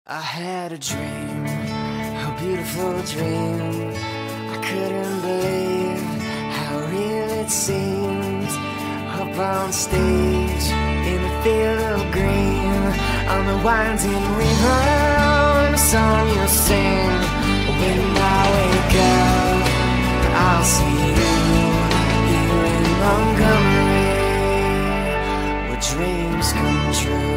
I had a dream, a beautiful dream. I couldn't believe how real it seemed. Up on stage, in a field of green, on the winding river, and a song you'll sing. When I wake up, I'll see you here in Montgomery, where dreams come true.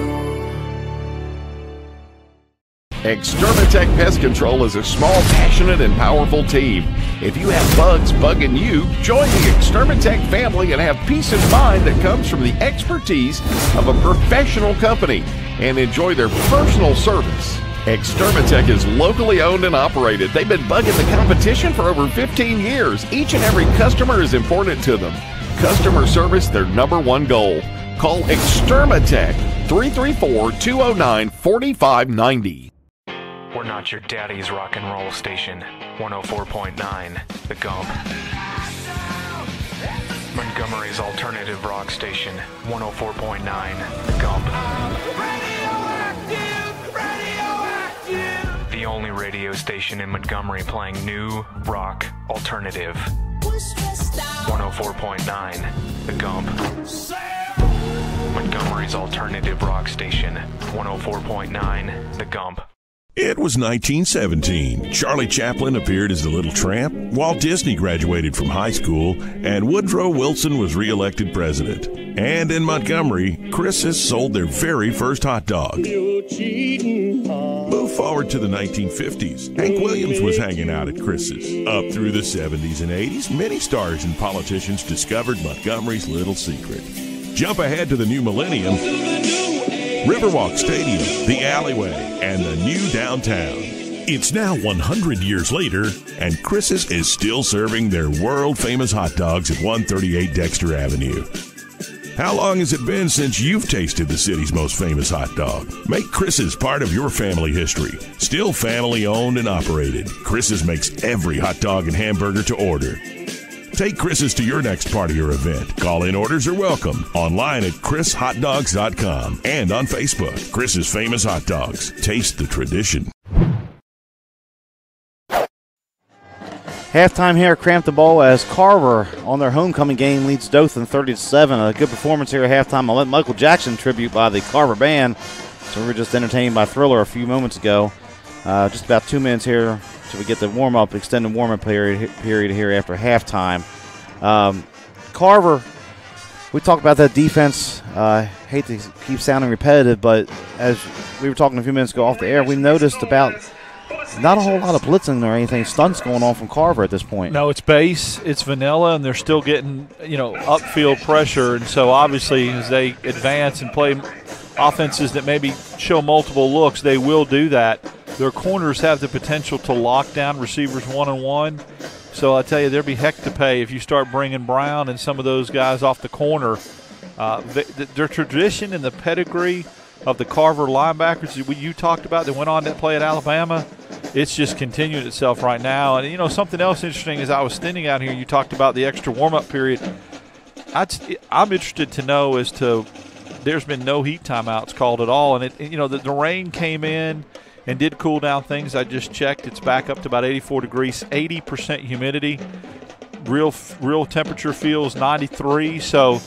Extermatech Pest Control is a small, passionate, and powerful team. If you have bugs bugging you, join the Extermatech family and have peace of mind that comes from the expertise of a professional company and enjoy their personal service. Extermatech is locally owned and operated. They've been bugging the competition for over 15 years. Each and every customer is important to them. Customer service, their #1 goal. Call Extermatech 334-209-4590. We're not your daddy's rock and roll station. 104.9, The Gump. Montgomery's alternative rock station. 104.9, The Gump. The only radio station in Montgomery playing new rock alternative. 104.9, The Gump. Montgomery's alternative rock station, 104.9, The Gump. It was 1917. Charlie Chaplin appeared as the Little Tramp, Walt Disney graduated from high school, and Woodrow Wilson was reelected president. And in Montgomery, Chris's sold their very first hot dog. Move forward to the 1950s. Hank Williams was hanging out at Chris's. Up through the 70s and 80s, many stars and politicians discovered Montgomery's little secret. Jump ahead to the new millennium. Riverwalk Stadium, the alleyway, and the new downtown. It's now 100 years later, and Chris's is still serving their world-famous hot dogs at 138 Dexter Avenue. How long has it been since you've tasted the city's most famous hot dog? Make Chris's part of your family history. Still family-owned and operated, Chris's makes every hot dog and hamburger to order. Take Chris's to your next party or event. Call-in orders are welcome. Online at chrishotdogs.com and on Facebook. Chris's Famous Hot Dogs. Taste the tradition. Halftime here at Crampton Bowl as Carver on their homecoming game leads Dothan 30-7. A good performance here at halftime. I'll let Michael Jackson tribute by the Carver band. So we were just entertained by Thriller a few moments ago. Just about 2 minutes here till we get the warm-up, extended warm-up period here after halftime. Carver, we talked about that defense. Hate to keep sounding repetitive, but as we were talking a few minutes ago off the air, we noticed about not a whole lot of blitzing or anything, stunts going on from Carver at this point. No, it's base, it's vanilla, and they're still getting, upfield pressure. And so obviously as they advance and play offenses that maybe show multiple looks, they will do that. Their corners have the potential to lock down receivers one-on-one. So I tell you, there'll be heck to pay if you start bringing Brown and some of those guys off the corner. Their tradition and the pedigree of the Carver linebackers that you talked about that went on that play at Alabama, it's just continued itself right now. And, something else interesting is I was standing out here, you talked about the extra warm-up period. I'm interested to know as to there's been no heat timeouts called at all. And, the rain came in and did cool down things. I just checked. It's back up to about 84 degrees, 80% humidity. Real temperature feels 93. So,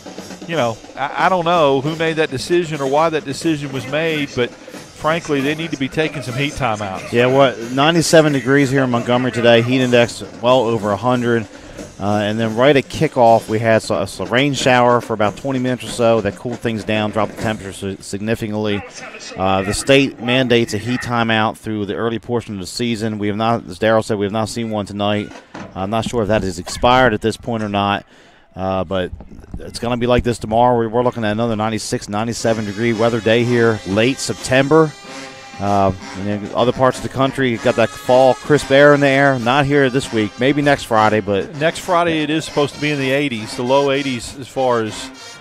I don't know who made that decision or why that decision was made, but frankly, they need to be taking some heat timeouts. Yeah, 97 degrees here in Montgomery today. Heat index well over 100. And then right at kickoff, we had a rain shower for about 20 minutes or so that cooled things down, dropped the temperature significantly. The state mandates a heat timeout through the early portion of the season. We have not, as Darryl said, we have not seen one tonight. I'm not sure if that has expired at this point or not. But it's going to be like this tomorrow. We're looking at another 96, 97-degree weather day here, late September. In other parts of the country, you've got that fall crisp air in the air. Not here this week. Maybe next Friday. But next Friday it is supposed to be in the 80s, the low 80s as far as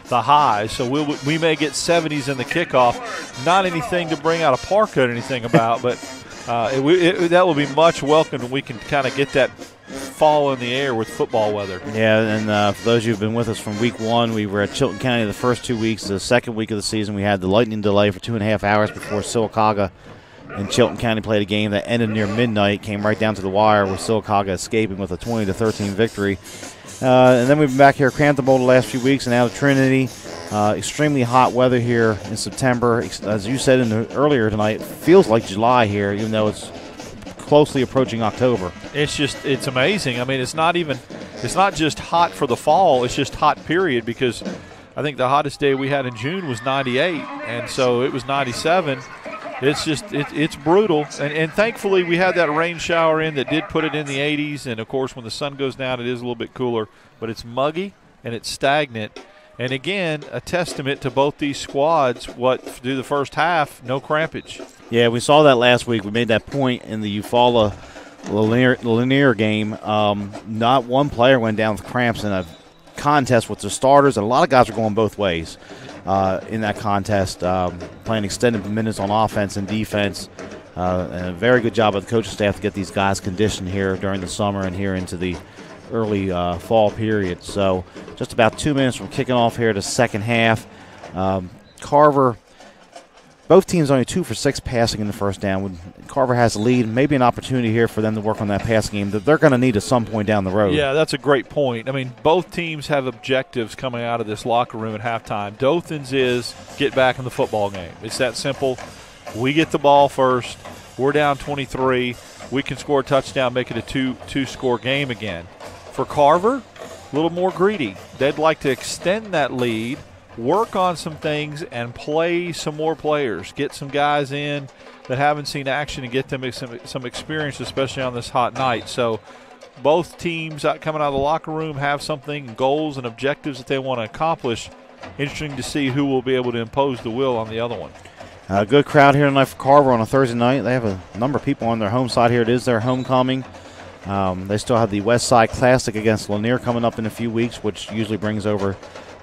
the highs. So we may get 70s in the kickoff. Not anything to bring out a parka or anything about, but that will be much welcome when we can kind of get that fall in the air with football weather. Yeah, and for those of you who've been with us from week one, we were at Chilton County the first 2 weeks. The second week of the season, we had the lightning delay for 2.5 hours before Sylacauga and Chilton County played a game that ended near midnight, came right down to the wire with Sylacauga escaping with a 20-13 victory. And then we've been back here at Crampton Bowl the last few weeks and now to Trinity. Extremely hot weather here in September. As you said earlier tonight, feels like July here, even though it's closely approaching October. It's amazing. I mean, it's not just hot for the fall, it's just hot period, because I think the hottest day we had in June was 98, and so it was 97. It's brutal, and thankfully we had that rain shower in that did put it in the 80s, and of course when the sun goes down it is a little bit cooler, but it's muggy and it's stagnant. And again, a testament to both these squads, through the first half, no crampage. Yeah, we saw that last week. We made that point in the Eufaula Lanier game. Not one player went down with cramps in a contest with the starters, and a lot of guys are going both ways in that contest, playing extended minutes on offense and defense. And a very good job of the coaching staff to get these guys conditioned here during the summer and here into the early fall period. So just about 2 minutes from kicking off here to second half. Carver both teams only 2 for 6 passing in the first down. When Carver has the lead, maybe an opportunity here for them to work on that passing game that they're going to need at some point down the road. Yeah, that's a great point. I mean, both teams have objectives coming out of this locker room at halftime. Dothan's is get back in the football game. It's that simple. We get the ball first. We're down 23. We can score a touchdown, make it a two-score game again. For Carver, a little more greedy. They'd like to extend that lead, work on some things, and play some more players. Get some guys in that haven't seen action and get them some experience, especially on this hot night. So both teams coming out of the locker room have something, goals and objectives that they want to accomplish. Interesting to see who will be able to impose the will on the other one. A good crowd here tonight for Carver on a Thursday night. They have a number of people on their home side here. It is their homecoming. They still have the West Side Classic against Lanier coming up in a few weeks, which usually brings over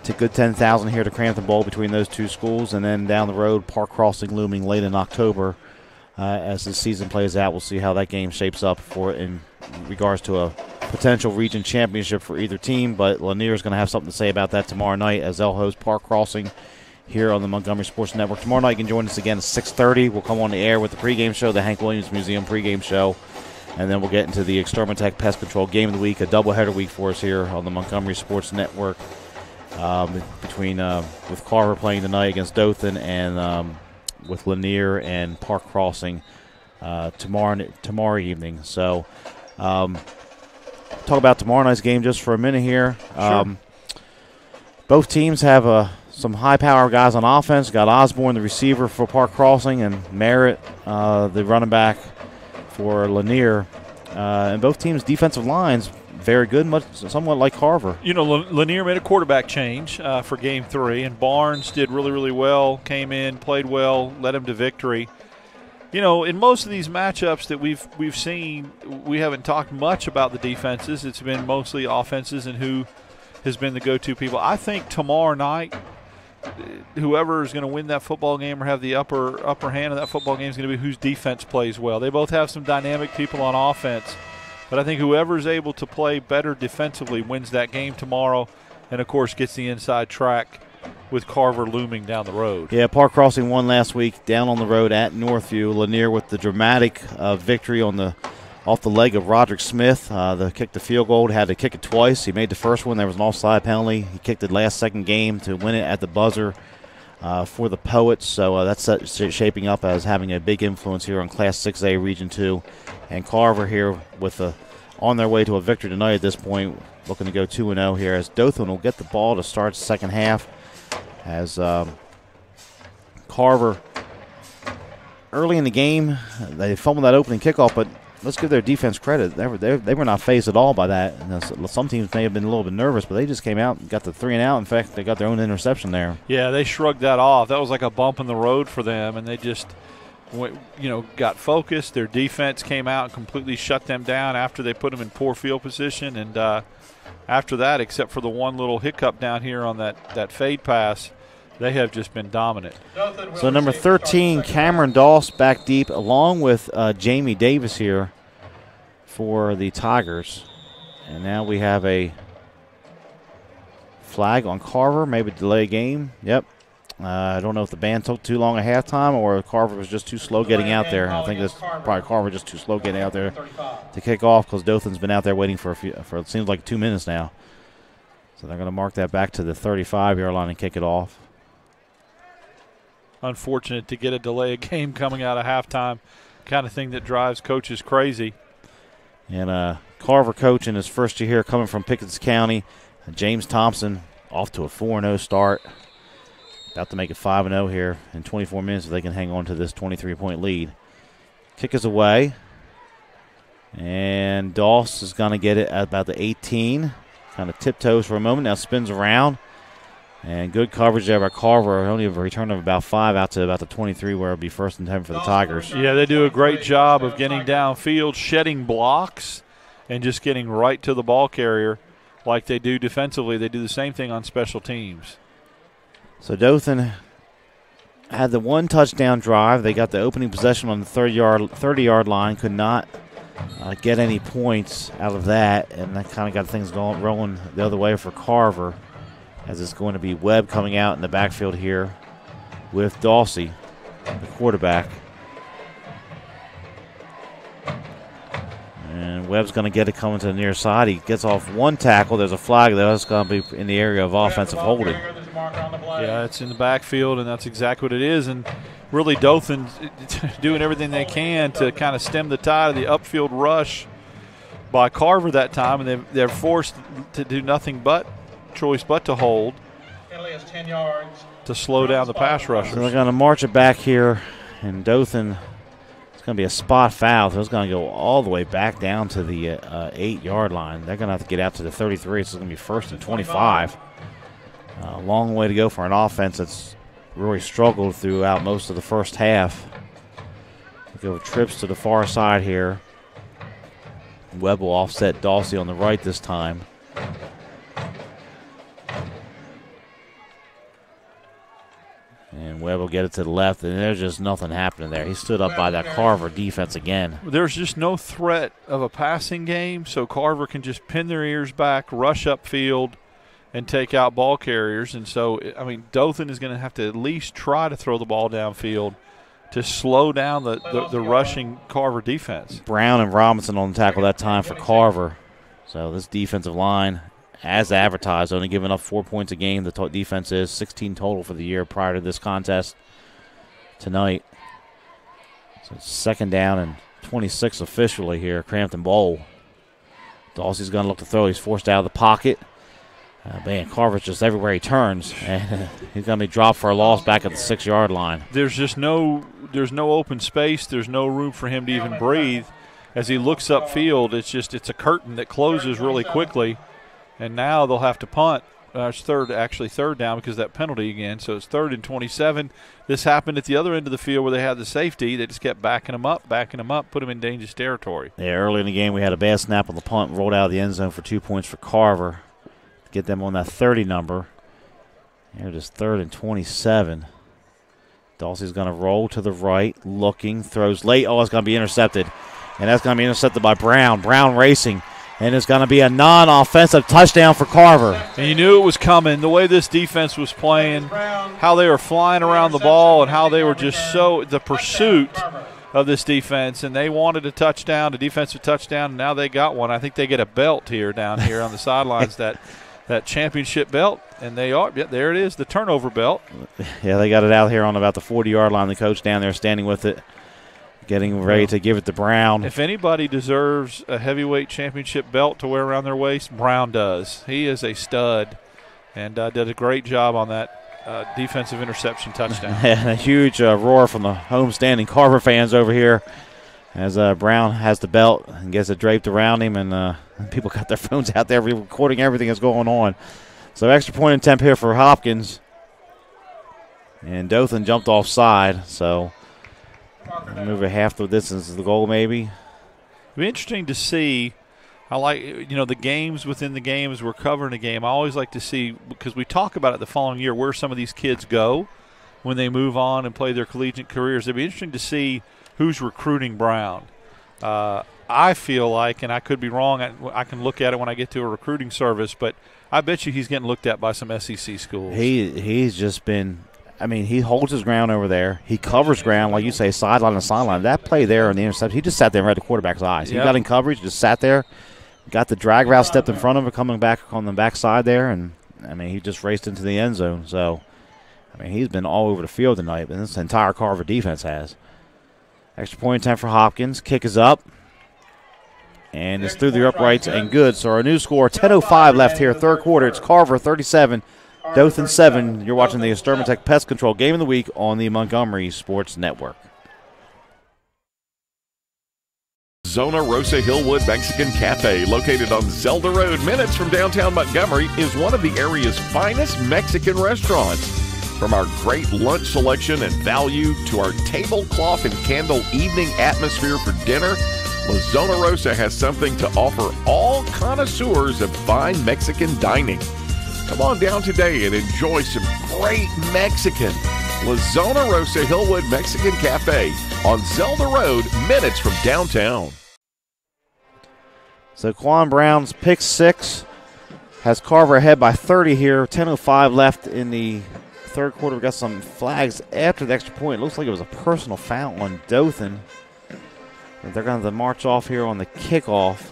to good 10,000 here to Crampton Bowl between those two schools. And then down the road, Park Crossing looming late in October. As the season plays out, we'll see how that game shapes up in regards to a potential region championship for either team. But Lanier is going to have something to say about that tomorrow night as they'll host Park Crossing here on the Montgomery Sports Network. Tomorrow night you can join us again at 6:30. We'll come on the air with the pregame show, the Hank Williams Museum pregame show. And then we'll get into the Extermatech Pest Control Game of the Week, a doubleheader week for us here on the Montgomery Sports Network with Carver playing tonight against Dothan and with Lanier and Park Crossing tomorrow evening. So talk about tomorrow night's game just for a minute here. Sure. Both teams have some high-power guys on offense. Got Osborne, the receiver for Park Crossing, and Merritt, the running back for Lanier. And both teams' defensive lines very good, somewhat like Carver. You know, Lanier made a quarterback change for Game 3, and Barnes did really, really well, came in, played well, led him to victory. You know, in most of these matchups that we've seen, we haven't talked much about the defenses. It's been mostly offenses and who has been the go-to people. I think tomorrow night, whoever is going to win that football game or have the upper hand in that football game is going to be whose defense plays well. They both have some dynamic people on offense, but I think whoever is able to play better defensively wins that game tomorrow and, of course, gets the inside track with Carver looming down the road. Yeah, Park Crossing won last week down on the road at Northview. Lanier with the dramatic victory off the leg of Roderick Smith. Kicked the field goal, had to kick it twice. He made the first one. There was an offside penalty. He kicked it second game to win it at the buzzer for the Poets. So that's shaping up as having a big influence here on Class 6A Region 2. And Carver here on their way to a victory tonight at this point, looking to go 2-0 here as Dothan will get the ball to start the second half as Carver early in the game, they fumbled that opening kickoff, but let's give their defense credit. They were not fazed at all by that. And some teams may have been a little bit nervous, but they just came out and got the 3-and-out. In fact, they got their own interception there. Yeah, they shrugged that off. That was like a bump in the road for them, and they just got focused. Their defense came out and completely shut them down after they put them in poor field position. And after that, except for the one little hiccup down here on that fade pass, they have just been dominant. So number 13, Cameron Doss back deep, along with Jamie Davis here for the Tigers. And now we have a flag on Carver, maybe delay game. Yep. I don't know if the band took too long at halftime or Carver was just too slow getting out there. I think that's probably Carver just too slow getting out there to kick off because Dothan's been out there waiting for it seems like 2 minutes now. So they're going to mark that back to the 35-yard line and kick it off. Unfortunate to get a delay of game coming out of halftime, kind of thing that drives coaches crazy. And Carver coach in his first year here coming from Pickens County, James Thompson off to a 4-0 start. About to make it 5-0 here in 24 minutes if they can hang on to this 23-point lead. Kick is away. And Doss is going to get it at about the 18. Kind of tiptoes for a moment, now spins around. And good coverage there by Carver. Only a return of about 5 out to about the 23 where it will be 1st and 10 for the Tigers. Yeah, they do a great job of getting downfield, shedding blocks, and just getting right to the ball carrier like they do defensively. They do the same thing on special teams. So Dothan had the one touchdown drive. They got the opening possession on the 30-yard line, could not get any points out of that, and that kind of got things rolling the other way for Carver, as it's going to be Webb coming out in the backfield here with Dawsey. the quarterback. And Webb's going to get it coming to the near side. He gets off one tackle. There's a flag there. That's going to be in the area of offensive holding. Yeah, it's in the backfield, and that's exactly what it is. And really Dothan doing everything they can to kind of stem the tide of the upfield rush by Carver that time, and they're forced to do nothing but to hold to slow down the pass rushers. So they're going to march it back here, and Dothan, it's going to be a spot foul. So it's going to go all the way back down to the 8-yard line. They're going to have to get out to the 33. So it's going to be 1st and 25. A long way to go for an offense that's really struggled throughout most of the first half. They go trips to the far side here. Webb will offset Dawsey on the right this time. And Webb will get it to the left, and there's just nothing happening there. He stood up by that Carver defense again. There's just no threat of a passing game, so Carver can just pin their ears back, rush upfield, and take out ball carriers. And so, I mean, Dothan is going to have to at least try to throw the ball downfield to slow down the rushing Carver defense. Brown and Robinson on the tackle that time for Carver. So this defensive line, as advertised, only giving up 4 points a game. The defense is 16 total for the year prior to this contest tonight. So it's 2nd down and 26 officially here, Crampton Bowl. Dawsey's going to look to throw. He's forced out of the pocket. Man, Carver's just everywhere he turns, and he's going to be dropped for a loss back at the 6-yard line. There's no open space. There's no room for him to even breathe. As he looks upfield, it's a curtain that closes really quickly, and now they'll have to punt. It's third down because of that penalty again. So it's 3rd and 27. This happened at the other end of the field where they had the safety. They just kept backing him up, put him in dangerous territory. Yeah, early in the game we had a bad snap on the punt, rolled out of the end zone for 2 points for Carver. Get them on that 30 number. Here it is 3rd and 27. Dawsey's going to roll to the right, looking, throws late. Oh, it's going to be intercepted. And that's going to be intercepted by Brown. Brown racing. And it's going to be a non-offensive touchdown for Carver. And you knew it was coming. The way this defense was playing, how they were flying around the ball, and how they were just the pursuit of this defense. And they wanted a touchdown, a defensive touchdown, and now they got one. I think they get a belt down here on the sidelines, that championship belt, and they are. Yeah, there it is, the turnover belt. Yeah, they got it out here on about the 40-yard line. The coach down there standing with it, getting ready to give it to Brown. If anybody deserves a heavyweight championship belt to wear around their waist, Brown does. He is a stud and did a great job on that defensive interception touchdown. And a huge roar from the homestanding Carver fans over here as Brown has the belt and gets it draped around him, and people got their phones out there recording everything that's going on. So extra point attempt here for Hopkins. And Dothan jumped offside, so move it half the distance is the goal maybe. It'll be interesting to see. I like, the games within the game as we're covering a game. I always like to see, because we talk about it the following year, where some of these kids go when they move on and play their collegiate careers. It'd be interesting to see who's recruiting Brown. I feel like, and I could be wrong, I can look at it when I get to a recruiting service, but I bet you he's getting looked at by some SEC schools. He's just been, he holds his ground over there. He covers ground, like you say, sideline to sideline. That play there on the interception, he just sat there and read the quarterback's eyes. He got in coverage, just sat there, got the drag route, stepped in front of him, coming back on the backside there, and, he just raced into the end zone. So, he's been all over the field tonight, and this entire Carver defense has. Extra point attempt for Hopkins. Kick is up. And it's through the uprights and good. So our new score, 10:05 left here, third quarter. It's Carver 37, Dothan 7. You're watching the Extermatech Pest Control Game of the Week on the Montgomery Sports Network. Zona Rosa Hillwood Mexican Cafe, located on Zelda Road, minutes from downtown Montgomery, is one of the area's finest Mexican restaurants. From our great lunch selection and value to our tablecloth and candle evening atmosphere for dinner, La Zona Rosa has something to offer all connoisseurs of fine Mexican dining. Come on down today and enjoy some great Mexican. La Zona Rosa Hillwood Mexican Cafe on Zelda Road, minutes from downtown. So Quan Brown's pick 6 has Carver ahead by 30 here. 10:05 left in the third quarter. We got some flags after the extra point. It looks like it was a personal foul on Dothan. They're going to march off here on the kickoff.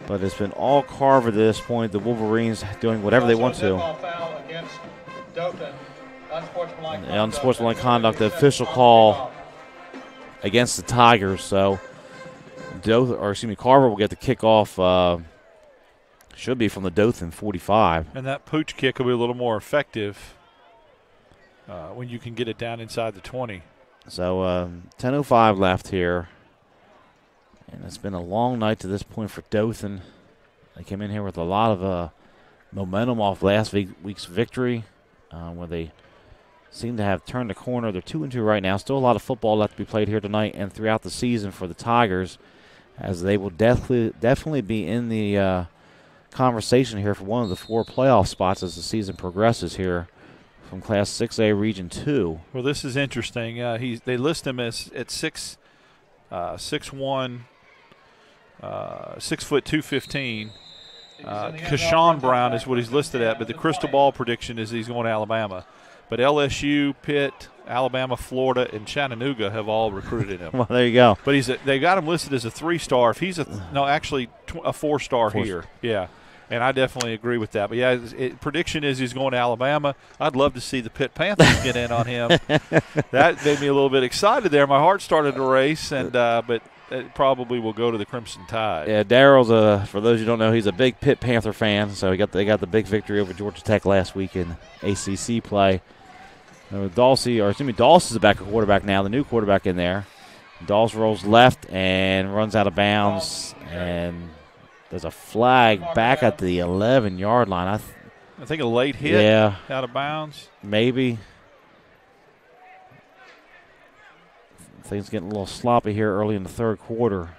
But it's been all Carver to this point. The Wolverines doing whatever they want to. Foul against Dothan. Unsportsmanlike conduct, the official call against the Tigers. So, Carver will get the kickoff. Should be from the Dothan 45. And that pooch kick will be a little more effective when you can get it down inside the 20. So 10:05 left here. And it's been a long night to this point for Dothan. They came in here with a lot of momentum off last week's victory, where they seem to have turned the corner. They're 2-2 right now. Still a lot of football left to be played here tonight and throughout the season for the Tigers, as they will definitely be in the conversation here for one of the 4 playoff spots as the season progresses here from Class 6A Region 2. Well, this is interesting. They list him as at 6'1", 6'2", 215. Kashawn Brown is what he's listed at, but the crystal ball prediction is he's going to Alabama. But LSU, Pitt, Alabama, Florida, and Chattanooga have all recruited him. Well, there you go. But they got him listed as a 3-star. If he's a 4-star here. Yeah. And I definitely agree with that. But, yeah, prediction is he's going to Alabama. I'd love to see the Pitt Panthers get in on him. That made me a little bit excited there. My heart started to race, but it probably will go to the Crimson Tide. Yeah, Daryl's for those who don't know, he's a big Pitt Panther fan. So they got the big victory over Georgia Tech last week in ACC play. Dawes is a backup quarterback now, the new quarterback in there. Dawes rolls left and runs out of bounds, and there's a flag back at the 11-yard line. I think a late hit out of bounds. Maybe. Things getting a little sloppy here early in the third quarter.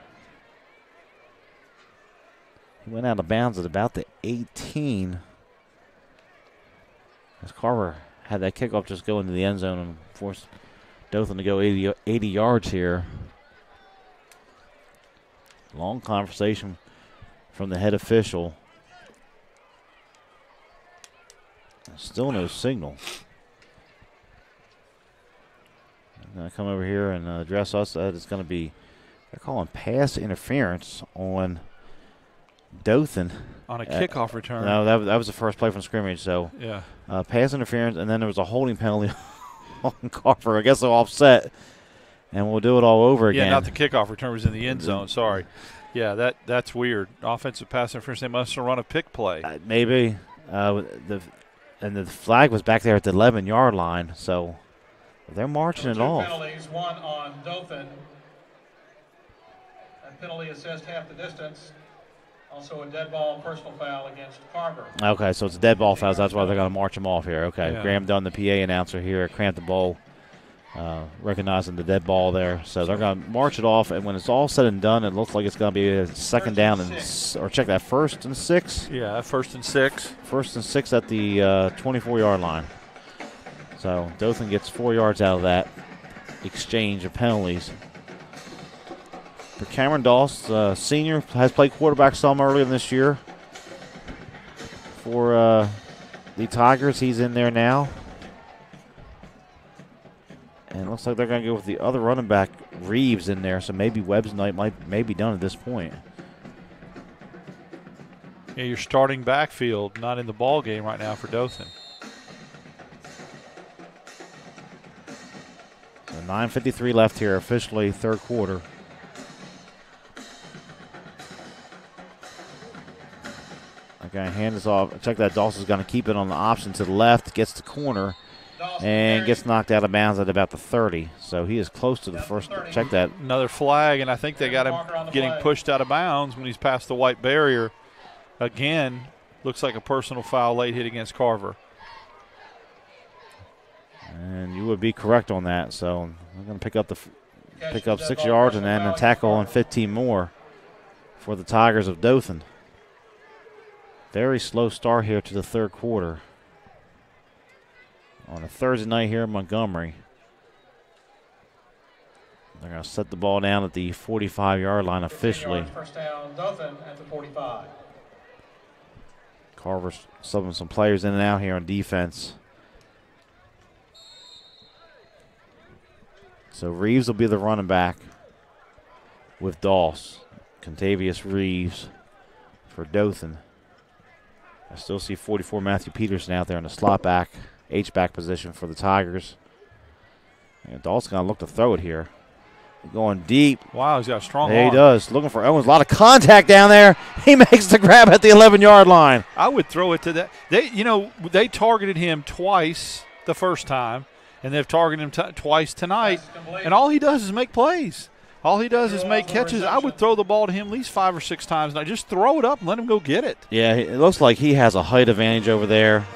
He went out of bounds at about the 18. As Carver had that kickoff just go into the end zone and forced Dothan to go 80 yards here. Long conversation from the head official. Still no signal. Going to come over here and address us. It's going to be, they're calling pass interference on Dothan. On a kickoff return. No, that was the first play from scrimmage. So, yeah. Pass interference, and then there was a holding penalty on Carver. I guess they're offset, and we'll do it all over again. Yeah, not the kickoff return. Was in the end zone. Sorry. Yeah, that's weird. Offensive pass interference. They must have run a pick play. Maybe. The flag was back there at the 11-yard line, so they're marching it off. Penalties, one on Dothan. A penalty assist half the distance. Also a dead ball personal foul against Carver. Okay, so it's a dead ball foul. That's why they're going to march him off here. Okay, yeah. Graham Dunn, the PA announcer here at Crampton Bowl, recognizing the dead ball there. So they're going to march it off, and when it's all said and done, it looks like it's going to be a second down or check that, 1st and 6. Yeah, 1st and 6. 1st and 6 at the 24-yard line. So Dothan gets 4 yards out of that exchange of penalties. But Cameron Doss, senior, has played quarterback some earlier this year for the Tigers. He's in there now. And it looks like they're going to go with the other running back, Reeves, in there. So maybe Webb's night may be done at this point. Yeah, your starting backfield not in the ball game right now for Dothan. So 9:53 left here, officially third quarter. Okay, hand this off. Check that. Dawson's going to keep it on the option to the left, gets the corner, and gets knocked out of bounds at about the 30. So he is close to the first. Check that. Another flag, and I think they got him getting pushed out of bounds when he's past the white barrier. Again, looks like a personal foul late hit against Carver. And you would be correct on that. So we're going to pick up 6 yards and then a tackle on 15 more for the Tigers of Dothan. Very slow start here to the third quarter on a Thursday night here in Montgomery. They're going to set the ball down at the 45-yard line officially. First down, Dothan at the 45. Carver's subbing some players in and out here on defense. So Reeves will be the running back with Doss. Contavious Reeves for Dothan. I still see 44 Matthew Peterson out there in the slot back, H-back position for the Tigers. And Doss going to look to throw it here. Going deep. Wow, he's got a strong arm. arm. He does. Looking for Owens. A lot of contact down there. He makes the grab at the 11-yard line. I would throw it to that. They targeted him twice the first time, and they've targeted him twice tonight. And all he does is make plays. All he does is make catches. I would throw the ball to him at least 5 or 6 times. Now just throw it up and let him go get it. Yeah, it looks like he has a height advantage over there.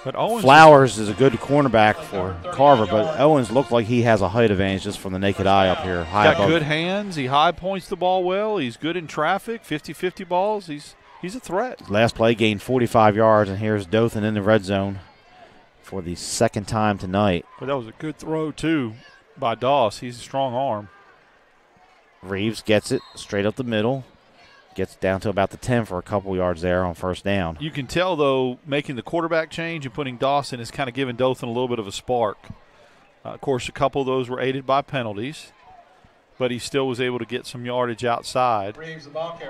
But Owens Flowers is a good cornerback for Carver, but Owens looked like he has a height advantage just from the naked eye up here. Got good hands. He high points the ball well. He's good in traffic, 50-50 balls. He's a threat. Last play gained 45 yards, and here's Dothan in the red zone for the second time tonight. But that was a good throw, too, by Doss. He's a strong arm. Reeves gets it straight up the middle. Gets down to about the 10 for a couple yards there on first down. You can tell, though, making the quarterback change and putting Dawson is kind of giving Dothan a little bit of a spark. Of course, a couple of those were aided by penalties, but he still was able to get some yardage outside.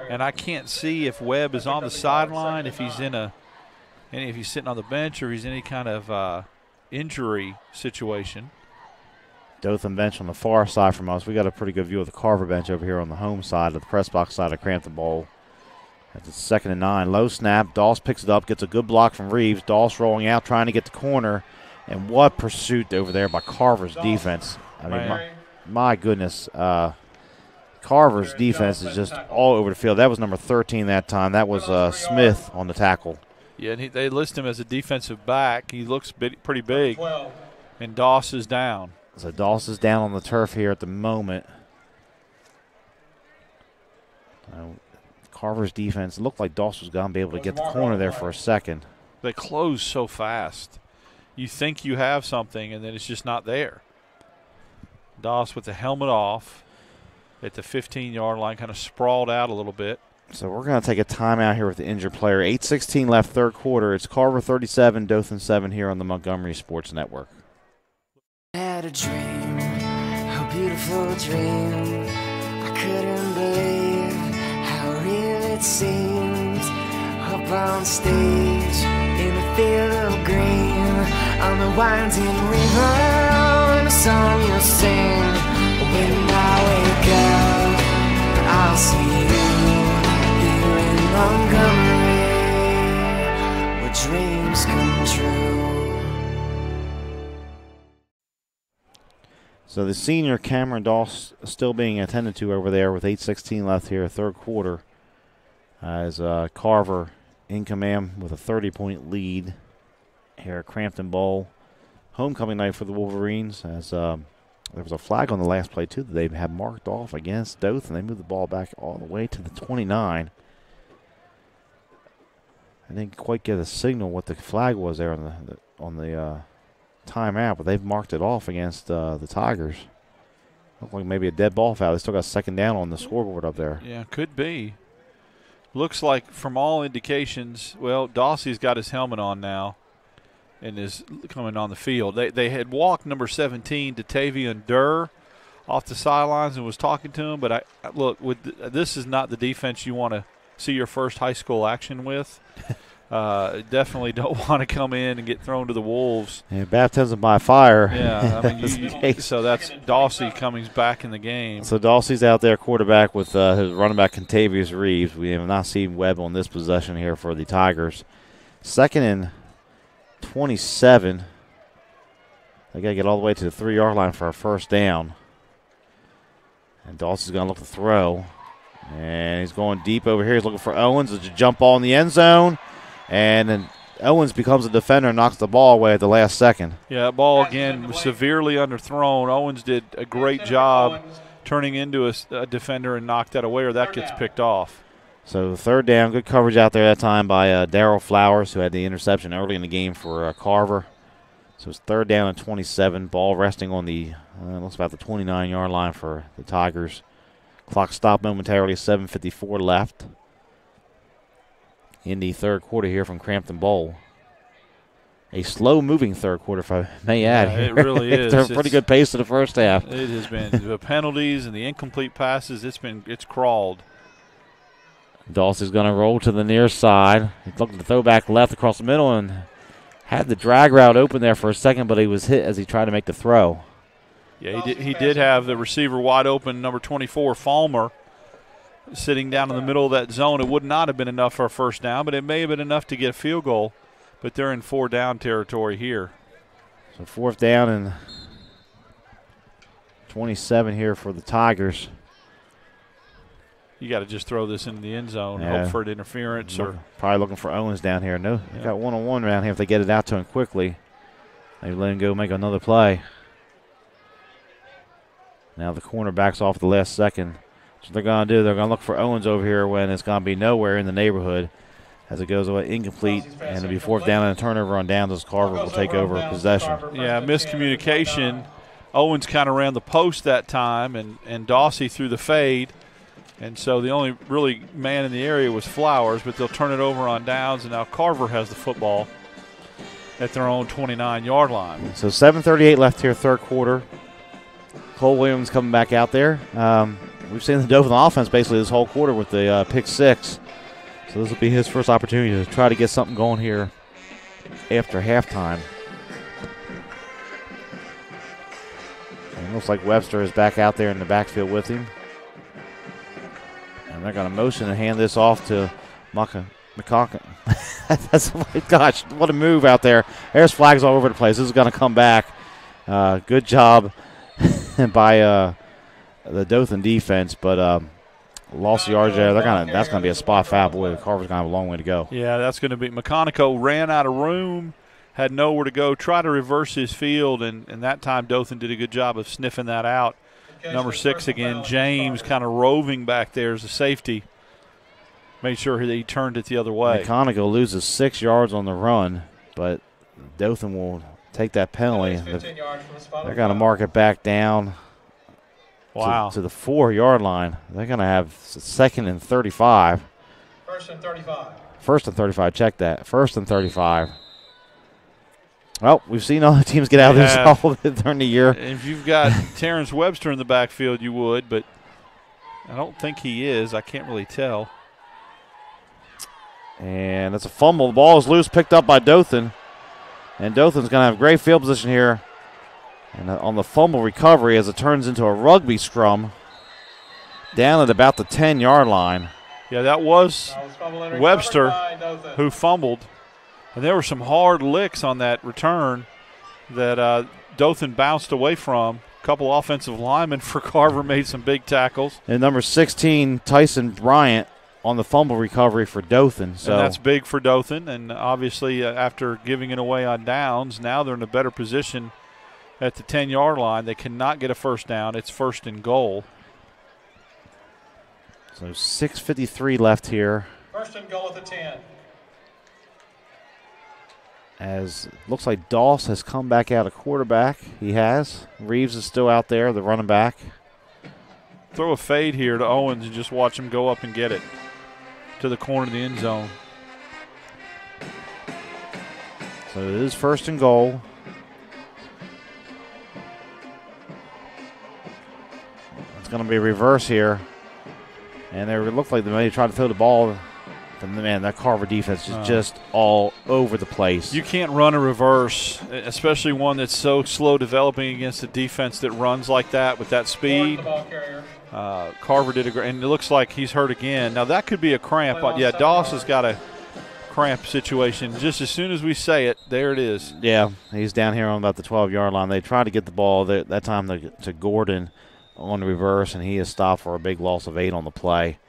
And I can't see if Webb is on the sideline, if he's if he's sitting on the bench, or he's in any kind of injury situation. Dothan bench on the far side from us. We got a pretty good view of the Carver bench over here on the home side of the press box side of Crampton Bowl. At the 2nd and 9. Low snap. Doss picks it up, gets a good block from Reeves. Doss rolling out, trying to get the corner. And what pursuit over there by Carver's defense. I mean, my goodness. Carver's defense is just all over the field. That was number 13 that time. That was Smith on the tackle. Yeah, and they list him as a defensive back. He looks pretty big. And Doss is down. So Doss is down on the turf here at the moment. Carver's defense looked like Doss was going to be able to get the corner there for a second. They close so fast. You think you have something, and then it's just not there. Doss with the helmet off at the 15-yard line, kind of sprawled out a little bit. So we're going to take a timeout here with the injured player. 8:16 left, third quarter. It's Carver 37, Dothan 7 here on the Montgomery Sports Network. I had a dream, a beautiful dream. I couldn't believe how real it seemed. Up on stage, in a field of green, on the winding river, and a song you'll sing. When I wake up, I'll see you here in Montgomery, where dreams come true. So the senior Cameron Doss still being attended to over there with 8:16 left here, third quarter, as Carver in command with a 30-point lead here at Crampton Bowl. Homecoming night for the Wolverines, as there was a flag on the last play, too, that they had marked off against Dothan. They moved the ball back all the way to the 29. I didn't quite get a signal what the flag was there on the timeout, but they've marked it off against the Tigers. Looked like maybe a dead ball foul. They still got second down on the scoreboard up there. Yeah, could be. Looks like from all indications, well, Dossie's got his helmet on now and is coming on the field. They had walked number 17 to Tavian Durr off the sidelines and was talking to him, but look, this is not the defense you want to see your first high school action with. Definitely don't want to come in and get thrown to the wolves. Yeah, baptism by fire. Yeah, I mean, so that's Dawsey coming back in the game. So Dawsey's out there, quarterback with his running back Contavious Reeves. We have not seen Webb on this possession here for the Tigers. 2nd and 27. They got to get all the way to the 3-yard line for a first down. And Dawsey's going to look to throw. And he's going deep over here. He's looking for Owens. It's a jump ball in the end zone. And then Owens becomes a defender and knocks the ball away at the last second. Yeah, that ball, again, was severely underthrown. Owens did a great job turning into a defender and knocked that away, or that gets picked off. So third down, good coverage out there that time by Darryl Flowers, who had the interception early in the game for Carver. So it's 3rd down and 27. Ball resting on the, looks about the 29-yard line for the Tigers. Clock stopped momentarily, 7:54 left. in the third quarter here from Crampton Bowl. A slow-moving third quarter, if I may add. Yeah, it really is. They're pretty good pace to the first half. It has been the penalties and the incomplete passes. It's crawled. Dawsey's going to roll to the near side. He's looking to throw back left across the middle and had the drag route open there for a second, but he was hit as he tried to make the throw. Yeah, he did have the receiver wide open, number 24, Falmer, sitting down in the middle of that zone. It would not have been enough for a first down, but it may have been enough to get a field goal. But they're in 4-down territory here. So 4th down and 27 here for the Tigers. You got to just throw this into the end zone, Yeah. hope for an interference. Or probably looking for Owens down here. No, they got one-on-one around here. If they get it out to him quickly, maybe let him go make another play. Now the corner backs off the last second. So they're going to do, they're going to look for Owens over here when it's going to be nowhere in the neighborhood. As it goes away incomplete, and it'll be 4th down and a turnover on downs as Carver will take over possession. Yeah, miscommunication. Owens kind of ran the post that time, and Dawsey threw the fade. And so the only really man in the area was Flowers, but they'll turn it over on downs, and now Carver has the football at their own 29-yard line. So 7:38 left here, third quarter. Cole Williams coming back out there. We've seen the Dothan offense basically this whole quarter with the pick 6. So this will be his first opportunity to try to get something going here after halftime. And it looks like Webster is back out there in the backfield with him. And they're going to motion and hand this off to McCocken. Gosh, what a move out there. There's flags all over the place. This is going to come back. Good job by the Dothan defense, but lost yards there. That's going to be a spot foul. Boy, Carver's going to have a long way to go. Yeah, that's going to be. McConico ran out of room, had nowhere to go, tried to reverse his field, and that time Dothan did a good job of sniffing that out. Number 6 again, James, kind of roving back there as a safety. Made sure that he turned it the other way. McConico loses 6 yards on the run, but Dothan will take that penalty. They're going to mark it back down. Wow. To the 4-yard line. They're going to have 2nd and 35. 1st and 35. 1st and 35. Check that. 1st and 35. Well, we've seen other teams get out of this all during the year. If you've got Terrence Webster in the backfield, you would, but I don't think he is. I can't really tell. And that's a fumble. The ball is loose, picked up by Dothan. And Dothan's going to have great field position here. And on the fumble recovery as it turns into a rugby scrum down at about the 10-yard line. Yeah, that was Webster who fumbled. And there were some hard licks on that return that Dothan bounced away from. A couple offensive linemen for Carver made some big tackles. And number 16, Tyson Bryant, on the fumble recovery for Dothan. So and that's big for Dothan. And obviously after giving it away on downs, now they're in a better position at the 10-yard line. They cannot get a first down. It's 1st and goal. So 6:53 left here. 1st and goal at the 10. As it looks like Doss has come back out a quarterback. He has. Reeves is still out there, the running back. Throw a fade here to Owens and just watch him go up and get it to the corner of the end zone. So it is 1st and goal. It's going to be a reverse here. And they look like they may try to throw the ball. But man, that Carver defense is just all over the place. You can't run a reverse, especially one that's so slow developing against a defense that runs like that with that speed. Carver did a great, and it looks like he's hurt again. Now that could be a cramp. But yeah, Doss has got a cramp situation. Just as soon as we say it, there it is. Yeah, he's down here on about the 12-yard line. They tried to get the ball that time to Gordon on the reverse, and he is stopped for a big loss of 8 on the play.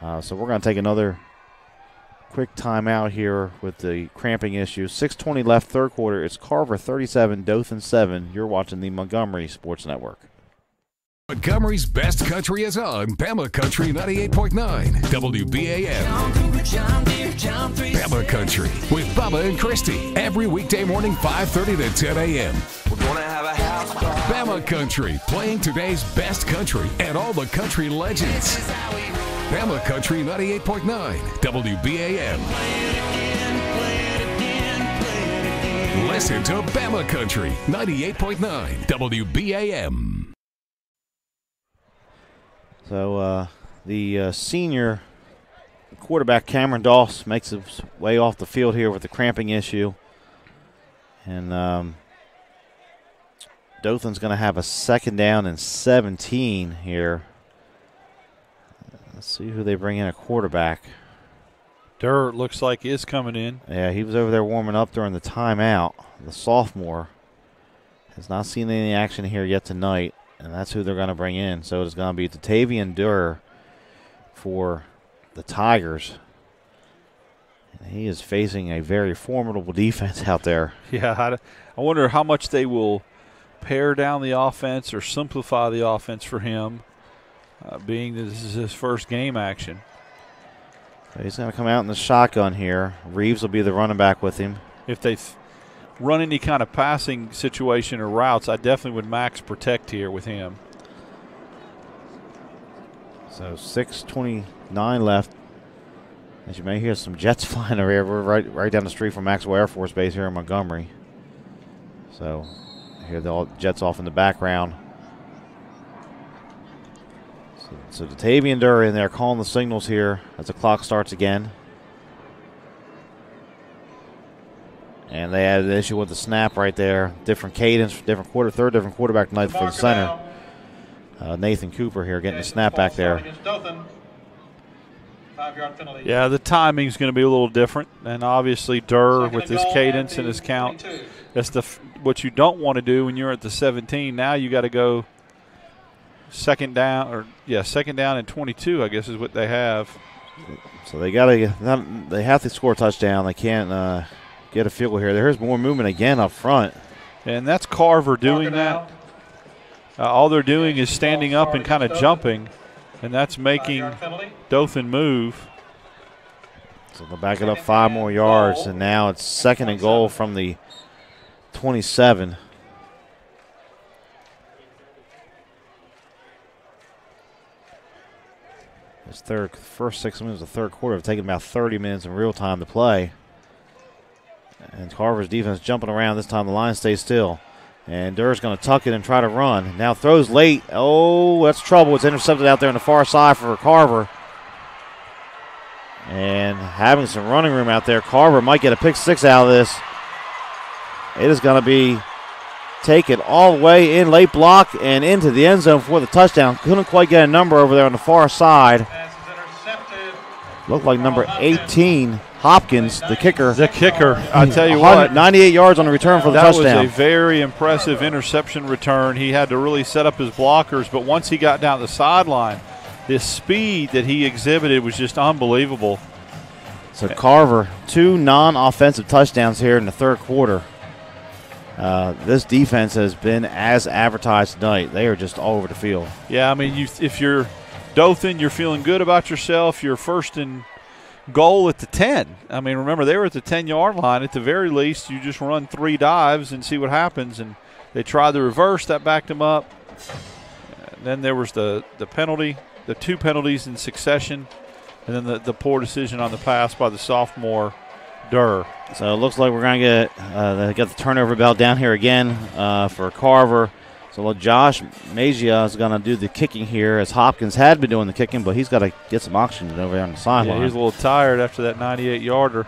So we're going to take another quick timeout here with the cramping issue. 6:20 left, third quarter. It's Carver 37, Dothan 7. You're watching the Montgomery Sports Network. Montgomery's best country is on Bama Country 98.9 WBAM. Bama Country with Bubba and Christy every weekday morning 5:30 to 10 a.m. We're gonna have a house party. Bama Country, playing today's best country and all the country legends. This is how we roll. Bama Country 98.9 WBAM. Listen to Bama Country 98.9 WBAM. So the senior quarterback Cameron Doss makes his way off the field here with a cramping issue. And Dothan's going to have a 2nd down and 17 here. Let's see who they bring in a quarterback. Durr looks like is coming in. Yeah, he was over there warming up during the timeout. The sophomore has not seen any action here yet tonight, and that's who they're going to bring in. So it's going to be Datavian Durr for the Tigers. And he is facing a very formidable defense out there. Yeah, I wonder how much they will pare down the offense or simplify the offense for him, being that this is his first game action. So he's going to come out in the shotgun here. Reeves will be the running back with him. If they run any kind of passing situation or routes, I definitely would max protect here with him. So 6:29 left. As you may hear some jets flying over here. We're right down the street from Maxwell Air Force Base here in Montgomery. So hear the jets off in the background. So Datavian Durr in there calling the signals here as the clock starts again. And they had an issue with the snap right there. Different cadence, different quarterback tonight for the center. Nathan Cooper here getting the snap back there. Yeah, the timing's going to be a little different. And obviously Durr with his cadence and his count. That's what you don't want to do when you're at the 17. Now you got to go second down and 22, I guess is what they have. So they have to score a touchdown. They can't get a field goal here. There's more movement again up front. And that's Carver doing that. All they're doing is standing up and kind of jumping, and that's making Dothan move. So they'll back it up 5 more yards, and now it's 2nd and goal from the 27. First 6 minutes of the third quarter have taken about 30 minutes in real time to play. And Carver's defense jumping around. This time the line stays still. And Durr's going to tuck it and try to run. Now throws late. Oh, that's trouble. It's intercepted out there on the far side for Carver. And having some running room out there. Carver might get a pick 6 out of this. It is going to be taken all the way in, late block, and into the end zone for the touchdown. Couldn't quite get a number over there on the far side. Looked like number 18, Hopkins, the kicker. The kicker, I tell you what. 98 yards on the return for the touchdown. That was a very impressive interception return. He had to really set up his blockers, but once he got down the sideline, the speed that he exhibited was just unbelievable. So Carver, 2 non-offensive touchdowns here in the third quarter. This defense has been as advertised tonight. They are just all over the field. Yeah, I mean, if you're Dothan, you're feeling good about yourself. You're first and goal at the 10. I mean, remember, they were at the 10-yard line. At the very least, you just run 3 dives and see what happens. And they tried the reverse. That backed them up. And then there was the penalty, the 2 penalties in succession, and then the poor decision on the pass by the sophomore Durr. So it looks like we're going to get they got the turnover bell down here again for Carver. So Josh Magia is going to do the kicking here, as Hopkins had been doing the kicking, but he's got to get some oxygen over there on the sideline. Yeah, he's a little tired after that 98-yarder.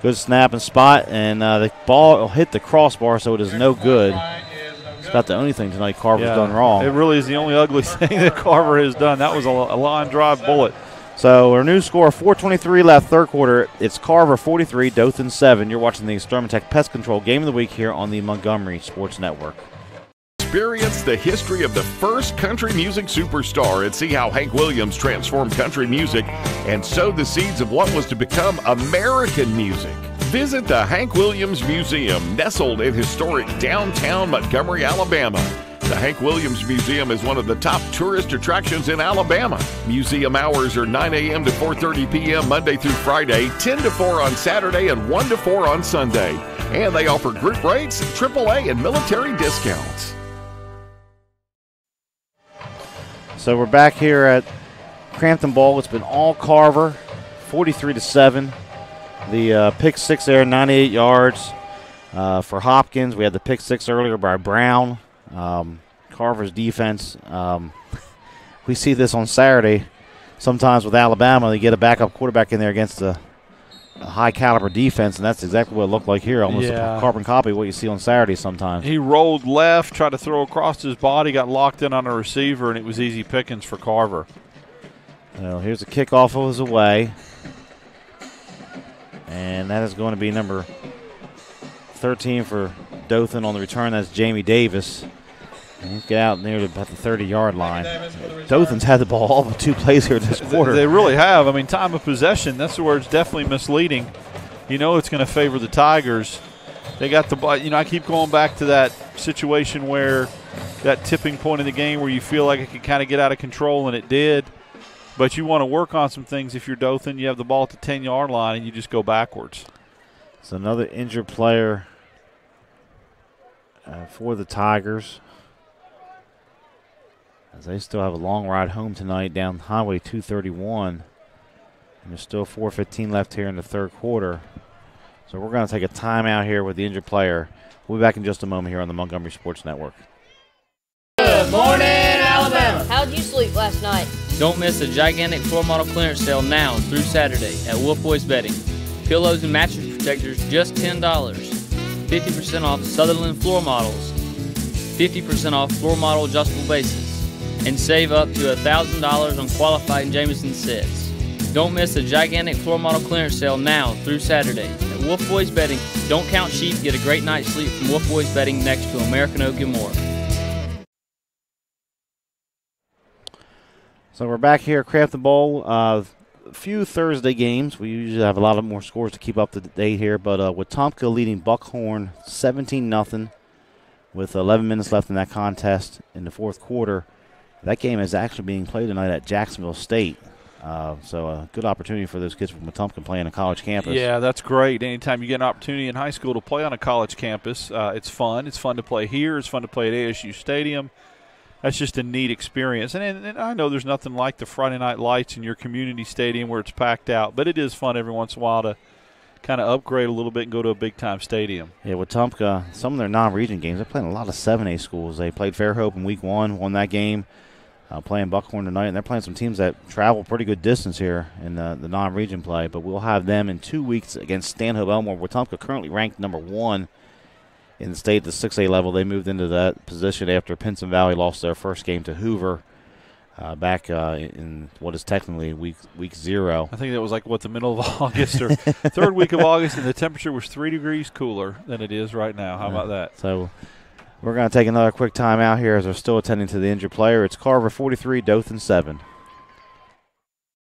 Good snap and spot, and the ball hit the crossbar, so it is no good. It's about the only thing tonight Carver's done wrong. It really is the only ugly thing that Carver has done. That was a line drive bullet. So our new score, 4:23 left, third quarter. It's Carver 43, Dothan 7. You're watching the Extermatech Pest Control Game of the Week here on the Montgomery Sports Network. Experience the history of the first country music superstar and see how Hank Williams transformed country music and sowed the seeds of what was to become American music. Visit the Hank Williams Museum, nestled in historic downtown Montgomery, Alabama. The Hank Williams Museum is one of the top tourist attractions in Alabama. Museum hours are 9 a.m. to 4:30 p.m. Monday through Friday, 10 to 4 on Saturday, and 1 to 4 on Sunday. And they offer group rates, AAA, and military discounts. So we're back here at Crampton ball. It's been all Carver, 43-7. The pick six there, 98 yards for Hopkins. We had the pick six earlier by Brown. Carver's defense, we see this on Saturday sometimes with Alabama. They get a backup quarterback in there against a high-caliber defense, and that's exactly what it looked like here, almost a carbon copy of what you see on Saturday sometimes. He rolled left, tried to throw across his body, got locked in on a receiver, and it was easy pickings for Carver. Well, here's a kickoff of his away, and that is going to be number 13 for Dothan on the return. That's Jamie Davis. And he's get out near about the 30-yard line. Dothan's had the ball all but 2 plays here this quarter. They really have. I mean, time of possession, that's where it's definitely misleading. You know it's going to favor the Tigers. They got the ball. You know, I keep going back to that situation where that tipping point in the game where you feel like it could kind of get out of control, and it did. But you want to work on some things if you're Dothan. You have the ball at the 10-yard line, and you just go backwards. So another injured player for the Tigers, as they still have a long ride home tonight down Highway 231. And there's still 4:15 left here in the third quarter. So we're going to take a timeout here with the injured player. We'll be back in just a moment here on the Montgomery Sports Network. Good morning, Alabama. How'd you sleep last night? Don't miss the gigantic floor model clearance sale now through Saturday at Wolf Boys Bedding. Pillows and mattress protectors just $10. 50% off Sutherland floor models. 50% off floor model adjustable bases. And save up to $1,000 on qualified Jameson sets. Don't miss the gigantic floor model clearance sale now through Saturday at Wolf Boys Bedding. Don't count sheep. Get a great night's sleep from Wolf Boys Bedding next to American Oak and More. So we're back here at Crampton Bowl. A few Thursday games. We usually have a lot of more scores to keep up to date here, but Wetumpka leading Buckhorn 17-0 with 11 minutes left in that contest in the fourth quarter. That game is actually being played tonight at Jacksonville State. So a good opportunity for those kids from Wetumpka playing a college campus. Yeah, that's great. Anytime you get an opportunity in high school to play on a college campus, it's fun. It's fun to play here. It's fun to play at ASU Stadium. That's just a neat experience. And I know there's nothing like the Friday night lights in your community stadium where it's packed out, but it is fun every once in a while to kind of upgrade a little bit and go to a big-time stadium. Yeah, Wetumpka, some of their non-region games, they're playing a lot of 7A schools. They played Fairhope in week 1, won that game. Playing Buckhorn tonight, and they're playing some teams that travel pretty good distance here in the non-region play, but we'll have them in 2 weeks against Stanhope Elmore. Wetumpka currently ranked number 1 in the state at the 6A level. They moved into that position after Pinson Valley lost their first game to Hoover back in what is technically week 0. I think that was like, the middle of August or third week of August, and the temperature was 3 degrees cooler than it is right now. How about that? So we're going to take another quick time out here as we're still attending to the injured player. It's Carver 43, Dothan 7.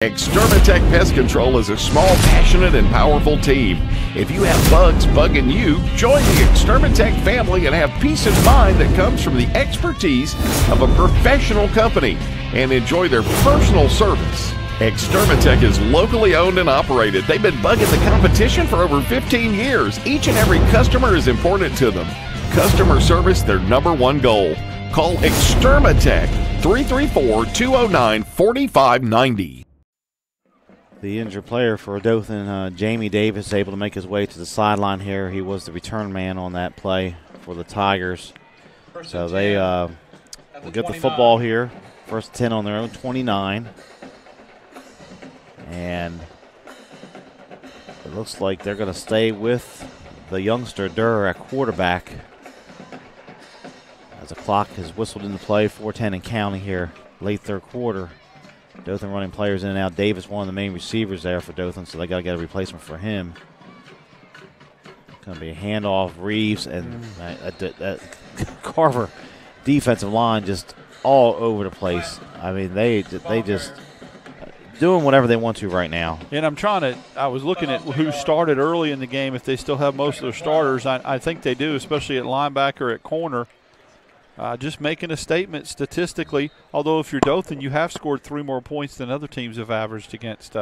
Extermatech Pest Control is a small, passionate, and powerful team. If you have bugs bugging you, join the Extermatech family and have peace of mind that comes from the expertise of a professional company and enjoy their personal service. Extermatech is locally owned and operated. They've been bugging the competition for over 15 years. Each and every customer is important to them. Customer service, their number 1 goal. Call Extermatech 334-209-4590. The injured player for Dothan, Jamie Davis, able to make his way to the sideline here. He was the return man on that play for the Tigers. So they will get the football here. First 10 on their own 29. And it looks like they're going to stay with the youngster Durr at quarterback. As the clock has whistled into play, 4:10 and counting here, late third quarter. Dothan running players in and out. Davis, one of the main receivers there for Dothan, so they got to get a replacement for him. Going to be a handoff, Reeves, and that Carver defensive line just all over the place. I mean, they just doing whatever they want to right now. And I was looking at who started early in the game, if they still have most of their starters. I think they do, especially at linebacker, at corner. Just making a statement statistically, although if you're Dothan, you have scored 3 more points than other teams have averaged against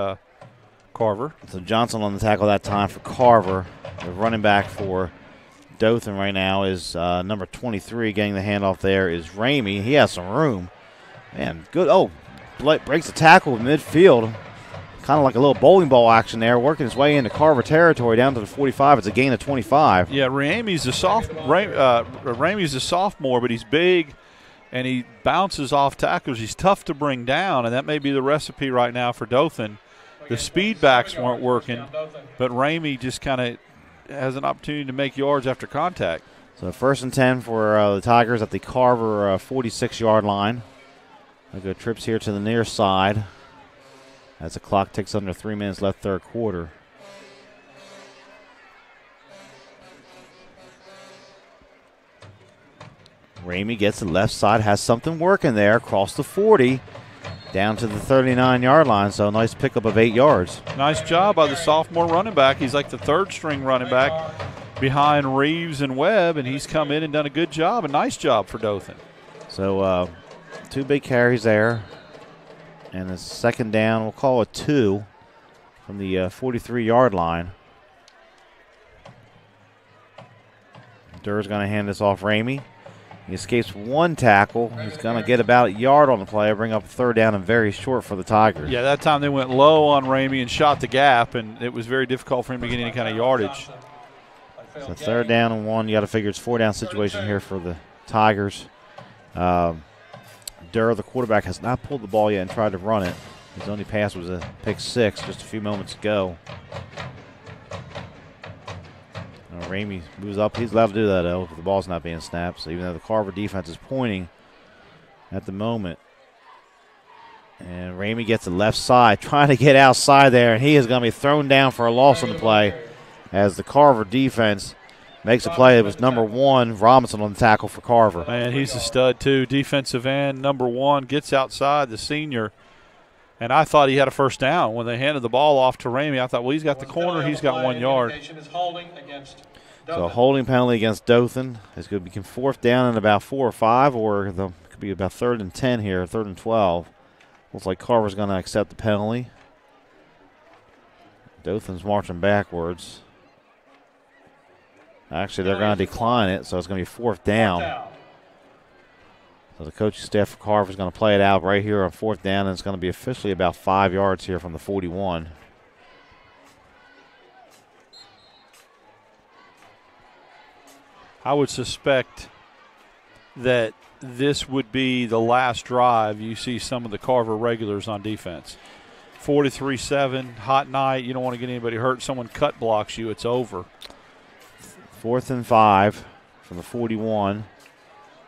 Carver. So Johnson on the tackle that time for Carver. The running back for Dothan right now is number 23. Getting the handoff there is Ramey. He has some room. Man, good. Oh, breaks the tackle in midfield. Kind of like a little bowling ball action there, working his way into Carver territory down to the 45. It's a gain of 25. Yeah, Ramey's a sophomore, but he's big, and he bounces off tackles. He's tough to bring down, and that may be the recipe right now for Dothan. The speed backs weren't working, but Ramey just kind of has an opportunity to make yards after contact. So 1st and 10 for the Tigers at the Carver 46-yard line. They go trips here to the near side as the clock ticks under 3 minutes left, third quarter. Ramey gets the left side, has something working there, across the 40, down to the 39-yard line, so a nice pickup of 8 yards. Nice job by the sophomore running back. He's like the third-string running back behind Reeves and Webb, and he's come in and done a good job, a nice job for Dothan. So 2 big carries there. And the second down, we'll call it 2 from the 43-yard line. Durr's going to hand this off Ramey. He escapes 1 tackle. He's going to get about a yard on the play, bring up 3rd down and very short for the Tigers. Yeah, that time they went low on Ramey and shot the gap, and it was very difficult for him to get any kind of yardage. So 3rd down and 1. You got to figure it's 4-down situation here for the Tigers. Durr, the quarterback, has not pulled the ball yet and tried to run it. His only pass was a pick 6 just a few moments ago. Ramey moves up. He's allowed to do that, though, if the ball's not being snapped. So even though the Carver defense is pointing at the moment. And Ramey gets the left side, trying to get outside there, and he is going to be thrown down for a loss on the play as the Carver defense makes a play. It was number 1, Robinson, on the tackle for Carver. Man, he's a stud, too. Defensive end, number 1, gets outside the senior. And I thought he had a first down. When they handed the ball off to Ramey, I thought, well, he's got the corner, he's got 1 yard. So a holding penalty against Dothan. It's going to be 4th down and about 4 or 5, or it could be about 3rd and 10 here, 3rd and 12. Looks like Carver's going to accept the penalty. Dothan's marching backwards. Actually, they're going to decline it, so it's going to be 4th down. So the coaching staff for Carver is going to play it out right here on 4th down, and it's going to be officially about 5 yards here from the 41. I would suspect that this would be the last drive you see some of the Carver regulars on defense. 43-7, hot night. You don't want to get anybody hurt. Someone cut blocks you, it's over. 4th and 5 from the 41.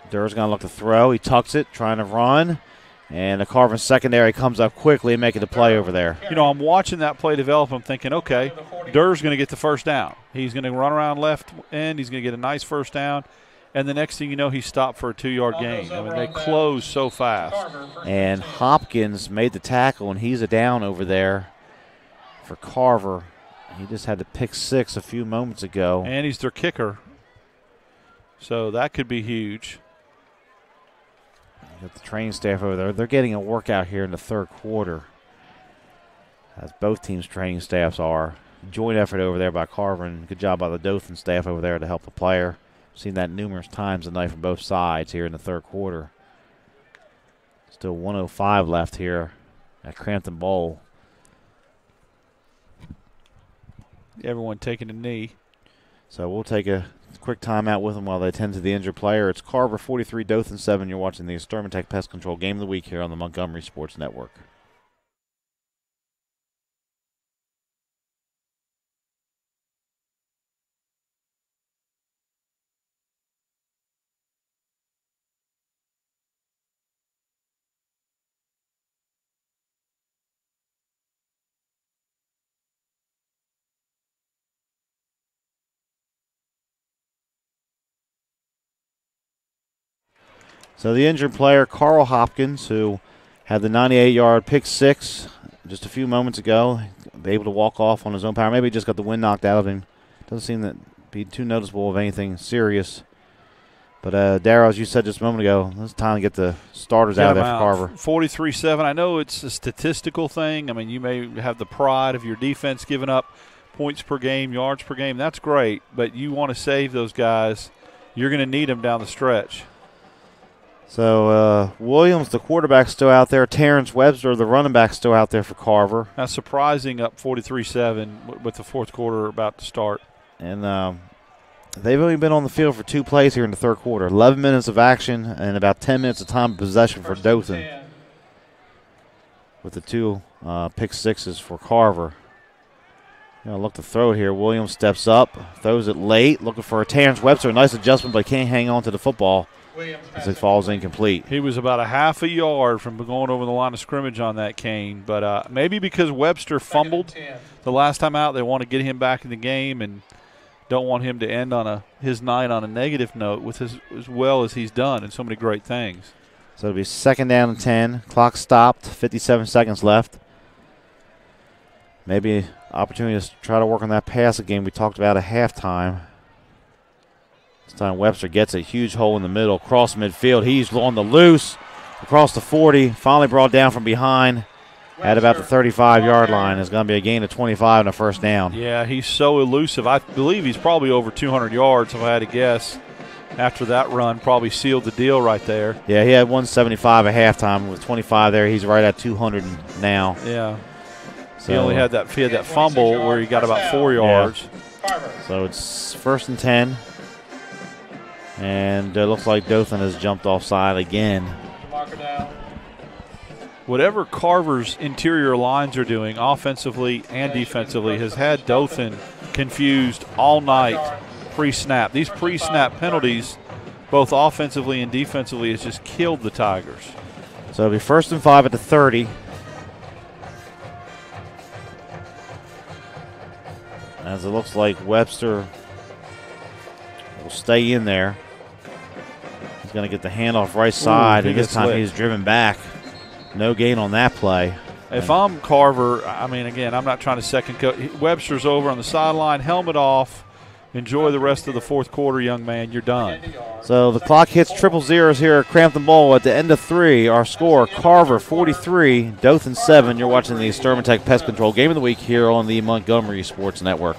Durr's going to look to throw. He tucks it, trying to run. And the Carver secondary comes up quickly and making the play over there. You know, I'm watching that play develop. I'm thinking, okay, Durr's going to get the first down. He's going to run around left end. He's going to get a nice first down. And the next thing you know, he stopped for a 2-yard gain. I mean, they close so fast. And Hopkins made the tackle, and he's a down over there for Carver. He just had to pick 6 a few moments ago. And he's their kicker. So that could be huge. Got the training staff over there. They're getting a workout here in the 3rd quarter, as both teams' training staffs are. Joint effort over there by Carver, and good job by the Dothan staff over there to help the player. Seen that numerous times tonight from both sides here in the 3rd quarter. Still 1:05 left here at Crampton Bowl. Everyone taking a knee. So we'll take a quick timeout with them while they tend to the injured player. It's Carver 43, Dothan 7. You're watching the Extermatech Pest Control Game of the Week here on the Montgomery Sports Network. So the injured player, Carl Hopkins, who had the 98-yard pick 6 just a few moments ago, able to walk off on his own power. Maybe he just got the wind knocked out of him. Doesn't seem to be too noticeable of anything serious. But, Darryl, as you said just a moment ago, it's time to get the starters out of there for Carver. 43-7. I know it's a statistical thing. I mean, you may have the pride of your defense giving up points per game, yards per game. That's great, but you want to save those guys. You're going to need them down the stretch. So Williams, the quarterback, still out there. Terrence Webster, the running back, still out there for Carver. That's surprising, up 43-7 with the fourth quarter about to start. And they've only been on the field for 2 plays here in the third quarter. 11 minutes of action and about 10 minutes of time of possession for Dothan, with the 2 pick sixes for Carver. Look to throw it here. Williams steps up, throws it late, looking for a Terrence Webster. Nice adjustment, but can't hang on to the football as it falls incomplete. He was about a half a yard from going over the line of scrimmage on that, Kane. But maybe because Webster fumbled the last time out, they want to get him back in the game and don't want him to end on his night on a negative note with as well as he's done and so many great things. So it'll be 2nd down and 10. Clock stopped, 57 seconds left. Maybe opportunity to try to work on that passing game we talked about at halftime. This time Webster gets a huge hole in the middle, across midfield. He's on the loose, across the 40, finally brought down from behind at about the 35-yard line. It's going to be a gain of 25 and a first down. Yeah, he's so elusive. I believe he's probably over 200 yards, if I had to guess. After that run, probably sealed the deal right there. Yeah, he had 175 at halftime. With 25 there, he's right at 200 now. Yeah. So he only had that fumble where he got about 4 yards. Yeah. So it's 1st and 10. And it looks like Dothan has jumped offside again. Whatever Carver's interior lines are doing, offensively and defensively, has had Dothan confused all night pre-snap. These pre-snap penalties, both offensively and defensively, has just killed the Tigers. So it'll be 1st and 5 at the 30. As it looks like Webster will stay in there. He's going to get the handoff right side, and this time he's driven back. No gain on that play. If I'm Carver, I mean, again, I'm not trying to second coach. Webster's over on the sideline, helmet off. Enjoy the rest of the fourth quarter, young man. You're done. So the clock hits triple zeros here at Crampton Bowl at the end of 3. Our score, Carver 43, Dothan 7. You're watching the Extermatech Pest Control Game of the Week here on the Montgomery Sports Network.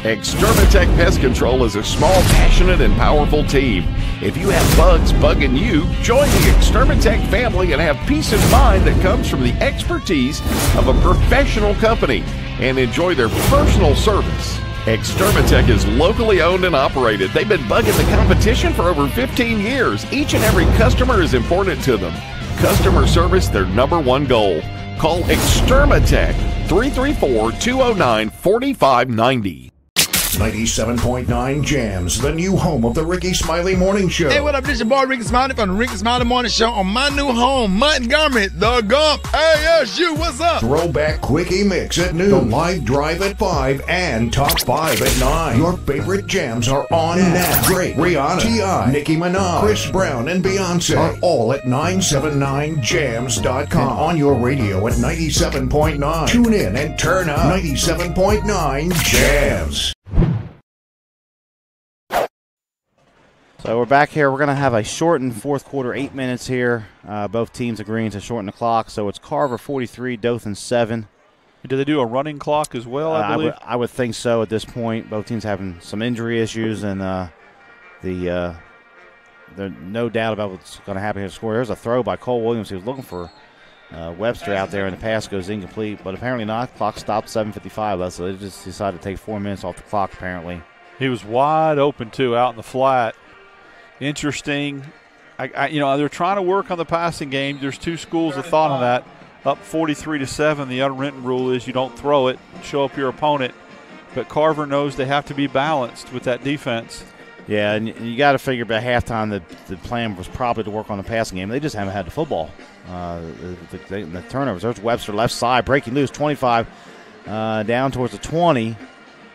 Extermatech Pest Control is a small, passionate, and powerful team. If you have bugs bugging you, join the Extermatech family and have peace of mind that comes from the expertise of a professional company, and enjoy their personal service. Extermatech is locally owned and operated. They've been bugging the competition for over 15 years. Each and every customer is important to them. Customer service, their #1 goal. Call Extermatech 334-209-4590. 97.9 Jams, the new home of the Ricky Smiley Morning Show. Hey, what up? This your boy Ricky Smiley from the Ricky Smiley Morning Show on my new home, Montgomery, the Gump. ASU, what's up? Throwback Quickie Mix at noon, the live drive at 5, and top 5 at 9. Your favorite jams are on now. Drake, Rihanna, T.I., Nicki Minaj, Chris Brown, and Beyonce are all at 979jams.com. And on your radio at 97.9. Tune in and turn up. 97.9 Jams. So we're back here. We're going to have a shortened fourth quarter, 8 minutes here. Both teams agreeing to shorten the clock. So it's Carver 43, Dothan 7. Do they do a running clock as well, I believe? I would think so at this point. Both teams having some injury issues, and there's no doubt about what's going to happen here to score. There's a throw by Cole Williams. He was looking for Webster out there, and the pass goes incomplete. But apparently not. Clock stopped 7:55. So they just decided to take 4 minutes off the clock, apparently. He was wide open, too, out in the flat. Interesting. They're trying to work on the passing game. There's two schools of thought on that. Up 43-7. The unwritten rule is you don't throw it, show up your opponent. But Carver knows they have to be balanced with that defense. Yeah, and you got to figure by halftime that the plan was probably to work on the passing game. They just haven't had the football. The turnovers. There's Webster left side, breaking loose, 25 down towards the 20.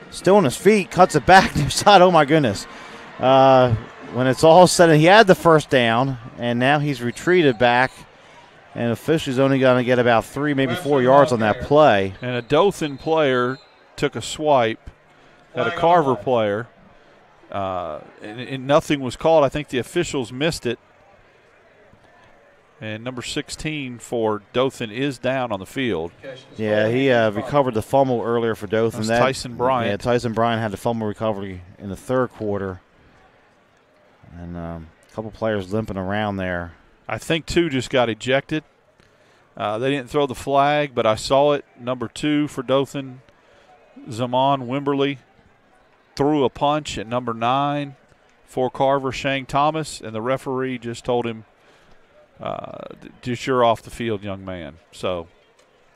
Still on his feet, cuts it back near side. Oh, my goodness. When it's all said, he had the first down, and now he's retreated back, and officials only going to get about 3, maybe 4 yards on that play. And a Dothan player took a swipe at a Carver player, and nothing was called. I think the officials missed it. And number 16 for Dothan is down on the field. Yeah, he recovered the fumble earlier for Dothan. That's Tyson Bryant. Yeah, Tyson Bryant had the fumble recovery in the third quarter. And a couple players limping around there. I think 2 just got ejected. They didn't throw the flag, but I saw it. Number 2 for Dothan, Zaman Wimberly, threw a punch at number 9 for Carver, Shane Thomas, and the referee just told him, just you're off the field, young man. So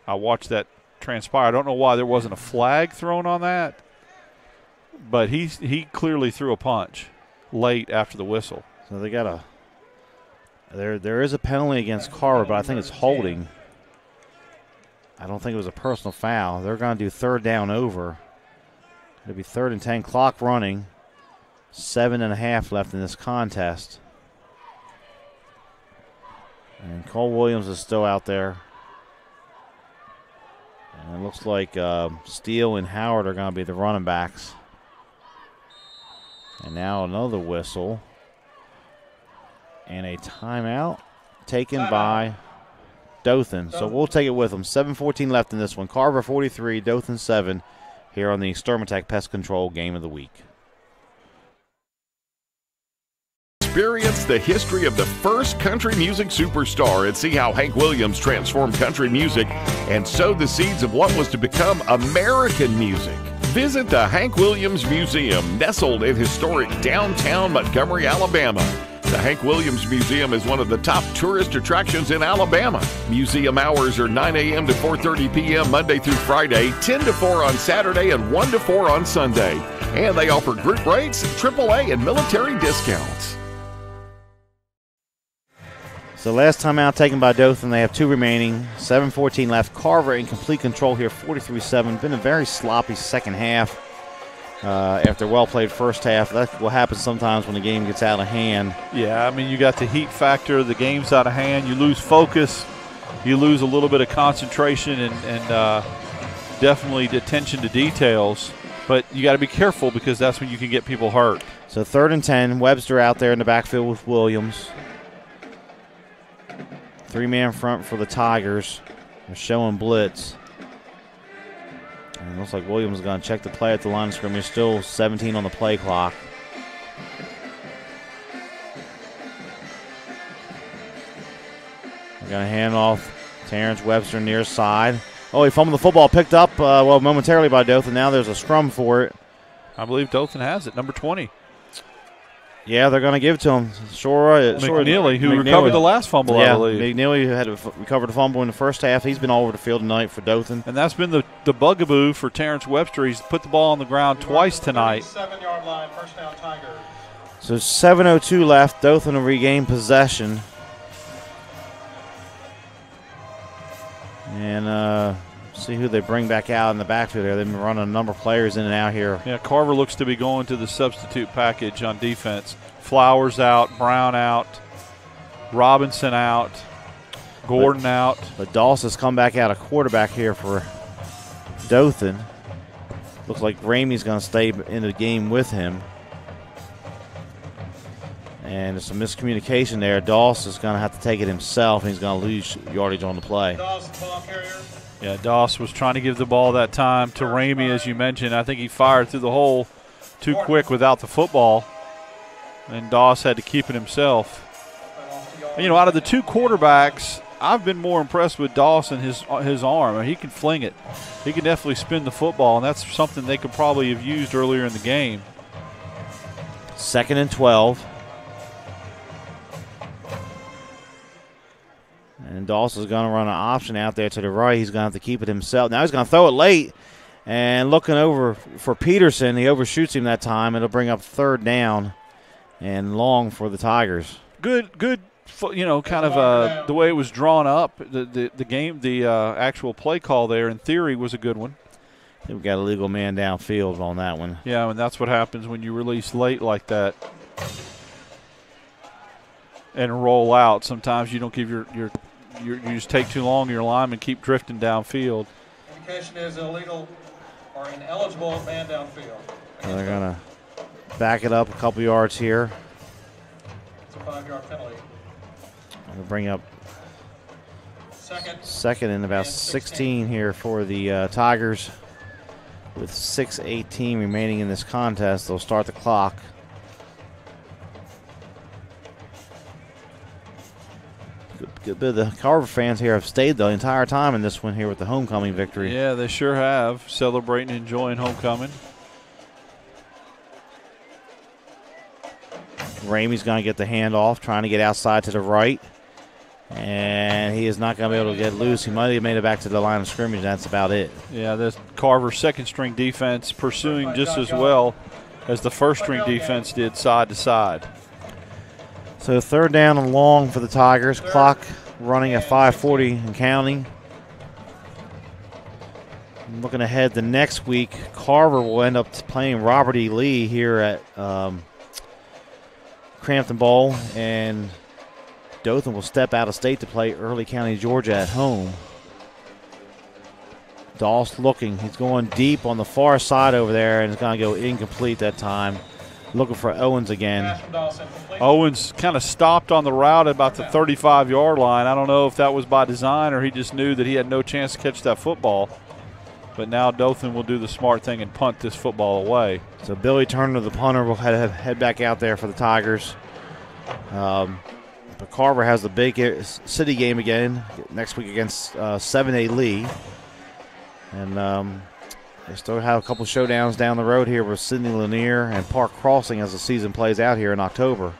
I watched that transpire. I don't know why there wasn't a flag thrown on that, but he clearly threw a punch late after the whistle. So they got there is a penalty against Carver, but I think it's holding. I don't think it was a personal foul. They're going to do third down over. It'll be 3rd and 10, clock running. 7.5 left in this contest. And Cole Williams is still out there. And it looks like Steele and Howard are going to be the running backs. And now another whistle. And a timeout taken by Dothan. So we'll take it with them. 7:14 left in this one. Carver 43, Dothan 7 here on the Extermatech Pest Control Game of the Week. Experience the history of the first country music superstar and see how Hank Williams transformed country music and sowed the seeds of what was to become American music. Visit the Hank Williams Museum, nestled in historic downtown Montgomery, Alabama. The Hank Williams Museum is one of the top tourist attractions in Alabama. Museum hours are 9 a.m. to 4:30 p.m. Monday through Friday, 10 to 4 on Saturday, and 1 to 4 on Sunday. And they offer group rates, AAA, and military discounts. So last time out taken by Dothan. They have 2 remaining. 7:14 left. Carver in complete control here, 43-7. Been a very sloppy second half after well-played first half. That's what happens sometimes when the game gets out of hand. Yeah, I mean, you got the heat factor. The game's out of hand. You lose focus. You lose a little bit of concentration and definitely attention to details. But you got to be careful because that's when you can get people hurt. So 3rd and 10. Webster out there in the backfield with Williams. 3-man front for the Tigers. They're showing blitz. And it looks like Williams is going to check the play at the line of scrimmage. Still 17 on the play clock. They're going to hand off Terrence Webster near side. Oh, he fumbled the football. Picked up, momentarily by Dothan. Now there's a scrum for it. I believe Dothan has it, number 20. Yeah, they're going to give it to him. McNeely, who recovered the last fumble, I believe. McNeely, who had recovered a fumble in the first half. He's been all over the field tonight for Dothan. And that's been the bugaboo for Terrence Webster. He's put the ball on the ground twice tonight. 7-yard line, first down, Tigers. So 7:02 left. Dothan will regain possession. And see who they bring back out in the backfield here. They've been running a number of players in and out here. Yeah, Carver looks to be going to the substitute package on defense. Flowers out, Brown out, Robinson out, Gordon out. But Dawson's come back out a quarterback here for Dothan. Looks like Ramey's going to stay in the game with him. And there's some miscommunication there. Dawson's going to have to take it himself, and he's going to lose yardage on the play. Yeah, Doss was trying to give the ball that time to Ramey, as you mentioned. I think he fired through the hole too quick without the football, and Doss had to keep it himself. And, out of the 2 quarterbacks, I've been more impressed with Doss and his arm. I mean, he can fling it. He can definitely spin the football, and that's something they could probably have used earlier in the game. 2nd and 12. And Dawson's going to run an option out there to the right. He's going to have to keep it himself. Now he's going to throw it late. And looking over for Peterson, he overshoots him that time. It'll bring up 3rd down and long for the Tigers. Good, kind of the way it was drawn up. The game, the actual play call there, in theory, was a good one. I think we got a legal man downfield on that one. Yeah, and that's what happens when you release late like that and roll out. Sometimes you don't give you just take too long, your linemen keep drifting downfield. Indication is illegal or ineligible man downfield. So they're going to back it up a couple yards here. It's a 5-yard penalty. I'm going to bring up Second and about 16 here for the Tigers. With 6:18 remaining in this contest, they'll start the clock. Good bit of the Carver fans here have stayed the entire time in this one here with the homecoming victory. Yeah, they sure have. Celebrating and enjoying homecoming. Ramey's going to get the handoff, trying to get outside to the right. And he is not going to be able to get loose. He might have made it back to the line of scrimmage. That's about it. Yeah, the Carver second-string defense pursuing just as well as the first-string defense did side to side. So third down and long for the Tigers. Clock running at 5:40 and counting. Looking ahead to next week, Carver will end up playing Robert E. Lee here at Crampton Bowl, and Dothan will step out of state to play Early County, Georgia at home. Doss looking. He's going deep on the far side over there, and it's going to go incomplete that time. Looking for Owens again. Owens kind of stopped on the route at about the 35-yard line. I don't know if that was by design or he just knew that he had no chance to catch that football. But now Dothan will do the smart thing and punt this football away. So Billy Turner, the punter, will head back out there for the Tigers. But Carver has the big city game again next week against 7A Lee. And they still have a couple showdowns down the road here with Sidney Lanier and Park Crossing as the season plays out here in October.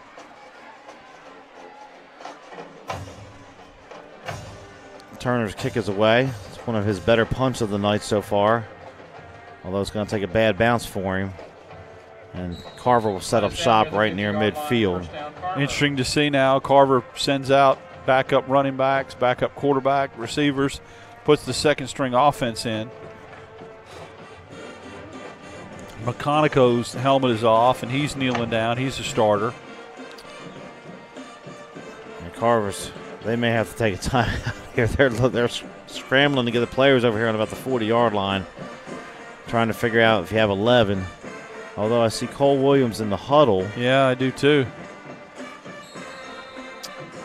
Turner's kick is away. It's one of his better punts of the night so far, although it's going to take a bad bounce for him. And Carver will set up shop right near midfield. Interesting to see now. Carver sends out backup running backs, backup quarterback, receivers, puts the second-string offense in. McConico's helmet is off, and he's kneeling down. He's a starter. And Carver's, they may have to take a time out here. They're scrambling to get the players over here on about the 40-yard line, trying to figure out if you have 11. Although I see Cole Williams in the huddle. Yeah, I do too.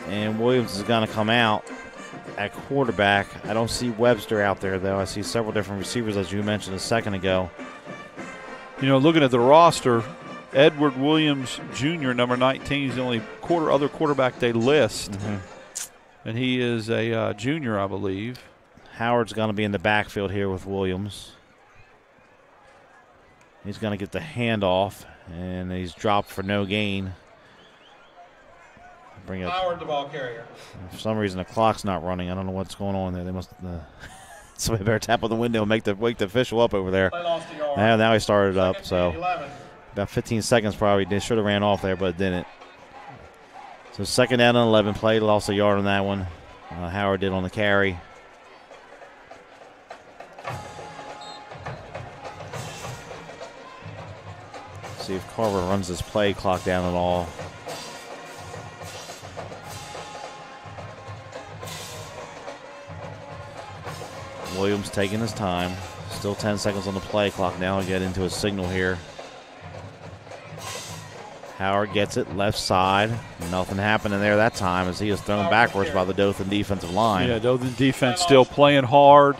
And Williams is going to come out at quarterback. I don't see Webster out there, though. I see several different receivers, as you mentioned a second ago. You know, looking at the roster, Edward Williams Jr., number 19, is the only other quarterback they list. Mm-hmm. And he is a junior, I believe. Howard's going to be in the backfield here with Williams. He's going to get the handoff, and he's dropped for no gain. Bring up. Howard, the ball carrier. For some reason, the clock's not running. I don't know what's going on there. They must. Somebody better tap on the window and wake the official up over there. And now he started up. So about 15 seconds probably. They should have ran off there, but it didn't. So second down and 11. Play, lost a yard on that one. Howard did on the carry. See if Carver runs this play clock down at all. Williams taking his time. Still 10 seconds on the play clock. Now he'll get into a signal here. Howard gets it left side. Nothing happening there that time as he is thrown backwards by the Dothan defensive line. Yeah, Dothan defense still playing hard,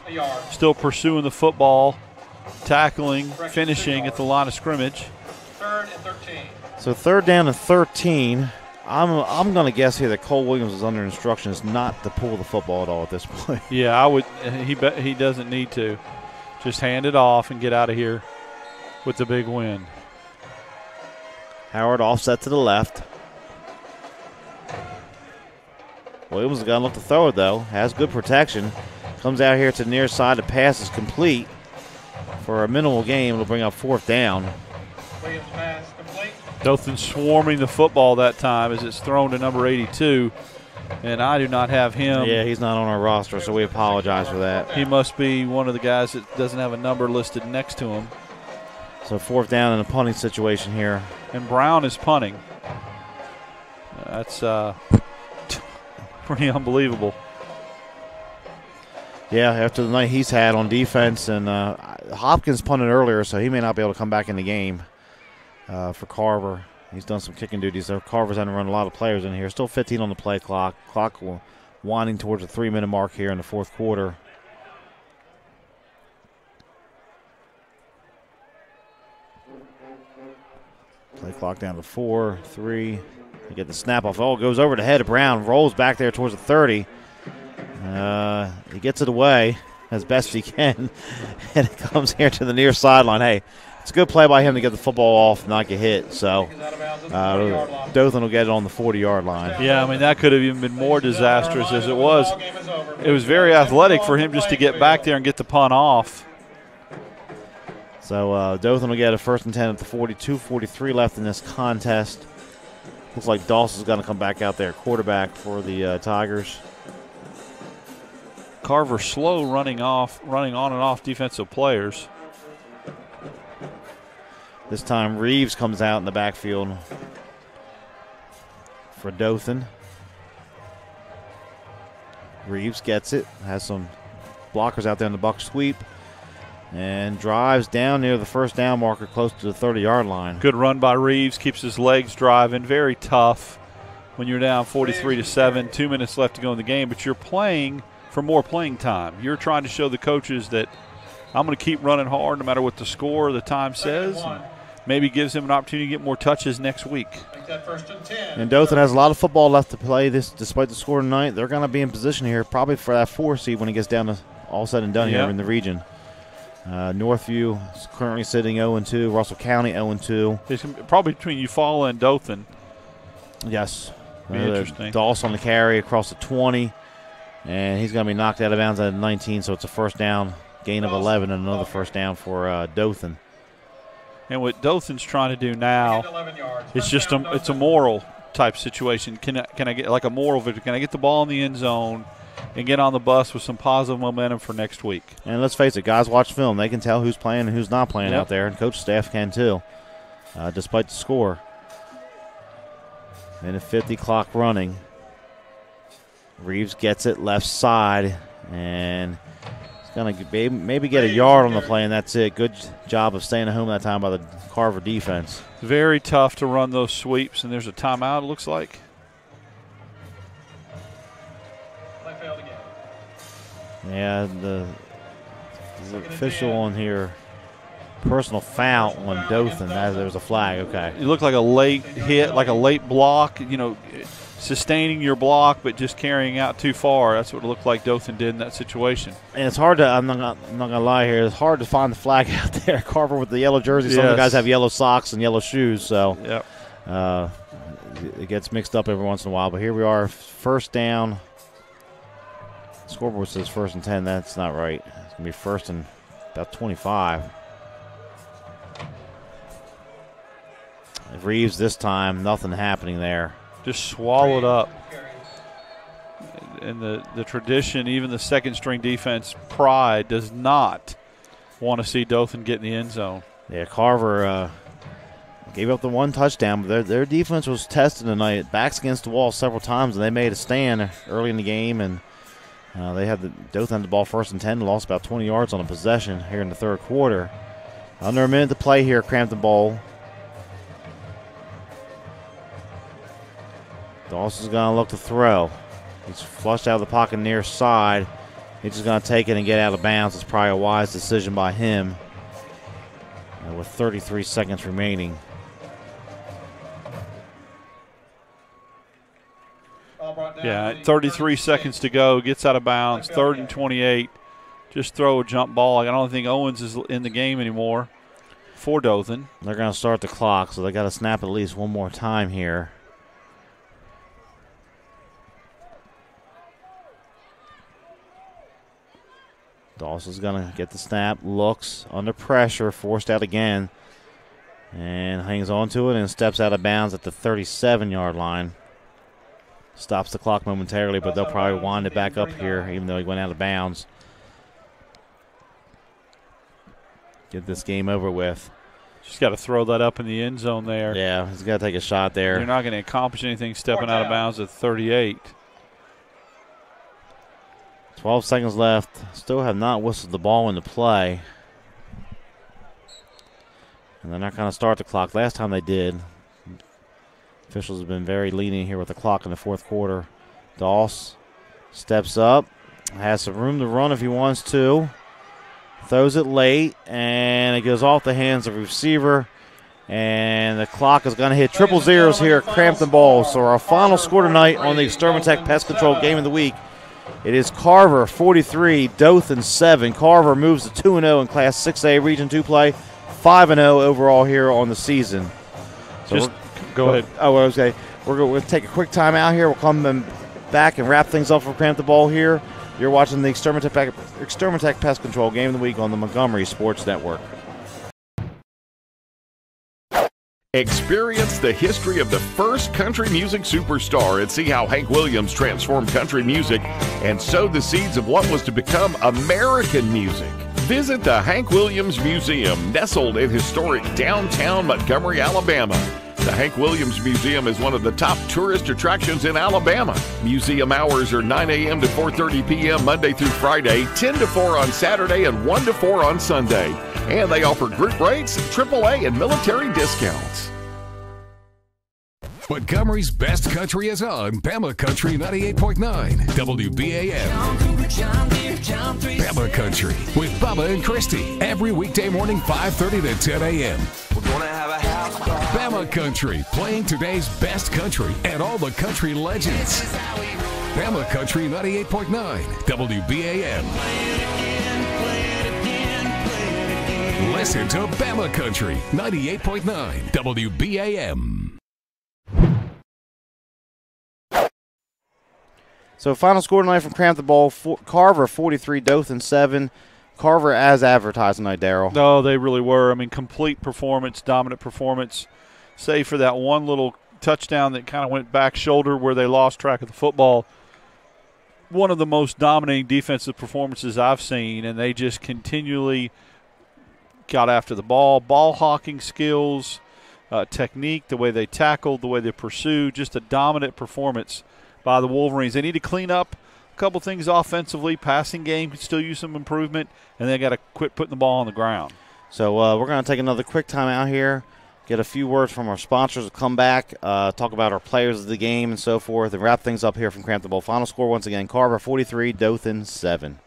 still pursuing the football, tackling, finishing at the line of scrimmage. Third and 13. So third down and 13. I'm going to guess here that Cole Williams is under instructions not to pull the football at all at this point. Yeah, I would. He doesn't need to. Just hand it off and get out of here with the big win. Howard offset to the left. Williams is going to look to throw it, though. Has good protection. Comes out here to the near side. The pass is complete. For a minimal gain, it'll bring up fourth down. Williams pass complete. Dothan swarming the football that time as it's thrown to number 82. And I do not have him. Yeah, he's not on our roster, so we apologize for that. He must be one of the guys that doesn't have a number listed next to him. So fourth down in a punting situation here. And Brown is punting. That's pretty unbelievable. Yeah, after the night he's had on defense, and Hopkins punted earlier, so he may not be able to come back in the game for Carver. He's done some kicking duties. So Carver's had to run a lot of players in here. Still 15 on the play clock. Clock will winding towards the 3-minute mark here in the fourth quarter. Play clock down to 4, 3. They get the snap off. Oh, it goes over the head of Brown. Rolls back there towards the 30. He gets it away as best he can. And it comes here to the near sideline. Hey, it's a good play by him to get the football off and not get hit. So Dothan will get it on the 40-yard line. Yeah, I mean, that could have even been more disastrous as it was. It was very athletic for him just to get back there and get the punt off. So Dothan will get a 1st and 10 at the 42, 43 left in this contest. Looks like Dawson's going to come back out there, quarterback for the Tigers. Carver slow running on and off defensive players. This time Reeves comes out in the backfield for Dothan. Reeves gets it, has some blockers out there in the buck sweep, and drives down near the first down marker close to the 30-yard line. Good run by Reeves, keeps his legs driving. Very tough when you're down 43-7, 2 minutes left to go in the game, but you're playing for more playing time. You're trying to show the coaches that I'm going to keep running hard no matter what the score or the time says. And maybe gives him an opportunity to get more touches next week. And Dothan has a lot of football left to play despite the score tonight. They're going to be in position here probably for that 4 seed when it gets down to all said and done here in the region. Northview is currently sitting 0-2. Russell County 0-2. It's probably between Eufaula and Dothan. Yes. Interesting. Dawson on the carry across the 20. And he's going to be knocked out of bounds at 19, so it's a first down, gain of 11, and another first down for Dothan. And what Dothan's trying to do now, it's just it's a moral type situation. Can I get like a moral victory? Can I get the ball in the end zone and get on the bus with some positive momentum for next week? And let's face it, guys watch film. They can tell who's playing and who's not playing out there, and coach staff can too, despite the score. And a 50 clock running. Reeves gets it left side, and he's going to maybe get a yard on the play, and that's it. Good job of staying at home that time by the Carver defense. Very tough to run those sweeps, and there's a timeout, it looks like. Yeah, the official on here, personal foul on Dothan. There's a flag, okay. It looked like a late hit, like a late block, sustaining your block but just carrying out too far. That's what it looked like Dothan did in that situation. And it's hard to, I'm not going to lie here, it's hard to find the flag out there. Carver with the yellow jersey. Some of the guys have yellow socks and yellow shoes, so it gets mixed up every once in a while. But here we are, first down. Scoreboard says 1st and 10. That's not right. It's going to be 1st and about 25. Reeves this time, nothing happening there. Just swallowed up. And the tradition, even the second-string defense, pride, does not want to see Dothan get in the end zone. Yeah, Carver gave up the one touchdown, but their defense was tested tonight. Backs against the wall several times, and they made a stand early in the game, and Dothan had the ball 1st and 10, lost about 20 yards on a possession here in the third quarter. Under a minute to play here, Crampton Bowl. Dawson's going to look to throw. He's flushed out of the pocket near side. He's just going to take it and get out of bounds. It's probably a wise decision by him with 33 seconds remaining. Yeah, 33 seconds to go. Gets out of bounds. 3rd and 28. Just throw a jump ball. I don't think Owens is in the game anymore for Dothan. They're going to start the clock, so they got to snap at least one more time here. Dawson's going to get the snap, looks under pressure, forced out again, and hangs on to it and steps out of bounds at the 37-yard line. Stops the clock momentarily, but they'll probably wind it back up here, even though he went out of bounds. Get this game over with. Just got to throw that up in the end zone there. Yeah, he's got to take a shot there. You're not going to accomplish anything stepping out of bounds at 38. 12 seconds left. Still have not whistled the ball into play. And they're not going to start the clock. Last time they did. Officials have been very lenient here with the clock in the fourth quarter. Doss Steps up. Has some room to run if he wants to. Throws it late, and it goes off the hands of the receiver. And the clock is going to hit triple zeros here at Crampton Ball. So our final score tonight on the Extermatech Pest Control Game of the Week, it is Carver 43, Dothan 7. Carver moves to 2-0 in Class 6A Region 2 play, 5-0 overall here on the season. So go ahead. Oh, okay. We're going to take a quick time out here. We'll come back and wrap things up for Crampton Ball here. You're watching the Extermatech Pest Control Game of the Week on the Montgomery Sports Network. Experience the history of the first country music superstar and see how Hank Williams transformed country music and sowed the seeds of what was to become American music. Visit the Hank Williams Museum, nestled in historic downtown Montgomery, Alabama. The Hank Williams Museum is one of the top tourist attractions in Alabama. Museum hours are 9 a.m. to 4:30 p.m. Monday through Friday, 10 to 4 on Saturday, and 1 to 4 on Sunday. And they offer group rates, AAA, and military discounts. Montgomery's best country is on Bama Country 98.9 WBAM. Bama Country with Bubba and Christy every weekday morning 5:30 to 10 a.m. We're gonna have a house party. Bama Country playing today's best country and all the country legends. Bama Country 98.9 WBAM. Listen to Bama Country 98.9 WBAM. So final score tonight from Crampton Ball, Carver 43, Dothan 7. Carver as advertised tonight, Darryl. No, they really were. I mean, complete performance, dominant performance, save for that one little touchdown that kind of went back shoulder where they lost track of the football. One of the most dominating defensive performances I've seen, and they just continually got after the ball hawking skills, technique, the way they tackled, the way they pursued, just a dominant performance by the Wolverines. They need to clean up a couple things offensively. Passing game could still use some improvement, and they got to quit putting the ball on the ground. So we're going to take another quick time out here, get a few words from our sponsors, come back, talk about our players of the game and so forth, and wrap things up here from Crampton Bowl. Final score once again, Carver 43, Dothan 7.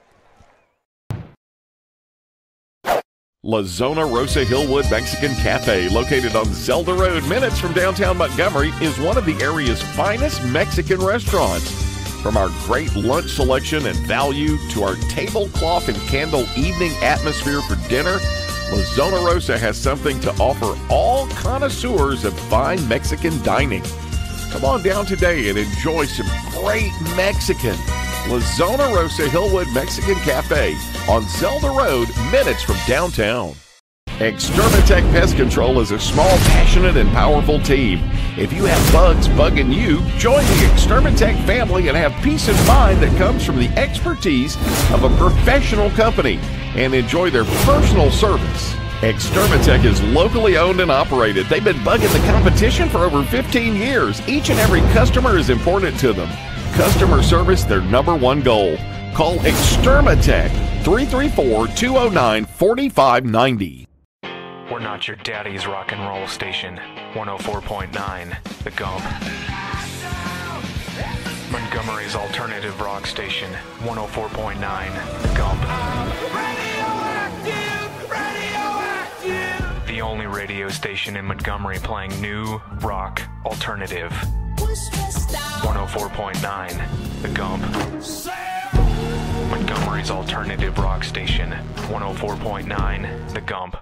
La Zona Rosa Hillwood Mexican Cafe, located on Zelda Road, minutes from downtown Montgomery, is one of the area's finest Mexican restaurants. From our great lunch selection and value to our tablecloth and candle evening atmosphere for dinner, La Zona Rosa has something to offer all connoisseurs of fine Mexican dining. Come on down today and enjoy some great Mexican. La Zona Rosa Hillwood Mexican Cafe on Zelda Road, minutes from downtown. Extermatech Pest Control is a small, passionate, and powerful team. If you have bugs bugging you, join the Extermatech family and have peace of mind that comes from the expertise of a professional company and enjoy their personal service. Extermatech is locally owned and operated. They've been bugging the competition for over 15 years. Each and every customer is important to them. Customer service, their #1 goal. Call Extermatech 334-209-4590. We're not your daddy's rock and roll station. 104.9 The Gump. Montgomery's alternative rock station. 104.9 The Gump. The only radio station in Montgomery playing new rock alternative. 104.9 The Gump. Montgomery's alternative rock station. 104.9 The Gump.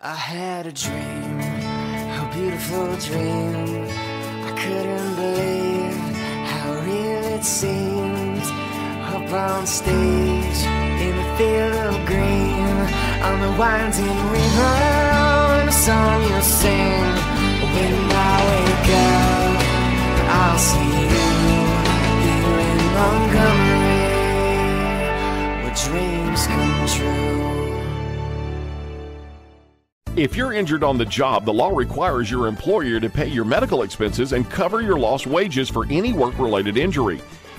I had a dream, a beautiful dream. I couldn't believe how real it seemed. Up on stage, in a field of green, on the winding river, and a song you'll sing. When I wake up, I'll see you here in Montgomery, where dreams come true. If you're injured on the job, the law requires your employer to pay your medical expenses and cover your lost wages for any work-related injury.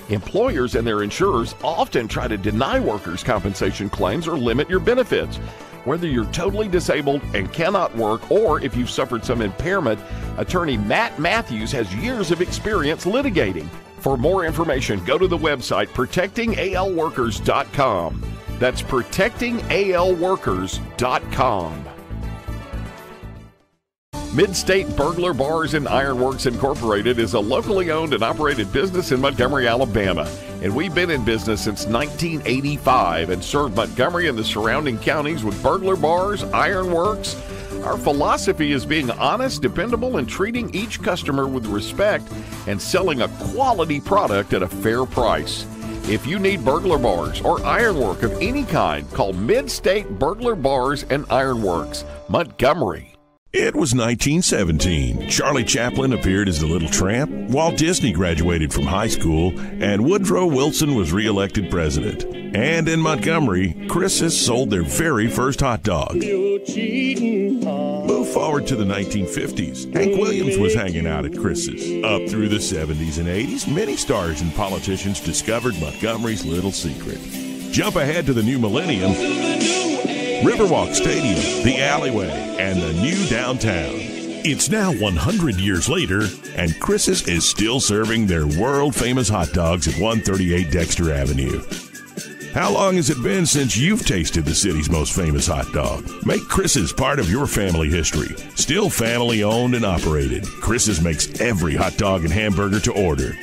Employers and their insurers often try to deny workers' compensation claims or limit your benefits. Whether you're totally disabled and cannot work, or if you've suffered some impairment, attorney Matt Matthews has years of experience litigating. For more information, go to the website protectingalworkers.com. That's protectingalworkers.com. Mid-State Burglar Bars and Ironworks Incorporated is a locally owned and operated business in Montgomery, Alabama. And we've been in business since 1985 and served Montgomery and the surrounding counties with burglar bars, ironworks. Our philosophy is being honest, dependable, and treating each customer with respect and selling a quality product at a fair price. If you need burglar bars or ironwork of any kind, call Mid-State Burglar Bars and Ironworks, Montgomery. It was 1917. Charlie Chaplin appeared as the Little Tramp, Walt Disney graduated from high school, and Woodrow Wilson was re-elected president. And in Montgomery, Chris's sold their very first hot dog. Move forward to the 1950s. Hank Williams was hanging out at Chris's. Up through the 70s and 80s, many stars and politicians discovered Montgomery's little secret. Jump ahead to the new millennium, Riverwalk Stadium, the alleyway, and the new downtown. It's now 100 years later, and Chris's is still serving their world-famous hot dogs at 138 Dexter Avenue. How long has it been since you've tasted the city's most famous hot dog? Make Chris's part of your family history. Still family-owned and operated, Chris's makes every hot dog and hamburger to order.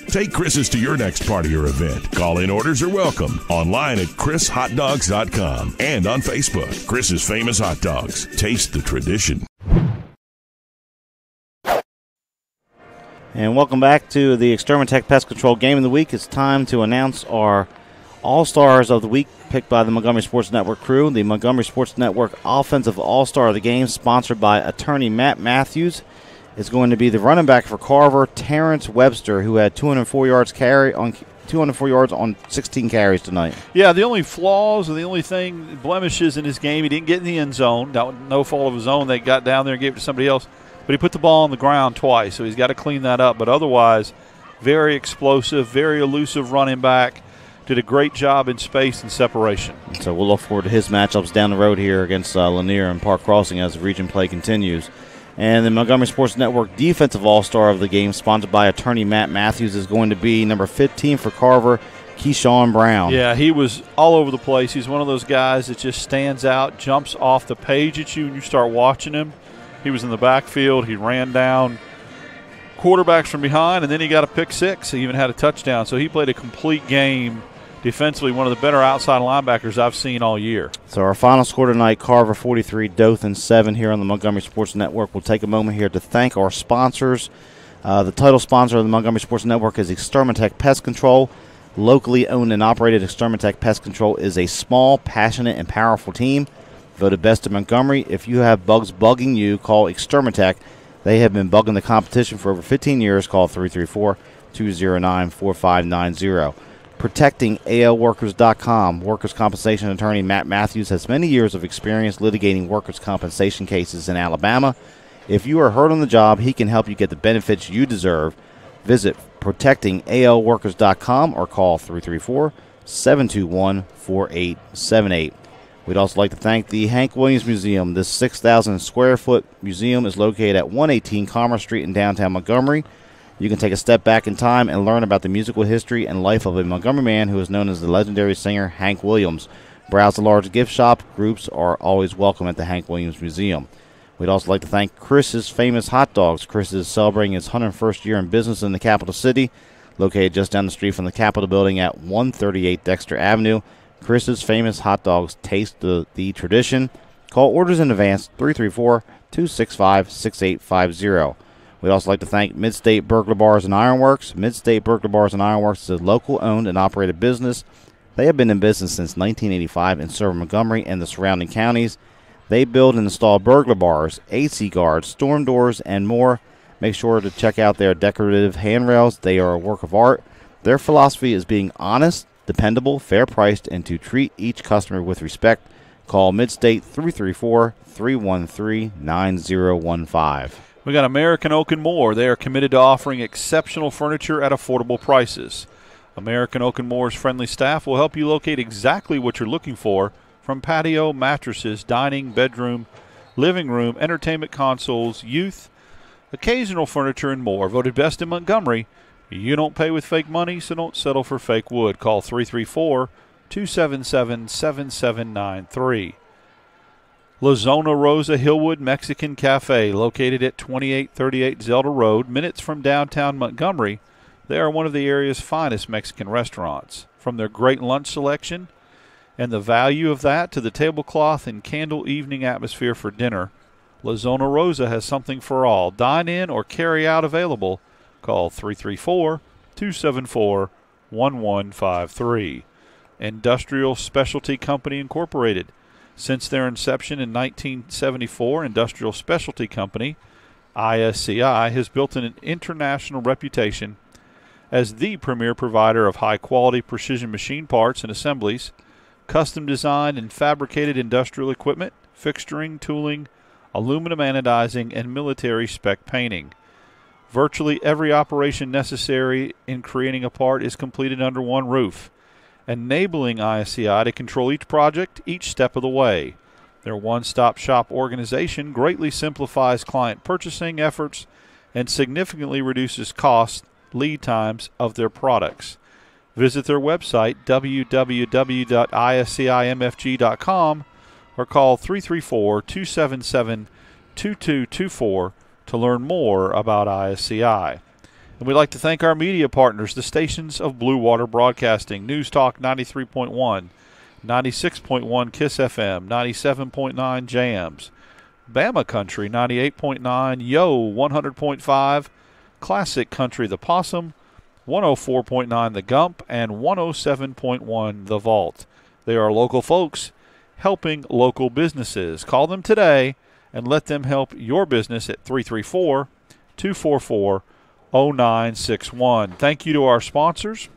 Take Chris's to your next party or event. Call-in orders are welcome. Online at chrishotdogs.com and on Facebook. Chris's Famous Hot Dogs. Taste the tradition. And welcome back to the Extermatech Pest Control Game of the Week. It's time to announce our All-Stars of the Week picked by the Montgomery Sports Network crew. The Montgomery Sports Network Offensive All-Star of the Game, sponsored by attorney Matt Matthews, is going to be the running back for Carver, Terrence Webster, who had 204 yards on 16 carries tonight. Yeah, the only flaws or the only blemishes in his game, he didn't get in the end zone. No fault of his own. They got down there and gave it to somebody else. But he put the ball on the ground twice, so he's got to clean that up. But otherwise, very explosive, very elusive running back. Did a great job in space and separation. So we'll look forward to his matchups down the road here against Lanier and Park Crossing as the region play continues. And the Montgomery Sports Network Defensive All-Star of the Game, sponsored by attorney Matt Matthews, is going to be number 15 for Carver, Keyshawn Brown. Yeah, he was all over the place. He's one of those guys that just stands out, jumps off the page at you, and you start watching him. He was in the backfield. He ran down quarterbacks from behind, and then he got a pick six. He even had a touchdown. So he played a complete game defensively, one of the better outside linebackers I've seen all year. So our final score tonight, Carver 43, Dothan 7 here on the Montgomery Sports Network. We'll take a moment here to thank our sponsors. The title sponsor of the Montgomery Sports Network is Extermatech Pest Control. Locally owned and operated, Extermatech Pest Control is a small, passionate, and powerful team. Voted best in Montgomery. If you have bugs bugging you, call Extermatech. They have been bugging the competition for over 15 years. Call 334-209-4590. ProtectingALWorkers.com. Workers' compensation attorney Matt Matthews has many years of experience litigating workers' compensation cases in Alabama. If you are hurt on the job, he can help you get the benefits you deserve. Visit ProtectingALWorkers.com or call 334-721-4878. We'd also like to thank the Hank Williams Museum. This 6,000 square foot museum is located at 118 Commerce Street in downtown Montgomery. You can take a step back in time and learn about the musical history and life of a Montgomery man who is known as the legendary singer Hank Williams. Browse the large gift shop. Groups are always welcome at the Hank Williams Museum. We'd also like to thank Chris's Famous Hot Dogs. Chris is celebrating his 101st year in business in the capital city, located just down the street from the Capitol building at 138 Dexter Avenue. Chris's Famous Hot Dogs, taste the tradition. Call orders in advance, 334-265-6850. We'd also like to thank Mid-State Burglar Bars and Ironworks. Mid-State Burglar Bars and Ironworks is a local owned and operated business. They have been in business since 1985 and serve Montgomery and the surrounding counties. They build and install burglar bars, AC guards, storm doors, and more. Make sure to check out their decorative handrails. They are a work of art. Their philosophy is being honest, dependable, fair-priced, and to treat each customer with respect. Call Mid-State 334-313-9015. We got American Oak and More. They are committed to offering exceptional furniture at affordable prices. American Oak and More's friendly staff will help you locate exactly what you're looking for, from patio, mattresses, dining, bedroom, living room, entertainment consoles, youth, occasional furniture, and more. Voted best in Montgomery, You don't pay with fake money, so don't settle for fake wood. Call 334-277-7793. La Zona Rosa Hillwood Mexican Cafe, located at 2838 Zelda Road, minutes from downtown Montgomery. They are one of the area's finest Mexican restaurants. From their great lunch selection and the value of that to the tablecloth and candle evening atmosphere for dinner, La Zona Rosa has something for all. Dine in or carry out available. Call 334-274-1153. Industrial Specialty Company Incorporated. Since their inception in 1974, Industrial Specialty Company, ISCI, has built an international reputation as the premier provider of high-quality precision machine parts and assemblies, custom designed and fabricated industrial equipment, fixturing, tooling, aluminum anodizing, and military spec painting. Virtually every operation necessary in creating a part is completed under one roof, enabling ISCI to control each project each step of the way. Their one-stop shop organization greatly simplifies client purchasing efforts and significantly reduces cost lead times of their products. Visit their website, www.iscimfg.com, or call 334-277-2224 to learn more about ISCI. And we'd like to thank our media partners, the stations of Blue Water Broadcasting, News Talk 93.1, 96.1 KISS FM, 97.9 JAMS, Bama Country 98.9, Yo 100.5, Classic Country The Possum, 104.9 The Gump, and 107.1 The Vault. They are local folks helping local businesses. Call them today and let them help your business at 334-244-0961. Thank you to our sponsors.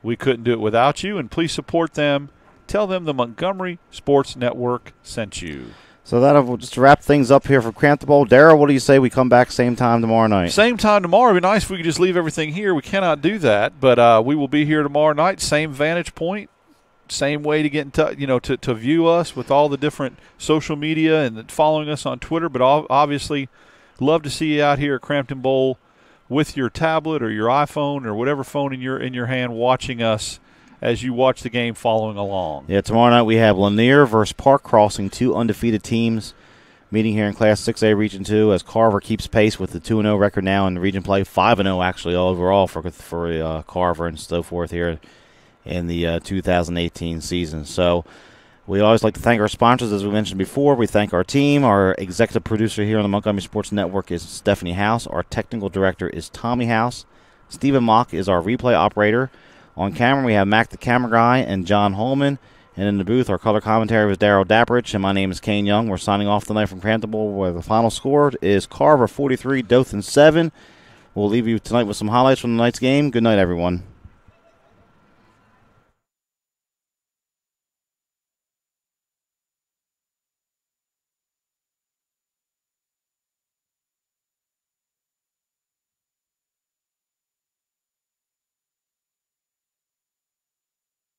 We couldn't do it without you, and please support them. Tell them the Montgomery Sports Network sent you. So that'll just wrap things up here for Crampton Bowl. Darryl, what do you say we come back same time tomorrow night? Same time tomorrow. It'd be nice if we could just leave everything here. We cannot do that, but we will be here tomorrow night. Same vantage point, same way to get in touch, to view us with all the different social media and following us on Twitter. But obviously, love to see you out here at Crampton Bowl with your tablet or your iPhone or whatever phone in your hand, watching us as you watch the game, following along. Yeah, tomorrow night we have Lanier versus Park Crossing, two undefeated teams meeting here in Class 6A Region 2 as Carver keeps pace with the 2-0 record now in the region play, 5-0 actually overall for Carver and so forth here in the 2018 season. So we always like to thank our sponsors, as we mentioned before. We thank our team. Our executive producer here on the Montgomery Sports Network is Stephanie House. Our technical director is Tommy House. Stephen Mock is our replay operator. On camera, we have Mac the camera guy and John Holman. And in the booth, our color commentary was Darryl Dapprich, and my name is Kane Young. We're signing off tonight from Crampton Bowl, where the final score is Carver 43, Dothan 7. We'll leave you tonight with some highlights from tonight's game. Good night, everyone.